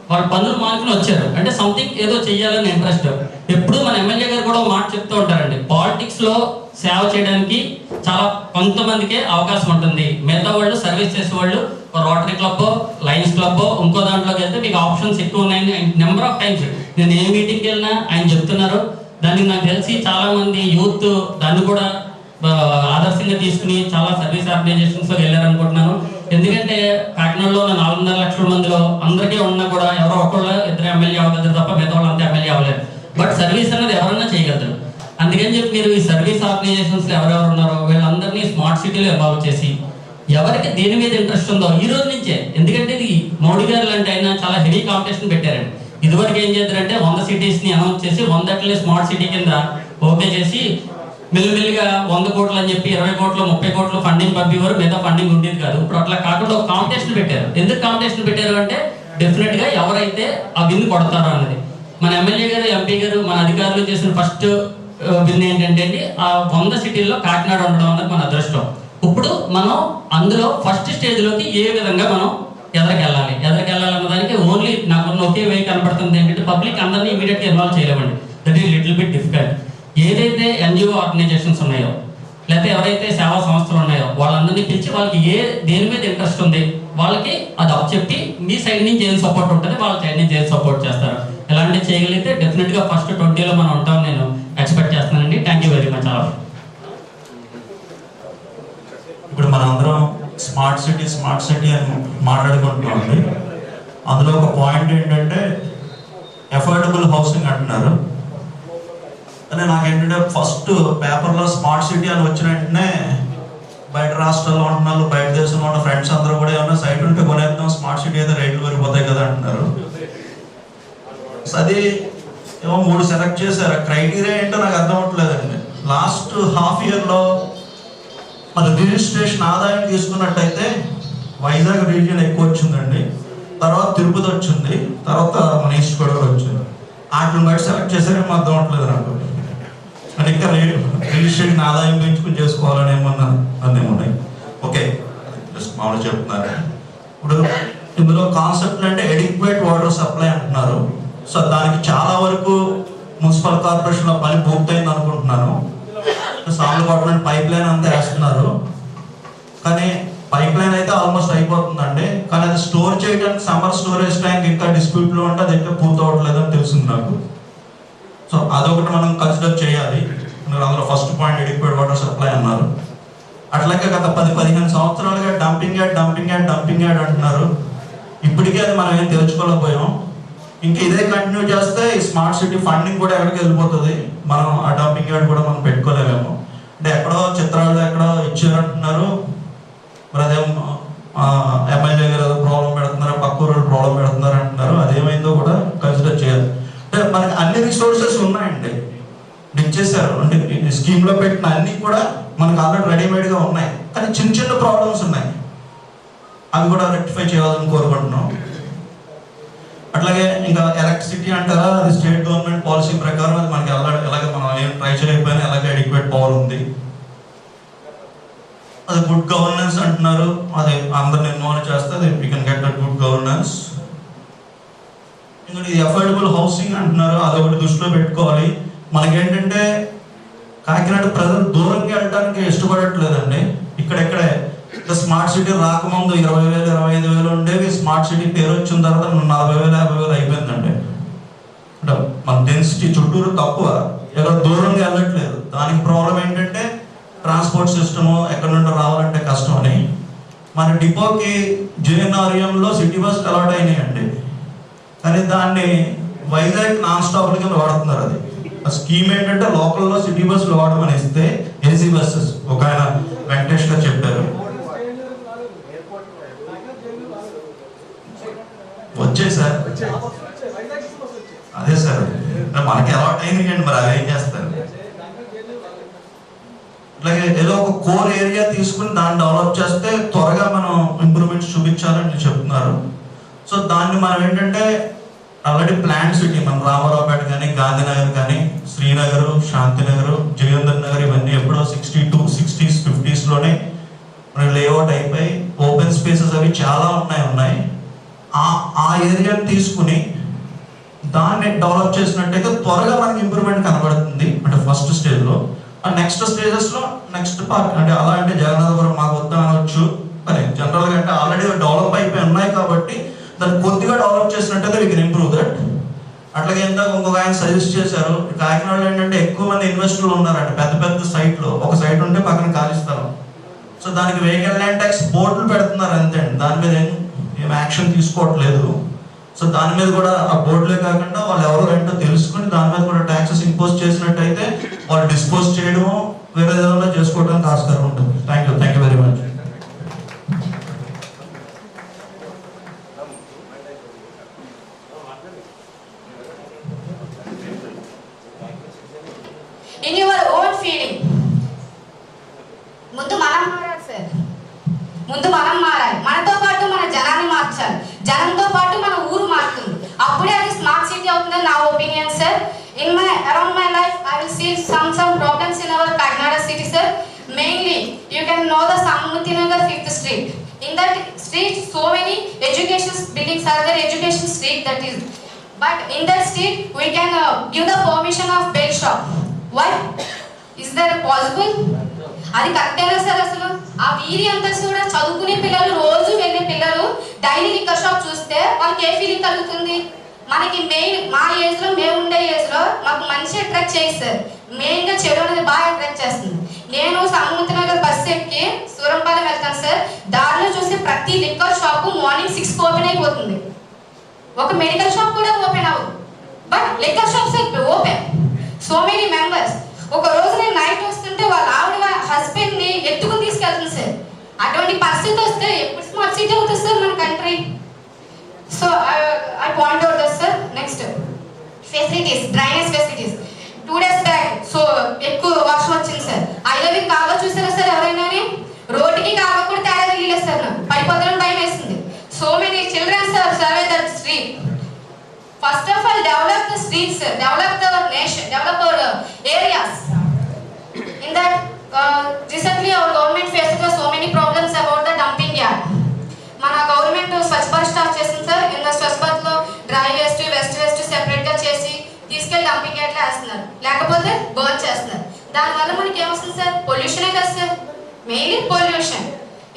వాళ్ళ పనులు మానుకుని వచ్చారు అంటే సంథింగ్ ఏదో చెయ్యాలని ఇంట్రెస్ట్. ఎప్పుడు మన ఎమ్మెల్యే గారు కూడా మాట చెప్తూ ఉంటారండి, పాలిటిక్స్ లో సేవ చేయడానికి చాలా కొంతమందికే అవకాశం ఉంటుంది, మిగతా వాళ్ళు సర్వీస్ చేసేవాళ్ళు రోటరీ క్లబ్, లయన్స్ క్లబ్, ఇంకో దాంట్లోకి వెళ్తే మీకు ఆప్షన్స్ ఎక్కువ ఉన్నాయని నెంబర్ ఆఫ్ టైమ్స్ నేను ఏ మీటింగ్కి వెళ్ళినా ఆయన చెప్తున్నారు. దానికి నాకు తెలిసి చాలా మంది యూత్ దాన్ని కూడా ఆదర్శంగా తీసుకుని చాలా సర్వీస్ ఆర్గనైజేషన్స్లోకి వెళ్ళారనుకుంటున్నాను. ఎందుకంటే కాకినాడలో ఉన్న 4.5 లక్షల మందిలో అందరికీ ఉన్నా కూడా ఎవరో ఒకళ్ళు 2 ఎమ్మెల్యే అవ్వగలరు తప్ప మిగతా వాళ్ళు అంతా ఎమ్మెల్యే అవ్వలేరు. బట్ సర్వీస్ అనేది ఎవరన్నా చేయగలరు. అందుకని చెప్పి మీరు ఈ సర్వీస్ ఆర్గనైజేషన్స్లో ఎవరెవరు ఉన్నారో వీళ్ళందరినీ స్మార్ట్ సిటీలో ఇన్వాల్వ్ చేసి ఎవరికి దేని మీద ఇంట్రెస్ట్ ఉందో ఈ రోజు నుంచే, ఎందుకంటే ఇది మోడీ గారు లాంటి ఆయన చాలా హెవీ కాంపిటీషన్ పెట్టారండి. ఇదివరకు ఏం చేద్దారంటే 100 cities-ని అనౌన్స్ చేసి 100 స్మార్ట్ సిటీ కింద ఓకే చేసి మెల్లిమెల్లిగా 100 కోట్లు అని చెప్పి 20 కోట్లు 30 కోట్లు ఫండింగ్ పంపేవారు, మిగతా ఫండింగ్ ఉండేది కాదు. ఇప్పుడు అట్లా కాకుండా ఒక కాంపిటీషన్ పెట్టారు. ఎందుకు కాంపిటీషన్ పెట్టారు అంటే డెఫినెట్గా ఎవరైతే ఆ విన్ కొడతారో అన్నది. మన ఎమ్మెల్యే గారు, ఎంపీ గారు, మన అధికారులు చేసిన ఫస్ట్ విన్ ఏంటంటే అండి ఆ 100 cities-లో కాకినాడ ఉండడం అన్నది మన అదృష్టం. ఇప్పుడు మనం అందులో ఫస్ట్ స్టేజ్లోకి ఏ విధంగా మనం ఎదరికెళ్ళాలన్న దానికి ఓన్లీ నాకున్న ఒకే వే కనపడుతుంది ఏంటంటే పబ్లిక్ అందరినీ ఇమీడియట్గా ఇన్వాల్వ్ చేయలేమండి. That is little bit difficult. ఏదైతే ఎన్జిఓ ఆర్గనైజేషన్స్ ఉన్నాయో లేకపోతే ఎవరైతే సేవా సంస్థలు ఉన్నాయో వాళ్ళందరినీ పిలిచి వాళ్ళకి దేని మీద ఇంట్రెస్ట్ ఉంది వాళ్ళకి అది అప్ చెప్పి మీ సైడ్ నుంచి ఏం సపోర్ట్ ఉంటుంది వాళ్ళ సైడ్ నుంచి ఏం సపోర్ట్ చేస్తారు. ఇలాంటివి చేయగలిగితే డెఫినెట్గా ఫస్ట్ 20లో మనం ఉంటాం నేను ఎక్స్పెక్ట్ చేస్తున్నానండి. Thank you very much all. ఇప్పుడు మనందరం స్మార్ట్ సిటీ అని మాట్లాడుకుంటున్నామండి. అందులో ఒక పాయింట్ ఏంటంటే అఫోర్డబుల్ హౌసింగ్ అంటున్నారు. కానీ నాకేంటంటే ఫస్ట్ పేపర్లో స్మార్ట్ సిటీ అని వచ్చిన వెంటనే బయట రాష్ట్రాల్లో ఉంటున్నారు, బయట దేశంలో ఉన్న ఫ్రెండ్స్ అందరూ కూడా ఏమన్నా సైట్ ఉంటే కొనేద్దాం, స్మార్ట్ సిటీ అయితే రేట్లు పెరిగిపోతాయి కదా అంటున్నారు. అది ఏమో 3 సెలెక్ట్ చేశారు. క్రైటీరియా ఏంటో నాకు అర్థం అవ్వట్లేదండి. లాస్ట్ హాఫ్ ఇయర్లో మన రిజిస్ట్రేషన్ ఆదాయం తీసుకున్నట్టయితే వైజాగ్ రీజియన్ ఎక్కువ వచ్చిందండి, తర్వాత తిరుపతి వచ్చింది, తర్వాత మన ఈస్ట్ గోదావరి వచ్చింది. వాటిని బట్టి సెలెక్ట్ చేశారేమో అర్థం అవ్వట్లేదు నాకు. అని ఇంకా రిజిస్ట్రేషన్ ఆదాయం పెంచుకుని చేసుకోవాలని ఏమన్నా అన్నీ ఓకే జస్ట్ మామూలు చెప్తున్నారు. ఇప్పుడు ఇందులో కాన్సెప్ట్ అంటే ఎడిక్వేట్ వాటర్ సప్లై అంటున్నారు. సో దానికి చాలా వరకు మున్సిపల్ కార్పొరేషన్లో పని పూర్తయింది అనుకుంటున్నాను. సాల్వ్ పైప్ లైన్ అంతా వేస్తున్నారు, కానీ పైప్ లైన్ అయితే ఆల్మోస్ట్ అయిపోతుందండి. కానీ అది స్టోర్ చేయడానికి సమ్మర్ స్టోరేజ్ ట్యాంక్ ఇంకా డిస్ప్యూట్లో ఉంటే అది ఇంకా పూర్తవట్లేదు అని తెలిసింది నాకు. సో అదొకటి మనం కన్సిడర్ చేయాలి. అందులో first point adequate water supply అన్నారు. అట్లాగే గత 10-15 సంవత్సరాలుగా డంపింగ్ యార్డ్ అంటున్నారు. ఇప్పటికే అది మనం ఏం తెలుసుకోలేకపోయాం. ఇంకా ఇదే కంటిన్యూ చేస్తే ఈ స్మార్ట్ సిటీ ఫండింగ్ కూడా ఎక్కడికి వెళ్ళిపోతుంది. మనం ఆ డంపింగ్ యార్డ్ కూడా మనం పెట్టుకోలేమేమో. అంటే ఎక్కడో చిత్రాలు ఎక్కడో ఇచ్చారంటున్నారు, మరి అదేమో ఎమ్మెల్యే గారు ఏదో ప్రాబ్లం పెడుతున్నారు, పక్క ఊరు ప్రాబ్లం పెడుతున్నారు అంటున్నారు. అదేమైందో కూడా కన్సిడర్ చేయాలి. అంటే మనకి అన్ని రిసోర్సెస్ ఉన్నాయండి, ఇచ్చేసారు. అంటే స్కీమ్లో పెట్టిన అన్నీ కూడా మనకు ఆల్రెడీ రెడీమేడ్గా ఉన్నాయి, కానీ చిన్న ప్రాబ్లమ్స్ ఉన్నాయి. అవి కూడా రెక్టిఫై చేయాలని కోరుకుంటున్నాం. అట్లాగే ఇంకా ఎలక్ట్రిసిటీ అంటారా, అది స్టేట్ గవర్నమెంట్ పాలసీ ప్రకారం అది మనకి ఎలాగ మనం ఏం ట్రై చేయకపోయినా ఎలాగ అడిక్వేట్ పవర్ ఉంది. అది గుడ్ గవర్నెన్స్ అంటున్నారు, అది అందరిని ఇన్వాల్వ్ చేస్తే అది we can get that good governance. ఇంకా ఇది అఫోర్డబుల్ హౌసింగ్ అంటున్నారు, అదొకటి దృష్టిలో పెట్టుకోవాలి. మనకేంటంటే కాకినాడ ప్రజలు దూరంగా వెళ్ళడానికి ఇష్టపడట్లేదండి. ఇక్కడెక్కడే స్మార్ట్ సిటీ రాకముందు 20,000 25,000 ఉండేవి. స్మార్ట్ సిటీ పేరు వచ్చిన తర్వాత 40,000 50,000 అయిపోయిందండి. అంటే మన డెన్సిటీ చుట్టూరు తక్కువ, ఎక్కడ దూరంగా వెళ్ళట్లేదు. దానికి ప్రాబ్లం ఏంటంటే ట్రాన్స్పోర్ట్ సిస్టము, ఎక్కడ నుండి రావాలంటే కష్టం అని. మన డిపోకి జేఎన్ఆర్ఎంలో సిటీ బస్ అలాట్ అయినాయండి, కానీ దాన్ని వైజాగ్ నాన్ స్టాప్ కింద వాడుతున్నారు. అది ఆ స్కీమ్ ఏంటంటే లోకల్లో సిటీ బస్సులు వాడమని ఇస్తే ఏసీ బస్సెస్ ఒక ఆయన వెంకటేష్ గారు చెప్పారు. వచ్చాయి సార్, అదే సార్ మనకి అలాట్ అయింది అండి, మరి అవి ఏం చేస్తారు? అట్లాగే ఏదో ఒక కోర్ ఏరియా తీసుకుని దాన్ని డెవలప్ చేస్తే త్వరగా మనం ఇంప్రూవ్మెంట్స్ చూపించాలని చెప్తున్నారు. సో దాన్ని మనం ఏంటంటే ఆల్రెడీ ప్లాన్ సిటీ మన రామారావుపేట కానీ, గాంధీనగర్ కానీ, శ్రీనగర్, శాంతినగర్, జయేంద్ర నగర్ ఇవన్నీ ఎప్పుడో 62 60s 50s మనకి లేఅవుట్ అయిపోయి ఓపెన్ స్పేసెస్ అవి చాలా ఉన్నాయి. ఆ ఏరియాని తీసుకుని దాన్ని డెవలప్ చేసినట్టయితే త్వరగా మనకి ఇంప్రూవ్మెంట్ కనబడుతుంది. అంటే ఫస్ట్ స్టేజ్లో. ఆ నెక్స్ట్ స్టేజెస్లో నెక్స్ట్ పార్ట్ అంటే అలా అంటే జగన్నాథపురం మాకు వద్దా అనవచ్చు. మరి జనరల్గా అంటే ఆల్రెడీ డెవలప్ అయిపోయి ఉన్నాయి కాబట్టి దాన్ని కొద్దిగా డెవలప్ చేసినట్టయితే వీ కెన్ ఇంప్రూవ్ దట్. అట్లాగే ఇందాక ఇంకొక ఆయన సజెస్ట్ చేశారు, కాకినాడలో ఏంటంటే ఎక్కువ మంది ఇన్వెస్టర్లు ఉన్నారంటే పెద్ద సైట్లో. ఒక సైట్ ఉంటే పక్కన ఖాళీ స్థలం. సో దానికి వెహికల్ ల్యాండ్ ట్యాక్స్ బోర్డులు పెడుతున్నారు అంతే అండి, దాని మీద ఏం యాక్షన్ తీసుకోవట్లేదు. సో దాని మీద కూడా ఆ బోర్డులే కాకుండా వాళ్ళు ఎవరు ఏంటో తెలుసుకుని దాని మీద కూడా ట్యాక్సెస్ ఇంపోజ్ చేసినట్టయితే వాళ్ళు డిస్పోజ్ చేయడము వేరే విధంగా చేసుకోవడానికి ఆస్కారం ఉంటుంది. Thank you very much. In your own feeling, ముందు మనం మారాలి సార్, ముందు మనం మారాలి. మనతో పాటు మన జనాన్ని మార్చాలి, జనంతో పాటు మన ఊరు మారుతుంది. అప్పుడే అది స్మార్ట్ సిటీ అవుతుందని నా opinion sir. Around my life I will see some problems in our Kakinada city sir. Mainly you can know the Samutinagar 5th street. In that street so many education buildings are there, education street that is, but in that street we can give the permission of bake shop. Why? Is that possible? అది కరెక్టేనా సార్? అసలు ఆ వీరి అంతా కూడా చదువుకునే పిల్లలు, రోజు వెళ్ళే పిల్లలు డైలీ లిక్కర్ షాప్ చూస్తే వాళ్ళకి ఏ ఫీలింగ్ కలుగుతుంది? మనకి మెయిన్ మా ఏజ్లో, మేము ఉండే ఏజ్లో మాకు మంచి అట్రాక్ట్ చేయి సార్. మెయిన్గా చెడు అనేది బాగా అట్రాక్ట్ చేస్తుంది. నేను సామూర్తి నగర్ బస్సు ఎక్కి సూరంపాలెం వెళ్తాను సార్. దారిలో చూస్తే ప్రతి లిక్కర్ షాపు మార్నింగ్ 6కి ఓపెన్ అయిపోతుంది. ఒక మెడికల్ షాప్ కూడా ఓపెన్ అవ్వదు, but liquor shops open. So many members. ఒక రోజు నేను నైట్ వస్తుంటే వాళ్ళ ఆవిడ హస్బెండ్ని ఎత్తుకుని తీసుకెళ్తుంది సార్. అటువంటి పరిస్థితి వస్తే ఎప్పుడు స్మార్ట్ సిటీ అవుతుంది సార్ మన country? So I point out that sir. Next facilities, drainage facilities. 2 days back so ఎక్కువ వర్షం వచ్చింది సార్. ఐలవి కాగా చూసారా సార్ ఎవరైనా? రోడ్డుకి కాగా కూడా తేడా తెలియలేదు సార్. నాకు పడిపోతారని భయం వేసింది. So many children's sir survey that street. First of all develop the streets, develop the nation, develop our areas. In that recently our government faces so many problems about the dumping yard. మన గవర్నమెంట్ స్వచ్ఛ భారత్ స్టార్ట్ చేసింది సార్. ఇన్ ద స్వచ్ఛ భారత్లో డ్రై వేస్ట్, వెస్ట్ వేస్ట్ సెపరేట్గా చేసి తీసుకెళ్ళి డంపింగ్ యార్డ్లో వేస్తున్నారు, లేకపోతే బర్న్ చేస్తున్నారు. దానివల్ల మనకి ఏమొస్తుంది సార్? పొల్యూషనే కదా sir, mainly pollution.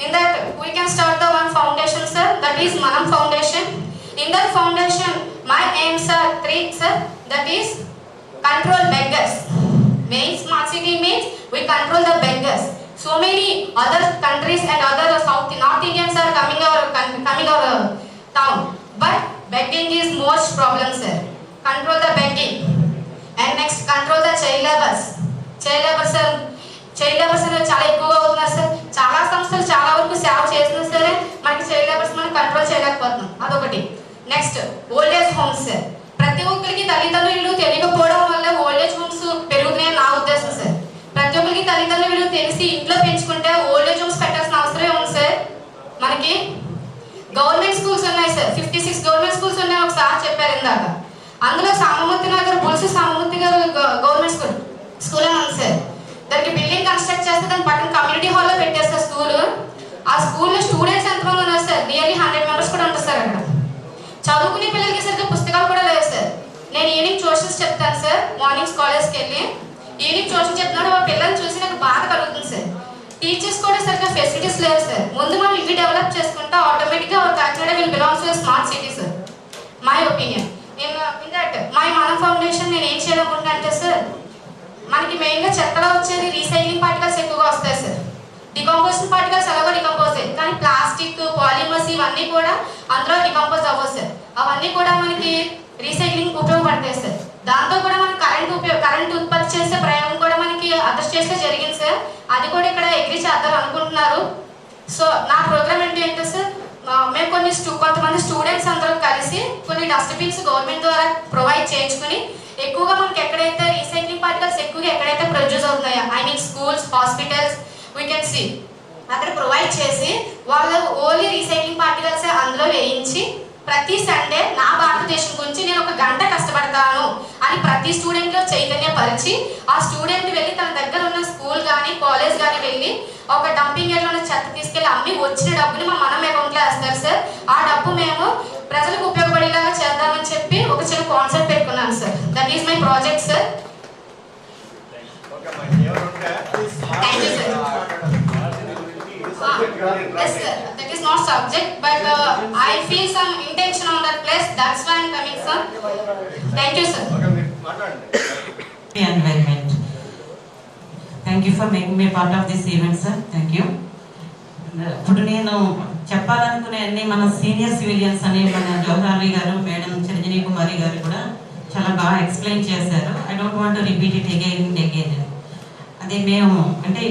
In that we can start the one foundation sir, that is మనం foundation. In that foundation my aims are 3 sir, that is control beggars. Main smart city means we control the beggars. So many other countries and other North Indians are coming our town, but begging is most problem sir. Control the begging. And next control the child labors. Child labors అనేది చాలా ఎక్కువగా అవుతున్నారు సార్. చాలా సంస్థలు చాలా వరకు సేవ చేస్తున్నా సరే మనకి చైల్డ్ లేబర్స్ మనం కంట్రోల్ చేయలేకపోతున్నాం. అదొకటి. Next old age homes sir. ప్రతి ఒక్కరికి తల్లిదండ్రులు తెలియకపోవడం వల్ల ఓల్డ్ ఏజ్ హోమ్స్ పెరుగుతున్నాయని నా ఉద్దేశం సార్. ప్రతి ఒక్కరికి తల్లిదండ్రులు తెలిసి ఇంట్లో పెంచుకుంటే ఓల్డ్ ఏజ్ హోమ్స్ పెట్టాల్సిన అవసరమే ఉంది సార్. మనకి గవర్నమెంట్ స్కూల్స్ ఉన్నాయి సార్, 56 గవర్నమెంట్ స్కూల్స్ ఉన్నాయి ఒకసారి చెప్పారు ఇందాక. అందులో సామమూర్తి నగర్ బుల్స్ సామమూర్తి గారు గవర్నమెంట్ స్కూల్ అని ఉంది సార్. దానికి బిల్డింగ్ కన్స్ట్రక్ట్ చేస్తే దాని పక్కన కమ్యూనిటీ హాల్లో పెట్టేస్తారు స్కూల్. ఆ స్కూల్లో స్టూడెంట్స్ ఎంతమంది ఉన్నారు సార్? నియర్లీ 100 మెంబర్స్ కూడా ఉంటారు సార్. అక్కడ చదువుకునే పిల్లలకి సరిగ్గా పుస్తకాలు కూడా లేవు సార్. నేను ఈవినింగ్ ట్యూషన్స్ చెప్తాను సార్. మార్నింగ్స్ కాలేజ్కి వెళ్ళి ఈవినింగ్ ట్యూషన్ చెప్తున్నాడు, మా పిల్లల్ని చూసి నాకు బాధ కలుగుతుంది సార్. టీచర్స్ కూడా సరిగ్గా ఫెసిలిటీస్ లేవు సార్. ముందు మనం ఇవి డెవలప్ చేసుకుంటే ఆటోమేటిక్గా Kakinada will belongs to smart city sir. My opinion. In that my మనం ఫౌండేషన్ నేను ఏం చేయాలనుకుంటున్నా అంటే సార్, మనకి మెయిన్గా చెత్తలో వచ్చేది రీసైక్లింగ్ పార్టికల్స్ ఎక్కువగా వస్తాయి సార్. డికంపోజిషన్ పార్టికల్స్ ఎలాగో డికంపోజ్ అయ్యాయి, కానీ ప్లాస్టిక్, పాలిమర్స్ ఇవన్నీ కూడా అందులో డికంపోజ్ అవ్వదు సార్. అవన్నీ కూడా మనకి రీసైక్లింగ్ ఉపయోగపడతాయి సార్. దాంతో కూడా మనకి కరెంట్ ఉత్పత్తి చేసే ప్రయోగం కూడా మనకి అదర్ స్టేట్స్లో జరిగింది సార్. అది కూడా ఇక్కడ అగ్రి చేద్దాం అనుకుంటున్నారు. సో నా ప్రోగ్రామ్ ఏంటంటే సార్, మేము కొంతమంది స్టూడెంట్స్ అందరూ కలిసి కొన్ని డస్ట్బిన్స్ గవర్నమెంట్ ద్వారా ప్రొవైడ్ చేయించుకుని ఎక్కువగా మనకి ఎక్కడైతే రీసైక్లింగ్ పార్టికల్స్ ఎక్కువగా ఎక్కడైతే ప్రొడ్యూస్ అవుతున్నాయో, I mean schools, hospitals, we can see అక్కడ ప్రొవైడ్ చేసి వాళ్ళు ఓన్లీ రీసైక్లింగ్ పార్టికల్స్ అందులో వేయించి ప్రతి సండే నా భారతదేశం గురించి నేను 1 గంట కష్టపడతాను అని ప్రతి స్టూడెంట్లో చైతన్యపరిచి ఆ స్టూడెంట్ వెళ్ళి తన దగ్గర ఉన్న స్కూల్ కానీ కాలేజ్ కానీ వెళ్ళి ఒక డంపింగ్ యార్డ్లో ఉన్న చెత్త తీసుకెళ్ళి అమ్మి వచ్చిన డబ్బుని మనం అకౌంట్లో వేస్తారు సార్. ఆ డబ్బు మేము ప్రజలకు ఉపయోగపడేలాగా చేద్దామని చెప్పి ఒక చిన్న కాన్సెప్ట్ పెట్టుకున్నాను sir. That is my project sir. Thank you sir. Yes sir, that is not subject, but I feel some intention on that place. That's why I'm coming sir. Thank you sir. Environment. Thank you for making me part of this event sir. Thank you. ఇప్పుడు నేను చెప్పాలనుకునే అన్ని మన సీనియర్ సివిలియన్స్ అని మన జవహర్లాల్ గారు, మేడం చిరంజీవి కుమారి గారు కూడా చాలా బాగా ఎక్స్ప్లెయిన్ చేశారు. I don't want to repeat it again. అదే మేము అంటే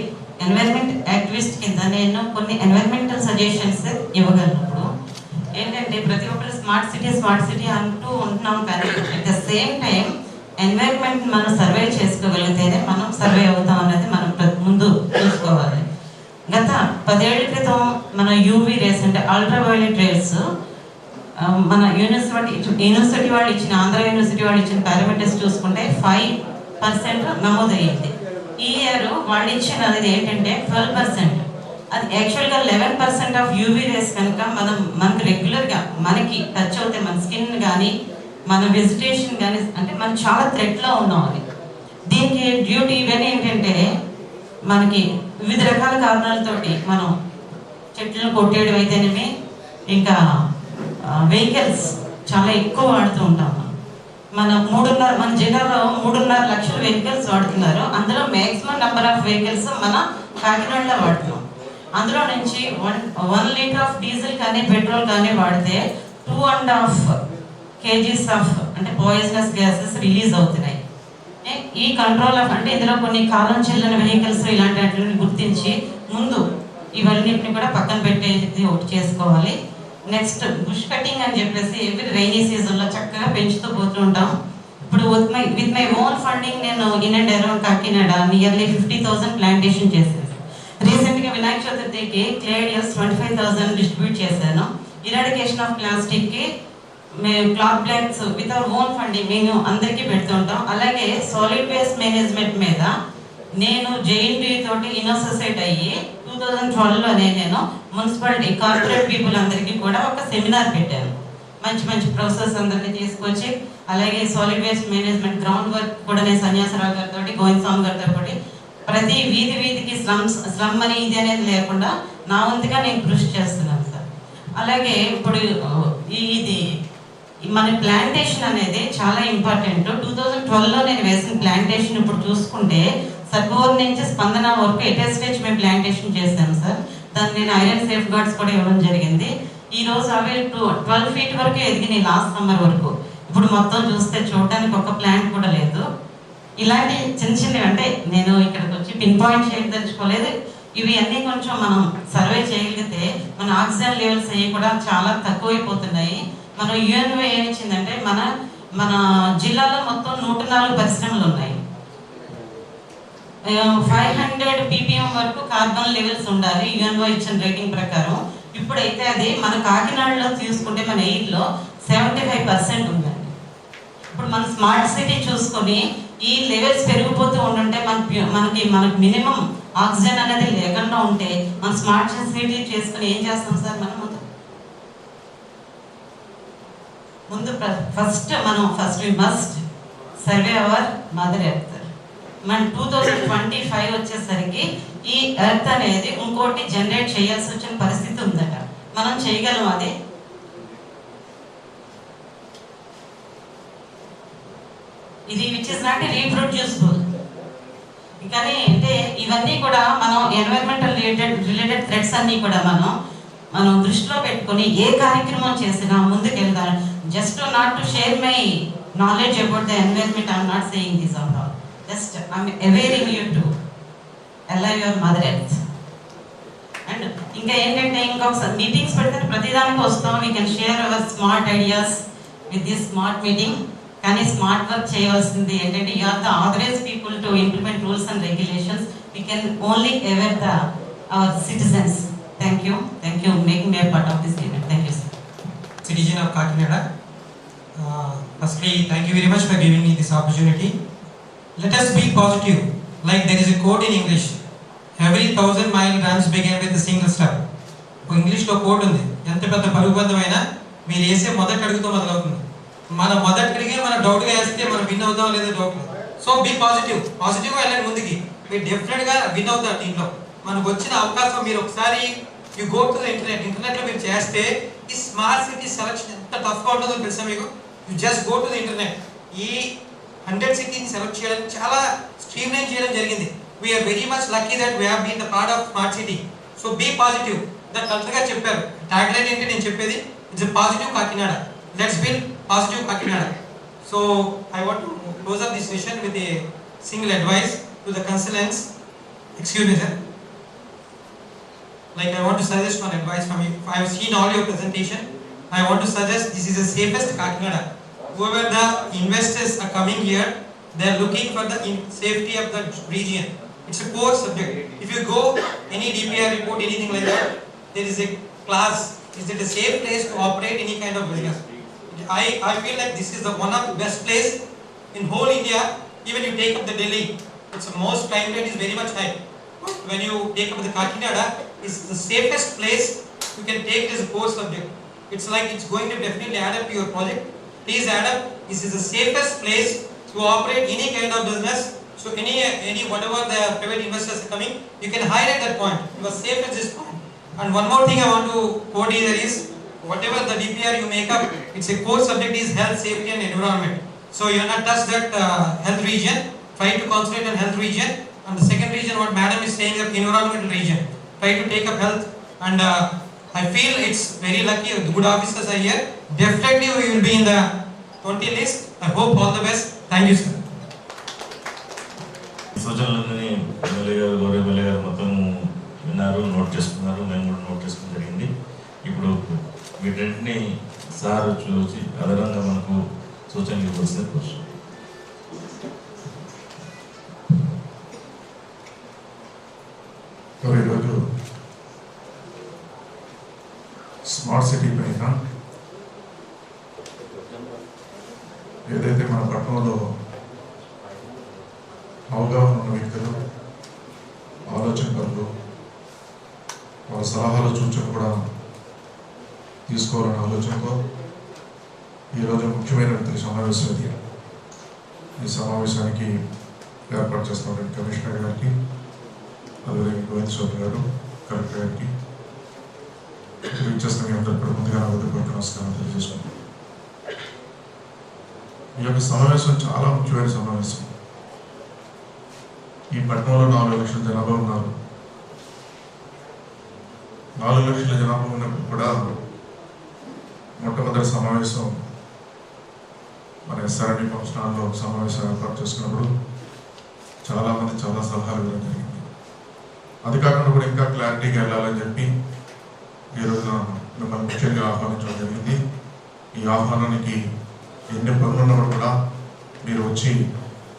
ఎన్వైర్న్మెంట్ యాక్టివిస్ట్ కింద నేను కొన్ని ఎన్వైర్న్మెంటల్ సజెషన్స్ ఇవ్వగలను. ఇప్పుడు ఏంటంటే ప్రతి ఒక్కరు స్మార్ట్ సిటీ అంటూ ఉంటున్నాం, కానీ at the same time environment మనం సర్వే చేసుకోగలిగితేనే మనం సర్వే అవుతాం అనేది మనం ముందు చూసుకోవాలి. గత 10 ఏళ్ల క్రితం మన యూవీ రేస్ అంటే అల్ట్రావైలెట్ రేస్ మన యూనివర్సిటీ వాళ్ళు ఇచ్చిన ఆంధ్ర యూనివర్సిటీ వాళ్ళు ఇచ్చిన పారామీటర్స్ చూసుకుంటే 5% నమోదయ్యింది. ఈ ఇయర్ వాళ్ళు ఇచ్చిన అనేది ఏంటంటే 12%. అది యాక్చువల్గా 11% ఆఫ్ యూవీ రేస్ కనుక మనకు రెగ్యులర్గా మనకి టచ్ అవుతే మన స్కిన్ కానీ మన వెజిటేషన్ కానీ అంటే మనం చాలా థ్రెట్లో ఉన్నాం. అది దీనికి డ్యూటీ ఇవన్నీ ఏంటంటే మనకి వివిధ రకాల కారణాలతోటి మనం చెట్లను కొట్టేయడం అయితేనేమి, ఇంకా వెహికల్స్ చాలా ఎక్కువ వాడుతూ ఉంటాం. మన జిల్లాలో 3.5 లక్షల వెహికల్స్ వాడుతున్నారు. అందులో మ్యాక్సిమం నెంబర్ ఆఫ్ వెహికల్స్ మన కాకినాడలో వాడుతున్నాం. అందులో నుంచి 1 లీటర్ ఆఫ్ డీజిల్ కానీ పెట్రోల్ కానీ వాడితే 2.5 kgs ఆఫ్ అంటే పాయిజనస్ గ్యాసెస్ రిలీజ్ అవుతున్నాయి. ఈ కంట్రోల్ ఆఫ్ అంటే ఇందులో కొన్ని కాలం చెల్లని వెహికల్స్ ఇలాంటి వాటిని గుర్తించి ముందు ఇవన్నిటిని కూడా పక్కన పెట్టేది ఒకటి చేసుకోవాలి. నెక్స్ట్ బుష్ కటింగ్ అని చెప్పేసి ఎవ్రీ రైనీ సీజన్లో చక్కగా పెంచుతూ పోతూ ఉంటాం. ఇప్పుడు విత్ మై ఓన్ ఫండింగ్ నేను in and around Kakinada nearly 50,000 plantation చేశాను. రీసెంట్గా వినాయక చతుర్థికి క్లేడియల్స్ 25,000 డిస్ట్రిబ్యూట్ చేశాను. ఇరాడికేషన్ ఆఫ్ ప్లాస్టిక్కి మేము cloth blocks with our own funding మేము అందరికీ పెడుతుంటాం. అలాగే సాలిడ్ వేస్ట్ మేనేజ్మెంట్ మీద నేను జేఎన్టీ తోటి ఇన్నోసోసియేట్ అయ్యి 2012లోనే నేను మున్సిపాలిటీ కార్పొరేట్ పీపుల్ అందరికీ కూడా ఒక సెమినార్ పెట్టాను. మంచి ప్రొఫెసర్స్ అందరినీ తీసుకొచ్చి, అలాగే solid waste management ground work కూడా నేను సన్యాసరావు గారితో, గోవింద్ స్వామి గారితో పాటు ప్రతి వీధికి స్లమ్ అని ఇది అనేది లేకుండా నా వంతుగా నేను కృషి చేస్తున్నాను సార్. అలాగే ఇప్పుడు ఇది మన ప్లాంటేషన్ అనేది చాలా ఇంపార్టెంట్. 2012లో నేను వేసిన ప్లాంటేషన్ ఇప్పుడు చూసుకుంటే సర్బోర్ నుంచి స్పందన వరకు ఎటెస్టేజ్ మేము ప్లాంటేషన్ చేశాను సార్. దాన్ని నేను ఐరన్ సేఫ్ గార్డ్స్ కూడా ఇవ్వడం జరిగింది. ఈ రోజు అవి 12 feet వరకు ఎదిగినాయి లాస్ట్ సమ్మర్ వరకు. ఇప్పుడు మొత్తం చూస్తే చూడడానికి ఒక ప్లాంట్ కూడా లేదు. ఇలాంటి చిన్నవి అంటే నేను ఇక్కడికి వచ్చి పిన్ పాయింట్ చేయదలుచుకోలేదు. ఇవి అన్నీ కొంచెం మనం సర్వే చేయగలిగితే మన ఆక్సిజన్ లెవెల్స్ అవి కూడా చాలా తక్కువైపోతున్నాయి. మనం యుఎన్ఓ ఏమిచ్చిందంటే మన జిల్లాలో మొత్తం 104 పరిశ్రమలు ఉన్నాయి. 500 ppm వరకు కార్బన్ లెవెల్స్ ఉండాలి యుఎన్ఓ ఇచ్చిన రేటింగ్ ప్రకారం. ఇప్పుడైతే అది మన కాకినాడలో తీసుకుంటే మన ఎయిర్లో 75% ఉందండి. ఇప్పుడు మన స్మార్ట్ సిటీ చూసుకొని ఈ లెవెల్స్ పెరిగిపోతూ ఉంటుంటే మనకి మినిమం ఆక్సిజన్ అనేది లేకుండా ఉంటే మన స్మార్ట్ సిటీ చేసుకుని ఏం చేస్తాం సార్? మనం ముందు first we must survey our mother earth. మన 2025 వచ్చేసరికి ఈ ఎర్త్ అనేది ఇంకోటి జనరేట్ చేయాల్సి వచ్చిన పరిస్థితి ఉందట. మనం చేయగలం అది? ఇది విచ్ ఇస్ నాట్ రీప్రొడ్యూసిబుల్. కానీ అంటే ఇవన్నీ కూడా మనం ఎన్వైరన్మెంటల్ రిలేటెడ్ థ్రెట్స్ అన్నీ కూడా మనం దృష్టిలో పెట్టుకొని ఏ కార్యక్రమం చేసినా ముందుకెళ్దాం. Just not to share my knowledge about the environment, I'm not saying this all. Just I'm awaring you to alive your mother earth. And ఇంకా ఏంటంటే ఇంకొకసారి మీటింగ్స్ పెడితే ప్రతిదానికి వస్తాం. We can share our smart ideas with this smart meeting. కానీ స్మార్ట్ వర్క్ చేయవలసింది ఏంటంటే you are the authorized people to implement rules and regulations. We can only aware our citizens. Thank you making me a part of this event. Thank you, sir. Citizen of Kakinada, firstly thank you very much for giving me this opportunity. Let us be positive. Like there is a quote in English, every 1,000-mile runs begin with a single step. English లో కోట్ ఉంది, ఎంత పెద్ద పరుగుబంధమైనా మీరు వేసే మొదటి అడుగుతో మొదలవుతుంది. మన మొదటి అడిగే మన డౌట్గా వేస్తే మనం విన్ అవుతాం లేదా డౌట్ లేదు. సో బీ పాజిటివ్గా వెళ్ళండి ముందుకి. మీరు డెఫినెట్గా విన్ అవుతారు. దీంట్లో మనకు వచ్చిన అవకాశం మీరు ఒకసారి యూ గో టు ద ఇంటర్నెట్లో మీరు చేస్తే ఈ స్మార్ట్ సిటీ సెలక్షన్ ఎంత టఫ్గా ఉంటుందో తెలుసా మీకు? You just go to the internet. ఈ 100 సిటీని సెలెక్ట్ చేయడం చాలా స్ట్రీమ్లైన్ చేయడం జరిగింది. We are very much lucky that we have been the part of smart city. So be positive. దాన్ని కరెక్ట్గా చెప్పారు. ట్యాగ్ లైన్ ఏంటి నేను చెప్పేది? It's positive Kakinada. Let's build positive Kakinada. So I want to close up this session with a single advice to the consultants. Excuse me, sir. Like I want to suggest one advice from you. I have seen all your presentation. I want to suggest this is the safest Kakinada. Whoever the investors are coming here, they are looking for the safety of the region. It's a core subject. If you go any DPR report, anything like that, there is a class. Is it a safe place to operate any kind of business? I feel like this is the one of the best place in whole India. Even you take up the Delhi, it's the most crime rate is very much high. When you take up the Kakinada, it's the safest place you can take it as a core subject. It's like it's going to definitely add up to your project. Please add up. This is the safest place to operate any kind of business So any whatever the private investors are coming, you can hire at that point. You are safe at this point. And one more thing I want to quote here is, whatever the DPR you make up, it's a core subject is health, safety and environment. So you are not touch that health region. Try to concentrate on health region. And the second region, what madam is saying, of environmental region. Try to take up health. And I feel it's very lucky. The good officers are here. Definitely we will be in the 20 list. I hope all the best. Thank you, sir. సూచనలన్నీ ఎమ్మెల్యే గారు, గౌరవ ఎమ్మెల్యే గారు మొత్తం విన్నారు, నోట్ చేసుకున్నారు, మేము కూడా నోట్ చేసుకోవడం జరిగింది. ఇప్పుడు వీటన్నింటినీ సార్ చూసి అదనంగా మనకు సూచనలు ఇవ్వాల్సింది కోరుతున్నాను. ఈరోజు స్మార్ట్ సిటీ పైన ఏదైతే మన పట్టణంలో అవగాహన ఉన్న వ్యక్తులు, ఆలోచనలు, వాళ్ళ సలహాలు సూచనలు కూడా తీసుకోవాలనే ఆలోచనతో ఈరోజు ముఖ్యమైన వ్యక్తుల సమావేశం ఇది. ఈ సమావేశానికి ఏర్పాటు చేస్తున్న కమిషనర్ గారికి, అలాగే గోవింద్ చౌదరి గారు, కలెక్టర్ గారికి, ఇచ్చేసిన మీ అందరికీ కూడా ముందుగా నా ఉదయపూర్వక నమస్కారం తెలియజేసుకుంటాం. ఈ యొక్క సమావేశం చాలా ముఖ్యమైన సమావేశం. ఈ పట్టణంలో 4 లక్షల జనాభా ఉన్నారు. 4 లక్షల జనాభా ఉన్నప్పుడు కూడా మొట్టమొదటి సమావేశం మన ఎస్ఆర్డి ఫంక్షన్ హాల్లో సమావేశం ఏర్పాటు చేసుకున్నప్పుడు చాలామంది చాలా సలహాలు ఇవ్వడం జరిగింది. అది కాకుండా కూడా ఇంకా క్లారిటీగా వెళ్ళాలని చెప్పి ఈరోజు మిమ్మల్ని ముఖ్యంగా ఆహ్వానించడం జరిగింది. ఈ ఆహ్వానానికి ఎన్ని పనులు ఉన్నప్పుడు కూడా మీరు వచ్చి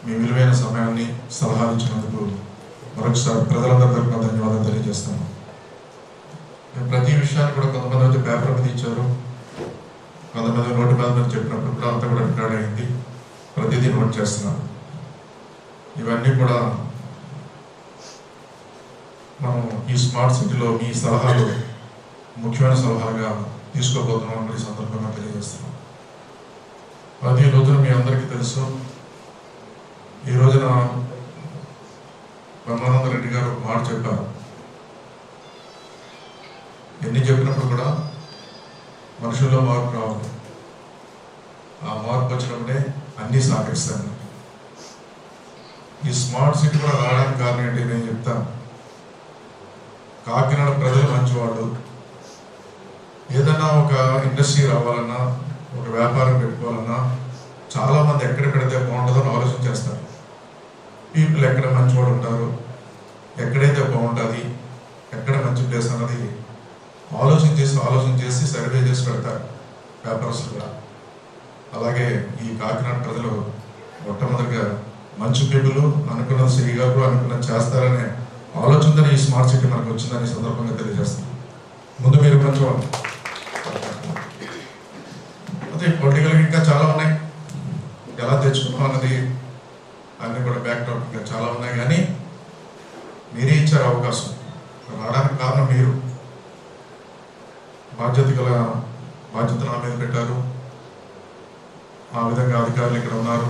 మీ విలువైన సమయాన్ని సలహాలు ఇచ్చినందుకు మరొకసారి ప్రజలందరి తరఫున ధన్యవాదాలు తెలియజేస్తాను. ప్రతి విషయాన్ని కూడా కొంతమంది వచ్చి పేపర్ మీద ఇచ్చారు, కొంతమంది నోటి మీద చెప్పినప్పుడు కూడా అంతా కూడా రికార్డ్ అయింది. ప్రతిదీ నోట్ చేస్తున్నాను. ఇవన్నీ కూడా మనం ఈ స్మార్ట్ సిటీలో మీ సలహాలు ముఖ్యమైన సలహాలుగా తీసుకోబోతున్నాం అని సందర్భంగా తెలియజేస్తున్నాం. అది ఈ రోజున మీ అందరికీ తెలుసు. ఈ రోజున బ్రహ్మానంద రెడ్డి గారు ఒక మాట చెప్పారు. ఎన్ని చెప్పినప్పుడు కూడా మనుషుల్లో మార్పు రావాలి. ఆ మార్పు వచ్చినప్పుడే అన్నీ సహకరిస్తాను. ఈ స్మార్ట్ సిటీ కూడా రావడానికి కారణం ఏంటి నేను చెప్తాను. కాకినాడ ప్రజలు మంచివాళ్ళు. ఏదైనా ఒక ఇండస్ట్రీ రావాలన్నా, ఒక వ్యాపారం పెట్టుకోవాలన్నా చాలామంది ఎక్కడ పెడితే బాగుంటుందో ఆలోచన చేస్తారు. పీపుల్ ఎక్కడ మంచివాడు ఉంటారు, ఎక్కడైతే బాగుంటుంది, ఎక్కడ మంచి ప్లేస్ అన్నది ఆలోచన చేసి సర్వే చేసి పెడతారు వ్యాపారస్తులు కూడా. అలాగే ఈ కాకినాడ ప్రజలు మొట్టమొదటిగా మంచి పీపుల్, అనుకున్నది శ్రీగా కూడా అనుకున్నది చేస్తారనే ఆలోచనతో ఈ స్మార్ట్ సిటీ మనకు వచ్చిందని సందర్భంగా తెలియజేస్తాం. ముందు మీరు మంచివాళ్ళు. అదే పొలిటికల్గా ఇంకా చాలా ఉన్నాయి, ఎలా తెచ్చుకున్నాం అన్నది అన్నీ కూడా బ్యాక్ టాపిక్గా చాలా ఉన్నాయి. కానీ మీరే ఇచ్చారు అవకాశం. రావడానికి కారణం మీరు. బాధ్యత నా మీద పెట్టారు. ఆ విధంగా అధికారులు ఇక్కడ ఉన్నారు.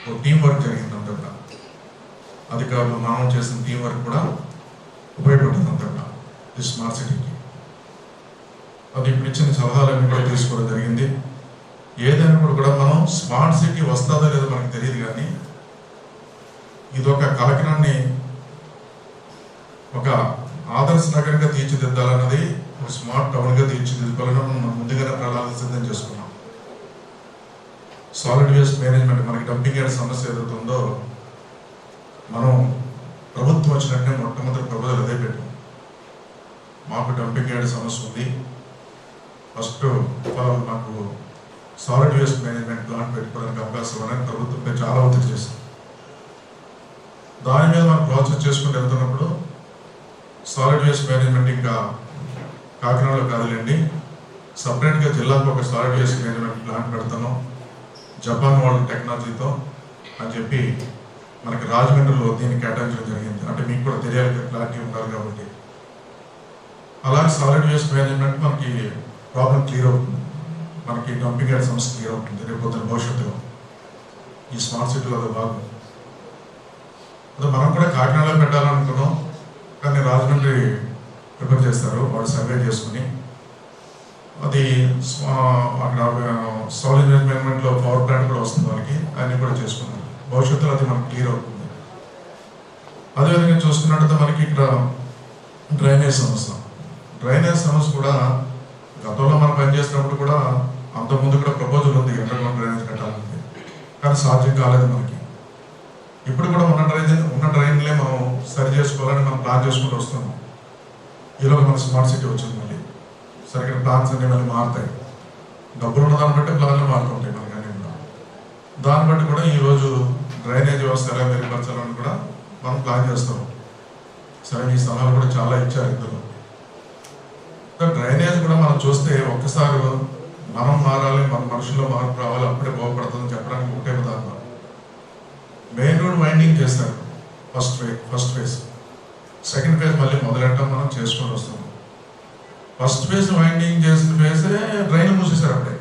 ఒక టీం వర్క్ జరిగింది అంతటా. అధికారులు మనం చేసిన టీం వర్క్ కూడా ఉపయోగపడుతుంది అంతటా ఈ స్మార్ట్ సిటీకి. అది ఇప్పుడు ఇచ్చిన సలహాలన్నీ కూడా తీసుకోవడం జరిగింది. ఏదైనా కూడా మనం స్మార్ట్ సిటీ వస్తుందో లేదో మనకు తెలియదు, కానీ ఇదొక కాకినాడని ఒక ఆదర్శ నగరంగా తీర్చిదిద్దాలన్నది, ఒక స్మార్ట్ టౌన్గా తీర్చిదిద్దాలని మనం ముందుగానే ప్రణాళిక సిద్ధం చేసుకున్నాం. సాలిడ్ వేస్ట్ మేనేజ్మెంట్, మనకి డంపింగ్ యార్డ్ సమస్య ఏదైతే ఉందో, మనం ప్రభుత్వం వచ్చినట్టే మొట్టమొదటి ప్రభుత్వాలు అదే పెట్టాం. మాకు డంపింగ్ యార్డ్ సమస్య ఉంది, ఫస్ట్ మాకు సాలిడ్ వేస్ట్ మేనేజ్మెంట్ ప్లాంట్ పెట్టుకోవడానికి అవకాశం ఇవ్వడానికి ప్రభుత్వంపై చాలా ఒత్తిడి చేస్తాం. దాని మీద మనం ప్రాసెస్ చేసుకుంటూ వెళ్తున్నప్పుడు సాలిడ్ వేస్ట్ మేనేజ్మెంట్ ఇంకా కాకినాడలో కాదులేండి, సపరేట్గా జిల్లాకు ఒక సాలిడ్ వేస్ట్ మేనేజ్మెంట్ ప్లాంట్ పెడతాను జపాన్ వాళ్ళ టెక్నాలజీతో అని చెప్పి మనకి రాజమండ్రిలో దీన్ని కేటాయించడం జరిగింది. అంటే మీకు కూడా తెలియాలి, క్లారిటీ ఉండాలి కాబట్టి. అలాగే సాలిడ్ వేస్ట్ మేనేజ్మెంట్ మనకి ప్రాబ్లం క్లియర్ అవుతుంది, మనకి డంపింగ్ యార్డ్ సమస్య క్లియర్ అవుతుంది రేపు పొద్దున భవిష్యత్తులో. ఈ స్మార్ట్ సిటీలో అది భాగం. అదే మనం కూడా కాకినాడలో పెట్టాలనుకున్నాం, కానీ రాజమండ్రి ప్రిపేర్ చేస్తారు, వాడు సర్వే చేసుకుని అది అక్కడ సాలిడ్ ఎన్విరాన్మెంట్లో పవర్ ప్లాంట్ కూడా వస్తుంది వాళ్ళకి, అన్నీ కూడా చేసుకున్నారు. భవిష్యత్తులో అది మనకు క్లియర్ అవుతుంది. అదేవిధంగా చూసుకున్నట్టయితే మనకి ఇక్కడ డ్రైనేజ్ సమస్య కూడా గతంలో మనం పనిచేసినప్పుడు కూడా అంతకుముందు కూడా ప్రపోజల్ ఉంది అండర్గ్రౌండ్ డ్రైనేజ్ కట్టాలంటే, కానీ సాధ్యం కాలేదు మనకి. ఇప్పుడు కూడా ఉన్న డ్రైన్లే మనం సరి చేసుకోవాలని మనం ప్లాన్ చేసుకుంటూ వస్తున్నాం. ఈలోగా మన స్మార్ట్ సిటీ వచ్చింది, మళ్ళీ సరిగ్గా ప్లాన్స్ అన్నీ మళ్ళీ మారుతాయి. డబ్బులు ఉన్న దాన్ని బట్టి ప్లాన్లు మారుతుంటాయి మనకి అన్నీ కూడా. దాన్ని బట్టి కూడా ఈరోజు డ్రైనేజ్ వ్యవస్థ ఎలా మెరుగుపరచాలని కూడా మనం ప్లాన్ చేస్తాం. సరే, ఈ సలహాలు కూడా చాలా ఇచ్చారు ఇందులో. డ్రైనేజ్ కూడా మనం చూస్తే ఒక్కసారి మనం మారాలి, మన మనుషుల్లో మార్పు రావాలి, అప్పుడే బాగుపడుతుందని చెప్పడానికి ఒకటే ఉదాహరణ. మెయిన్ రోడ్ వైండింగ్ చేస్తారు ఫస్ట్ ఫేజ్. సెకండ్ ఫేజ్ మళ్ళీ మొదలెట్టడం మనం చేసుకొని వస్తాం. ఫస్ట్ ఫేజ్ వైండింగ్ చేసిన ఫేజే డ్రైన్ మూసేశారు అప్పుడే.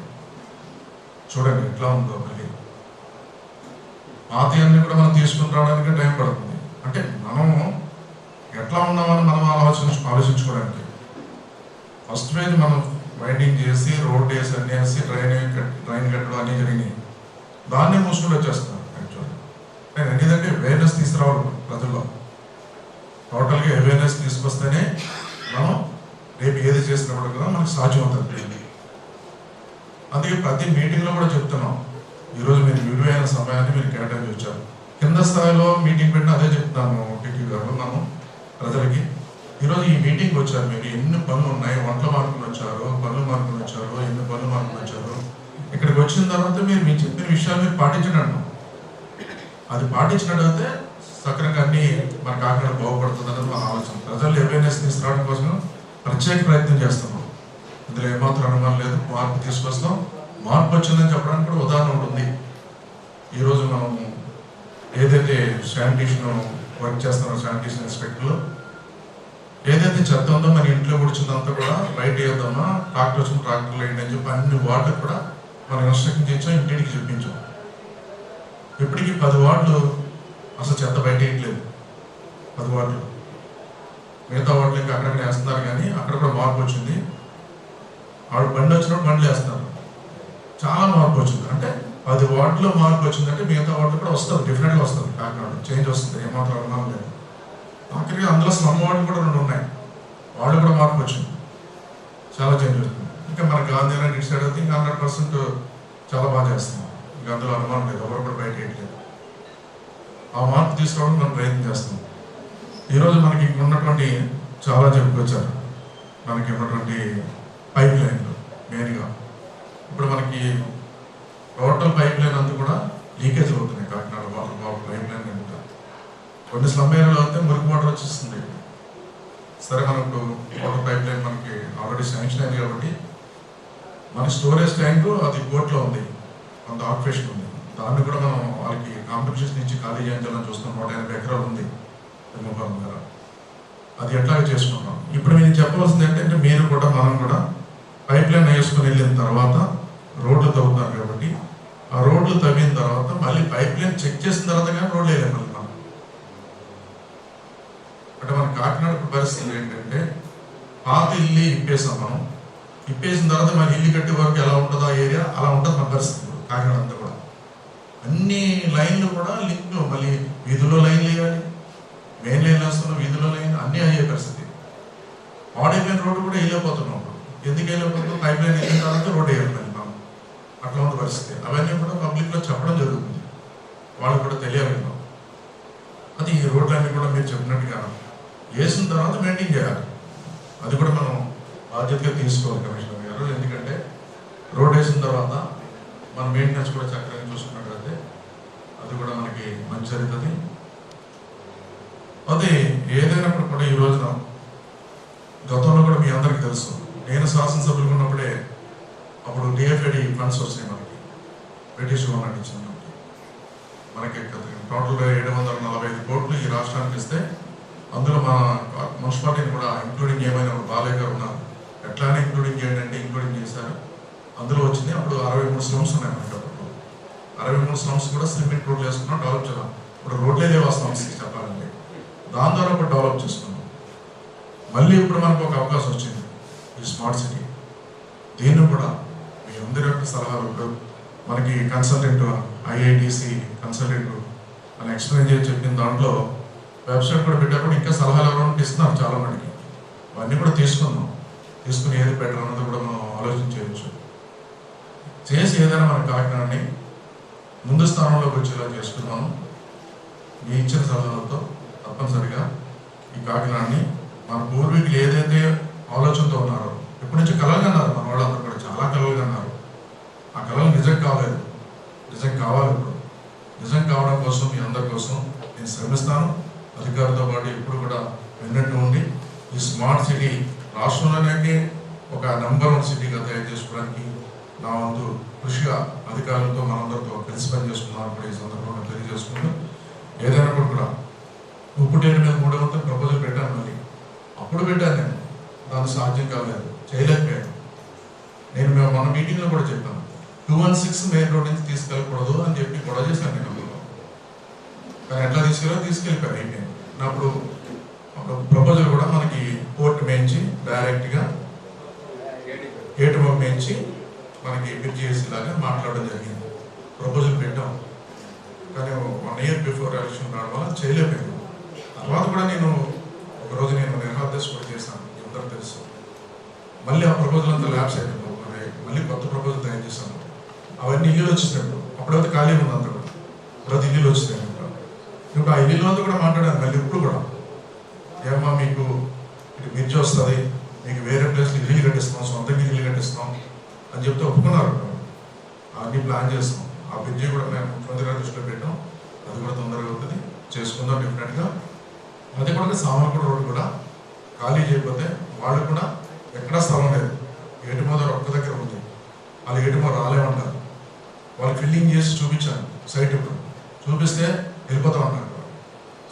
చూడండి ఎట్లా ఉందో. మళ్ళీ పాతి అన్ని కూడా మనం తీసుకుని రావడానికి టైం పడుతుంది. అంటే మనం ఎట్లా ఉన్నామని మనం ఆలోచించుకోవడానికి ఫస్ట్ ఫేజ్ మనం వైండింగ్ చేసి రోడ్ వేసి అన్నీ వేసి డ్రైన్ కట్టడం అన్నీ జరిగినాయి. దాన్ని మూసుకొని వచ్చేస్తాం. యాక్చువల్లీ నేను ఎందుకంటే అవేర్నెస్ తీసుకురావాలి ప్రజల్లో. టోటల్గా అవేర్నెస్ తీసుకొస్తేనే మనం రేపు ఏది చేసినప్పుడు కూడా మనకు సాధ్యం అవుతుంది. అందుకే ప్రతి మీటింగ్లో కూడా చెప్తున్నాం, ఈరోజు మీరు విలువైన సమయాన్ని మీరు కేటాయించి వచ్చారు. కింద స్థాయిలో మీటింగ్ పెట్టిన అదే చెప్తాను టికి గారు, మనం ప్రజలకి ఈరోజు ఈ మీటింగ్కి వచ్చారు, మీరు ఎన్ని పనులు ఉన్నాయి, వంటలు మార్పులు వచ్చారు, ఎన్ని పనులు మార్పులు వచ్చారు. ఇక్కడికి వచ్చిన తర్వాత మీరు చెప్పిన విషయాలు మీరు పాటించడం, అది పాటించినట్టయితే సక్రంగా అన్ని మన కాకినాడ బాగుపడుతుందని మన ఆలోచన. ప్రజలు అవేర్నెస్ తీసుకురావడం కోసం ప్రత్యేక ప్రయత్నం చేస్తున్నాం. ఇందులో ఏమాత్రం అనుమానం లేదు. మార్పు తీసుకొస్తాం. మార్పు వచ్చిందని చెప్పడానికి కూడా ఉదాహరణ ఉంటుంది. ఈరోజు మనం ఏదైతే శానిటేషన్ వర్క్ చేస్తున్నారో, శానిటేషన్ ఇన్స్పెక్టర్లు ఏదైతే చెత్త ఉందో మన ఇంట్లో కూర్చుందంతా కూడా బయట వేద్దామా, ట్రాక్టర్ వచ్చిన ట్రాక్టర్లు వేయండి అని చెప్పి అన్ని వార్డులకు కూడా మనం ఇన్స్ట్రక్షన్ చేయించాం, ఇంటికి చూపించాం. ఇప్పటికీ 10 వార్డులు అసలు చెత్త బయట వేయట్లేదు. 10 వార్డులు, మిగతా వార్డులు ఇంకా అక్కడక్కడ వేస్తున్నారు, కానీ అక్కడ కూడా మార్పు వచ్చింది. ఆవిడ బండి వచ్చినప్పుడు బండ్లు వేస్తున్నారు. చాలా మార్పు వచ్చింది. అంటే 10 వార్డులో మార్పు వచ్చిందంటే మిగతా వార్డులు కూడా వస్తుంది, డెఫినెట్గా వస్తుంది. కాకినాడ చేంజ్ వస్తుంది, ఏమాత్రం అనుమానం లేదు. ఆఖరికి అందులో స్లమ్ వార్డులు కూడా 2 ఉన్నాయి, వాళ్ళు కూడా మార్పు వచ్చింది, చాలా చేంజ్ వస్తుంది. ఇంకా మన గాంధీనగర్ ఇటు సైడ్ అయితే ఇంకా 100% చాలా బాగా చేస్తున్నాం. ఇంకా అందులో అనుమానం లేదు, ఎవరు కూడా బయట వేయట్లేదు. ఆ మార్పు తీసుకోవడం మనం ప్రయత్నం చేస్తున్నాం. ఈరోజు మనకి ఉన్నటువంటి చాలా చెప్పుకొచ్చారు. మనకి ఉన్నటువంటి పైప్ లైన్లు మెయిన్గా ఇప్పుడు మనకి టోటల్ పైప్ లైన్ అంతా కూడా లీకేజ్ అవుతున్నాయి. కాకినాడ వాటర్ పైప్ లైన్ అంతా కొన్ని స్లమ్ ఏరియాలో అయితే మురికి వాటర్ వచ్చేస్తుంది. సరే, మనకు వాటర్ పైప్ లైన్ మనకి ఆల్రెడీ శాంక్షన్ అయింది కాబట్టి మన స్టోరేజ్ ట్యాంకు అది కోర్టులో ఉంది, కొంత ఆక్యుపేషన్ ఉంది. దాన్ని కూడా మనం వాళ్ళకి కాంట్రిబ్యూషన్ ఇచ్చి ఖాళీ చేయించాలని చూస్తున్నాం. 180 ఎకరాలు ఉంది ధర్మపురం దగ్గర, అది ఎట్లాగే చేసుకుంటాం. ఇప్పుడు నేను చెప్పవలసింది ఏంటంటే, మీరు కూడా మనం కూడా పైప్ లైన్ వేసుకుని వెళ్ళిన తర్వాత రోడ్లు తవ్వుతారు కాబట్టి ఆ రోడ్లు తవ్విన తర్వాత మళ్ళీ పైప్ లైన్ చెక్ చేసిన తర్వాత కానీ రోడ్లు వేయలేము మళ్ళీ మనం. అంటే మన కాకినాడ పరిస్థితి ఏంటంటే, పాత ఇల్లు ఇప్పేసాం మనం. ఇప్పేసిన తర్వాత మన ఇల్లు కట్టే వరకు ఎలా ఉంటుందో ఆ ఏరియా అలా ఉంటుంది మన పరిస్థితి. కాకినాడ అంతా కూడా అన్ని లైన్లు కూడా లింక్, మళ్ళీ వీధుల్లో లైన్లు వేయాలి, మెయిన్ లైన్ వేస్తున్నాం, వీధుల్లో లైన్ అన్నీ అయ్యే పరిస్థితి. పాడైపోయిన రోడ్డు కూడా వేయలేకపోతున్నాం. ఎందుకు వేయలేకపోతున్నాం? పైప్ లైన్ వెళ్ళిన తర్వాత రోడ్డు వేయాలి మనం. అట్లా ఉన్న పరిస్థితి. అవన్నీ కూడా పబ్లిక్లో చెప్పడం జరుగుతుంది, వాళ్ళకు కూడా తెలియాలి. అది ఈ రోడ్లన్నీ కూడా మీరు చెప్పినట్టుగా వేసిన తర్వాత మెయింటైన్ చేయాలి. అది కూడా మనం బాధ్యతగా తీసుకోవాలి కమిషనర్ గారు. ఎందుకంటే రోడ్ వేసిన తర్వాత మన మెయింటెనెన్స్ కూడా చక్కగా చూసుకున్నట్లయితే అది కూడా మనకి మంచి జరుగుతుంది. అది ఏదైనప్పుడు కూడా ఈ రోజున గతంలో కూడా మీ అందరికీ తెలుసు, నేను శాసనసభ్యులు ఉన్నప్పుడే అప్పుడు డిఎఫ్ఐడి ఫండ్స్ వచ్చినాయి మనకి, బ్రిటిష్ గవర్నమెంట్ ఇచ్చిన మనకి టోటల్గా 745 కోట్లు ఈ రాష్ట్రానికి ఇస్తే అందులో మా మున్సిపాలిటీని కూడా ఇంక్లూడింగ్ ఏమైనా బాలయ్య గారు ఉన్నారు, ఎట్లానే ఇంక్లూడింగ్ చేయండి అంటే ఇంక్లూడింగ్ చేశారు. అందులో వచ్చింది. అప్పుడు 63 స్లమ్స్ ఉన్నాయి మనకి. అప్పుడు 63 స్లమ్స్ కూడా సిమెంట్ రోడ్లు వేసుకున్నాం, డెవలప్ చేద్దాం. ఇప్పుడు రోడ్లేదే వస్తాం చెప్పాలంటే దాని ద్వారా ఇప్పుడు డెవలప్ చేసుకున్నాం. మళ్ళీ ఇప్పుడు మనకు ఒక అవకాశం వచ్చింది ఈ స్మార్ట్ సిటీ. దీన్ని కూడా మీ అందరి యొక్క సలహాలు ఇప్పుడు మనకి కన్సల్టెంట్ ఐఐటిసి కన్సల్టెంట్ అని ఎక్స్ప్లెయిన్ చేసి చెప్పిన దాంట్లో వెబ్సైట్ కూడా పెట్టారు. ఇంకా సలహాలు ఎవరైనా ఇస్తున్నారు చాలా మందికి. అవన్నీ కూడా తీసుకుని ఏది బెటర్ అన్నది కూడా మనం ఆలోచించవచ్చు. చేసి ఏదైనా మన కాకినాడని ముందు స్థానంలోకి వచ్చేలా చేసుకున్నాము. మీ ఇచ్చిన సలహాలతో తప్పనిసరిగా ఈ కాకినాడని మన పూర్వీకులు ఏదైతే ఆలోచనతో ఉన్నారో ఎప్పటి నుంచి కలలు కన్నారు మన వాళ్ళందరూ కూడా చాలా కలలు కన్నారు. ఆ కళలు నిజం కాలేదు, నిజం కావాలి. ఇప్పుడు నిజం కావడం కోసం మీ అందరి కోసం నేను శ్రమిస్తాను. అధికారులతో పాటు ఎప్పుడు కూడా వెన్నట్టు ఉండి ఈ స్మార్ట్ సిటీ రాష్ట్రంలోనే ఒక నెంబర్ 1 సిటీగా తయారు చేసుకోవడానికి నా వంతు కృషిగా అధికారులతో మనందరితో కలిసి పనిచేసుకున్నాను కూడా ఈ సందర్భంగా తెలియజేసుకుంటూ ఏదైనా కూడా ఉప్పుటేరు మీద 3వ వంతు ప్రపోజల్ పెట్టాను. మళ్ళీ అప్పుడు పెట్టాను నేను, దాని సాధ్యం కాలేదు, చేయలేకపోయాను. నేను మేము మన మీటింగ్లో కూడా చెప్పాను 216 మెయిన్ రోడ్ నుంచి తీసుకెళ్ళకూడదు అని చెప్పి గొడవ చేశాను నేను. కానీ ఎట్లా తీసుకెళ్ళిపోయాను అయిపోయాను. అప్పుడు ప్రపోజల్ కూడా మనకి పోర్ట్ మేంచి డైరెక్ట్గా ఏటుమం మేంచి మనకి పిచ్చేసి లాగా మాట్లాడడం జరిగింది. ప్రపోజల్ పెట్టాం. కానీ 1 year బిఫోర్ ఎలక్షన్ రావడం వల్ల చేయలేకపోయాను. తర్వాత కూడా నేను ఒకరోజు నిర్హాదేశ కూడా చేశాను, అందరూ తెలుసు. మళ్ళీ ఆ ప్రపోజల్ అంతా ల్యాబ్స్ అయిపోయింది. మళ్ళీ కొత్త ప్రపోజల్ తయారు చేశాను. అవన్నీ ఇల్లులు వచ్చినప్పుడు అప్పుడైతే ఖాళీ ఉంది అంతా కూడా. అప్పుడైతే ఇల్లులు వచ్చినాయి. ఇప్పుడు ఆ ఇల్లు అంతా కూడా మాట్లాడాను. మళ్ళీ ఇప్పుడు కూడా ఏమన్నా మీకు ఇటు మిర్చి వస్తుంది, మీకు వేరే ప్లేస్లో ఇల్లు కట్టిస్తాం, సొంతంగా ఇల్లు కట్టిస్తాం అని చెప్తే ఒప్పుకున్నారు. అన్నీ ప్లాన్ చేస్తాం. ఆ బ్రిడ్జి కూడా మేము ముఖ్యమంత్రి గారి దృష్టిలో పెట్టాం. అది కూడా తొందరగా అవుతుంది, చేసుకుందాం డెఫినెట్గా. అది కూడా సామర్లపూడి రోడ్డు కూడా ఖాళీ చేయకపోతే వాళ్ళు కూడా ఎక్కడా స్థలం లేదు. ఏటుమో దగ్గర ఒక్క దగ్గర ఉంది. వాళ్ళు ఏటుమో రాలేమంటారు. వాళ్ళు ఫిల్లింగ్ చేసి చూపించాను సైట్. ఇప్పుడు చూపిస్తే వెళ్ళిపోతాం అన్నారు.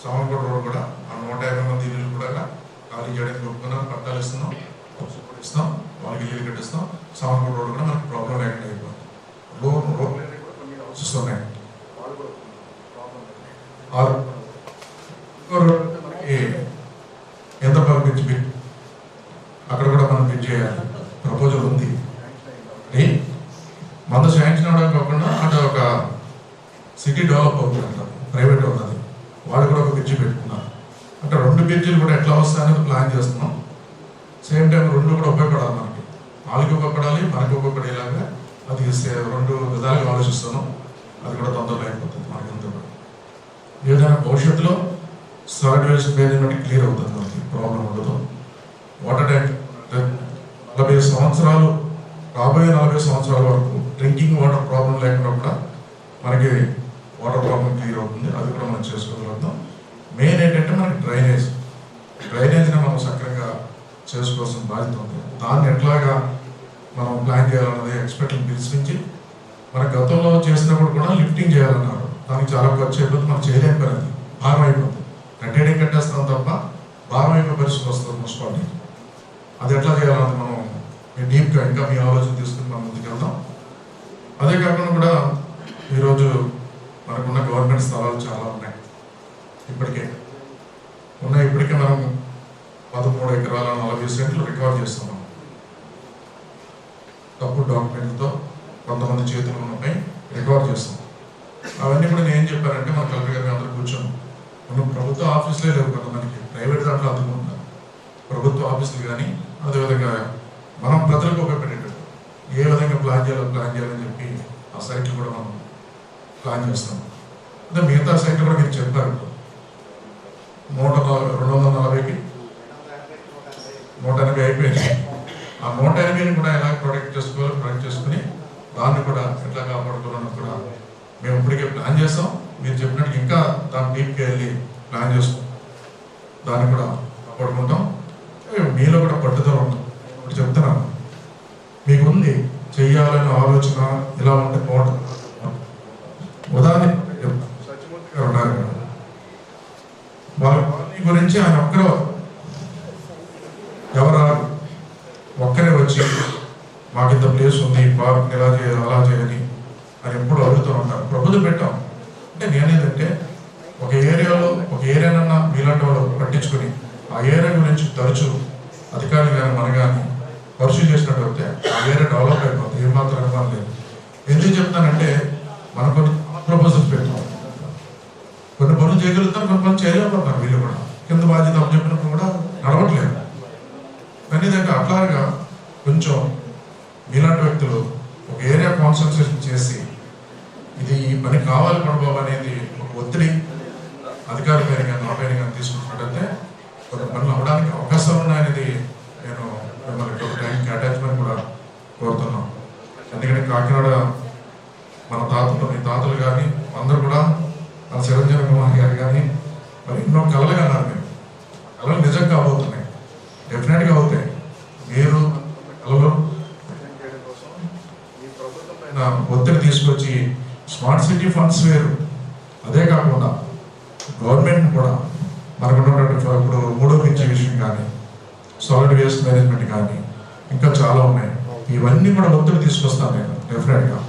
సామర్లపూడి రోడ్డు కూడా ఆ 150 మంది ఇల్లు కూడా ఖాళీ చేయడానికి ఒప్పుకున్నాం. పట్టాలు ఇస్తున్నాం, ఇస్తాం, వాళ్ళకి ఇల్లు కట్టిస్తాం. సామర్లపూడి రోడ్డు కూడా మనకు ప్రాబ్లం లేకుండా అయిపోతుంది. రోడ్లు వస్తున్నాయి. ఎంత పంపించి అక్కడ కూడా మనం పిచ్ చేయాలి. ప్రపోజల్ ఉంది. మన శాంక్షన్ అవడం కాకుండా అంటే ఒక సిటీ డెవలప్ అవుతుందంట, ప్రైవేట్ ఉన్నది. వాళ్ళు కూడా ఒక బ్రిడ్జి పెట్టుకున్నారు. అంటే 2 బ్రిడ్జిలు కూడా ఎట్లా వస్తాయనేది ప్లాన్ చేస్తున్నాం. సేమ్ టైం 2 కూడా ఉపయోగపడాలి మనకి. వాళ్ళకి ఉపయోగపడాలి, మనకి ఉపయోగపడేలాగా అది 2 విధాలుగా ఆలోచిస్తున్నాం. అది కూడా తొందరలో అయిపోతుంది మనకి. అంతా కూడా ఏదైనా భవిష్యత్తులో సాలిడ్ వేస్ట్ మేనేజ్మెంట్ క్లియర్ అవుతుంది, మనకి ప్రాబ్లం ఉండదు. వాటర్ ట్యాంక్ 40 సంవత్సరాలు, రాబోయే 40 సంవత్సరాల వరకు డ్రింకింగ్ వాటర్ ప్రాబ్లం లేకుండా కూడా మనకి వాటర్ ప్రాబ్లం క్లియర్ అవుతుంది. అది కూడా మనం చేసుకోగలుగుతాం. మెయిన్ ఏంటంటే మనకి డ్రైనేజ్ని మనం సక్రంగా చేసుకోవాల్సిన బాధ్యత ఉంది. దాన్ని ఎట్లాగా మనం ప్లాన్ చేయాలన్నది ఎక్స్పర్ట్ని పిలిపించి, మన గతంలో చేసినప్పుడు కూడా లిఫ్టింగ్ చేయాలన్నారు. దానికి చాలా ఖర్చు అయిపోతుంది, మనం చేయలేని పని, భారం అయిపోతుంది. కట్టేయడం కట్టేస్తాం తప్ప భారం అయిపోయే పరిస్థితి వస్తుంది మున్సిపాలిటీ. అది ఎట్లా చేయాలన్నది మనం డీప్గా ఇంకా మీ ఆలోచన తీసుకుని మనం ముందుకు వెళ్తాం. అదే కాకుండా కూడా ఈరోజు మనకున్న గవర్నమెంట్ స్థలాలు చాలా ఉన్నాయి. ఇప్పటికే మనం 13 ఎకరాల 40 సెంట్లు రికవర్ చేస్తున్నాం. తప్పుడు డాక్యుమెంట్లతో కొంతమంది చేతులు ఉన్నపై రికవర్ చేస్తాం. అవన్నీ కూడా నేను ఏం చెప్పానంటే మన కలెక్టర్ గారిని అందరూ కూర్చొని, మనం ప్రభుత్వ ఆఫీసులే లేవు కదా, మనకి ప్రైవేట్ దాంట్లో అందుకుంటున్నారు. ప్రభుత్వ ఆఫీసులు కానీ అదేవిధంగా మనం ప్రజలకు ఉపయోగపడేటట్టు ఏ విధంగా ప్లాన్ చేయాలని చెప్పి ఆ సైట్లు కూడా మనం ప్లాన్ చేస్తాం. అంటే మిగతా సైట్లు కూడా మీరు చెప్పారు. 240కి 180 అయిపోయింది. ఆ 180ని కూడా ఎలా ప్రొటెక్ట్ చేసుకుని దాన్ని కూడా ఎట్లా కాపాడుకోవాలని కూడా మేము ఇప్పటికే ప్లాన్ చేస్తాం. మీరు చెప్పినట్టు ఇంకా దాన్ని డీప్గా వెళ్ళి ప్లాన్ చేస్తాం. దాన్ని కూడా కాపాడుకుంటాం. మీలో కూడా పట్టుదల ఉంటాం. ఇప్పుడు చెప్తున్నాను, మీకు ఉంది చెయ్యాలనే ఆలోచన, ఇలా ఉంటే బాగుంటుంది. ఉదాహరణ సత్యమూర్తి గారు ఉన్నారు, వాళ్ళ కాలనీ గురించి ఆయన ఎవరు ఒక్కరే వచ్చి మాకు ఇంత ప్లేస్ ఉంది, పార్క్ ఎలా చేయాలి అలా చేయాలి అని ఎప్పుడు అడుగుతూ ఉంటారు. ప్రపోజల్ పెట్టాం. అంటే నేనేదంటే ఒక ఏరియాలో ఒక ఏరియానన్నా మీలాంటి వాళ్ళు పట్టించుకుని ఆ ఏరియా గురించి తరచూ అధికారులు కానీ మన కానీ పరిశీలి చేసినట్టు ఆ ఏరియా డెవలప్ అయిపోతుంది, ఏమాత్రం అనుమానం లేదు. ఎందుకు చెప్తానంటే మనం కొన్ని ప్రపోజల్స్ పెట్టాం, కొన్ని పనులు చేయగలుగుతారు, కొన్ని పనులు చేయలేకపోతున్నారు. వీళ్ళు కూడా కింద బాధ్యత చెప్పినప్పుడు కూడా నడవట్లేదు. కానీ దగ్గర అట్లాగా కొంచెం మీలాంటి వ్యక్తులు ఒక ఏరియా కాన్సన్ట్రేషన్ చేసి ఇది ఈ పని కావాలి పడబాబు అనేది ఒక ఒత్తిడి అధికారి పైన కానీ నా పైన కానీ తీసుకుంటున్నట్టయితే కొన్ని పనులు అవ్వడానికి అవకాశాలు ఉన్నాయనేది నేను మిమ్మల్ని ఒక టైం కేటాయించమని కూడా కోరుతున్నాం. ఎందుకంటే కాకినాడ మన తాతలు మీ తాతలు కానీ అందరూ కూడా మన చిరంజీవి కుమార్ గారు కానీ మరి ఎన్నో కళలు కన్నారు. మేము కళలు నిజం కాబోతున్నాయి, డెఫినెట్గా అవుతాయి. మీరు కళలు ఒత్తిడి తీసుకొచ్చి స్మార్ట్ సిటీ ఫండ్స్ వేరు, అదే కాకుండా గవర్నమెంట్ కూడా మనకు ఉన్నటువంటి ఇప్పుడు మూడో పిచ్చి విషయం కానీ సాలిడ్ వేస్ట్ మేనేజ్మెంట్ కానీ ఇంకా చాలా ఉన్నాయి. ఇవన్నీ కూడా ఒత్తిడి తీసుకొస్తాను నేను డెఫినెట్గా.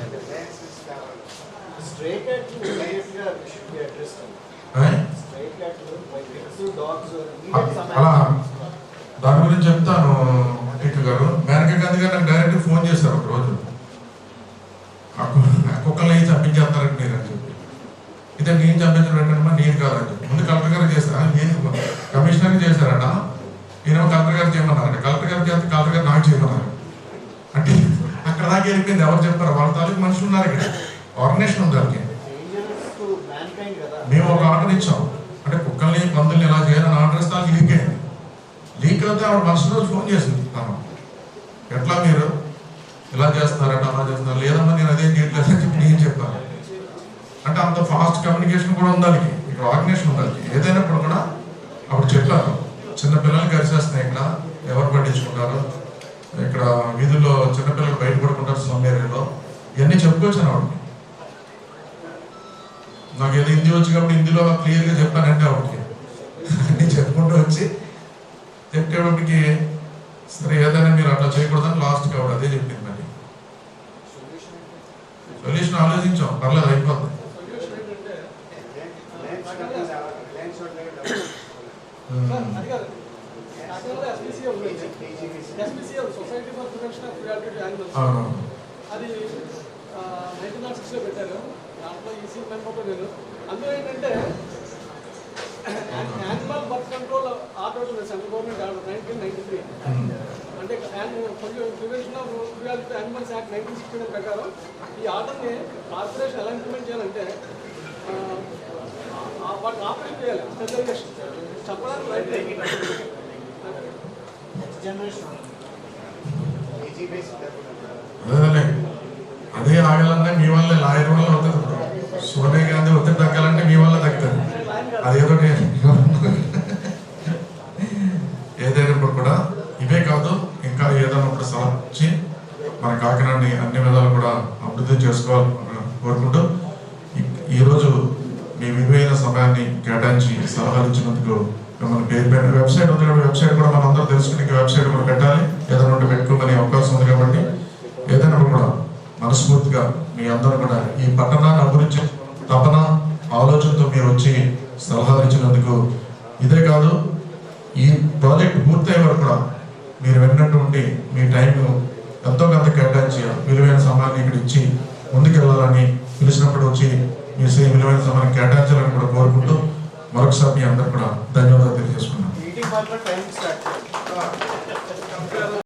అలా దాని గురించి చెప్తాను. టిక్ గారు మేనకా గాంధీ గారు నాకు డైరెక్ట్ ఫోన్ చేశారు ఒక రోజు, కుక్కలు నేను చంపించేస్తారంటే మీరు అని చెప్పి. ఇదే నేను చంపించడం ఏంటంటే నేను కాదని చెప్పి ముందు కలెక్టర్ గారు చేశారు, నేను కమిషనర్ చేశారట, ఈయన కలెక్టర్ గారు చేయమన్నారంట. కలెక్టర్ గారు చేస్తే కలెక్టర్ గారు నాకు చేయమన్నారు. అంటే అక్కడ దాకా వెళ్ళిపోయింది. ఎవరు చెప్పారు? వాళ్ళ తాలూకు మనుషులు ఉన్నారు, ఇక్కడ ఆర్గనైజేషన్ ఉంది. దానికి మేము ఒక ఆర్డర్ ఇచ్చాం, అంటే కుక్కల్ని పందుల్ని ఎలా చేయాలని ఆర్డర్ ఇస్తే వాళ్ళకి లీక్ అయింది. లీక్ అయితే ఆవిడ మరుసటి రోజు ఫోన్ చేసింది, తను ఎట్లా మీరు ఇలా చేస్తున్నారట అలా చేస్తున్నారు. లేదమ్మా నేను అదేం చేయట్లేదు అని చెప్పి నేను చెప్పాను. అంటే అంత ఫాస్ట్ కమ్యూనికేషన్ కూడా ఉండాలి, ఇక్కడ ఆర్గనైజేషన్ ఉండాలి. ఏదైనప్పుడు కూడా అప్పుడు చెప్పాను, చిన్న పిల్లలకి అరిచేస్తున్నాయి, ఇక్కడ ఎవరు పట్టించుకుంటారు, ఇక్కడ వీధుల్లో చిన్నపిల్లలు బయట పడుకుంటారు స్లమ్ ఏరియాలో, ఇవన్నీ చెప్పుకొచ్చాను ఆవిడకి. నాకు ఏదో హిందీ వచ్చి కాబట్టి హిందీలో క్లియర్గా చెప్పానంటే ఆవిడకి అన్నీ చెప్పుకుంటూ వచ్చి చెప్పేటప్పటికి సరే ఏదైనా మీరు అట్లా చేయకూడదని లాస్ట్కి ఆవిడ అదే చెప్పింది. మరి సొల్యూషన్ ఆలోచించాం, పర్లేదు అయిపోతుంది. అది 1906లో పెట్టారు, దాంట్లో ఈసీ మెంబర్లో నేను. అందులో ఏంటంటే animal birth control order central government order 1993, అంటే కొంచెం prevention of cruelty animals act 1969 ప్రకారం ఈ ఆర్డర్ని కార్పొరేషన్ ఎలా ఇంప్లిమెంట్ చేయాలంటే వాటిని ఆపరేట్ చేయాలి. స్టెరిలైజేషన్ చెప్పడానికి రైట్ అదే ఆగాలన్నా మీ వల్ల లాయర్ వల్ల అవుతుంది. సోనియా గాంధీ ఒత్తిడి తగ్గాలంటే మీ వల్ల తగ్గుతుంది. అదేదో ఏదైనప్పుడు కూడా ఇవే కాదు, ఇంకా ఏదైనా ఒకటి సలహా ఇచ్చి మన కాకినాడని అన్ని విధాలు కూడా అభివృద్ధి చేసుకోవాలని కోరుకుంటూ ఈరోజు మీ విలువైన సమయాన్ని కేటాయించి సలహాలు ఇచ్చినందుకు మిమ్మల్ని పేరు పెట్టిన వెబ్సైట్ ఉంది కాబట్టి వెబ్సైట్ కూడా మనం అందరూ తెలుసుకుని వెబ్సైట్ కూడా పెట్టాలి. ఏదైనా ఉంటే పెట్టుకోమనే అవకాశం ఉంది కాబట్టి ఏదైనా కూడా మనస్ఫూర్తిగా మీ అందరూ కూడా ఈ పట్టణాన్ని అభివృద్ధి తపన ఆలోచనతో మీరు వచ్చి సలహాలు ఇచ్చినందుకు, ఇదే కాదు ఈ ప్రాజెక్ట్ పూర్తయ్యే వరకు కూడా మీరు విన్నటువంటి మీ టైం ఎంతో కొంత కేటాయించి విలువైన సమయాన్ని ఇక్కడ ఇచ్చి ముందుకెళ్ళాలని, పిలిచినప్పుడు వచ్చి మీ విలువైన సమయాన్ని కేటాయించాలని కూడా కోరుకుంటూ మరొకసారి మీ అందరూ కూడా ధన్యవాదాలు తెలియజేసుకున్నాను.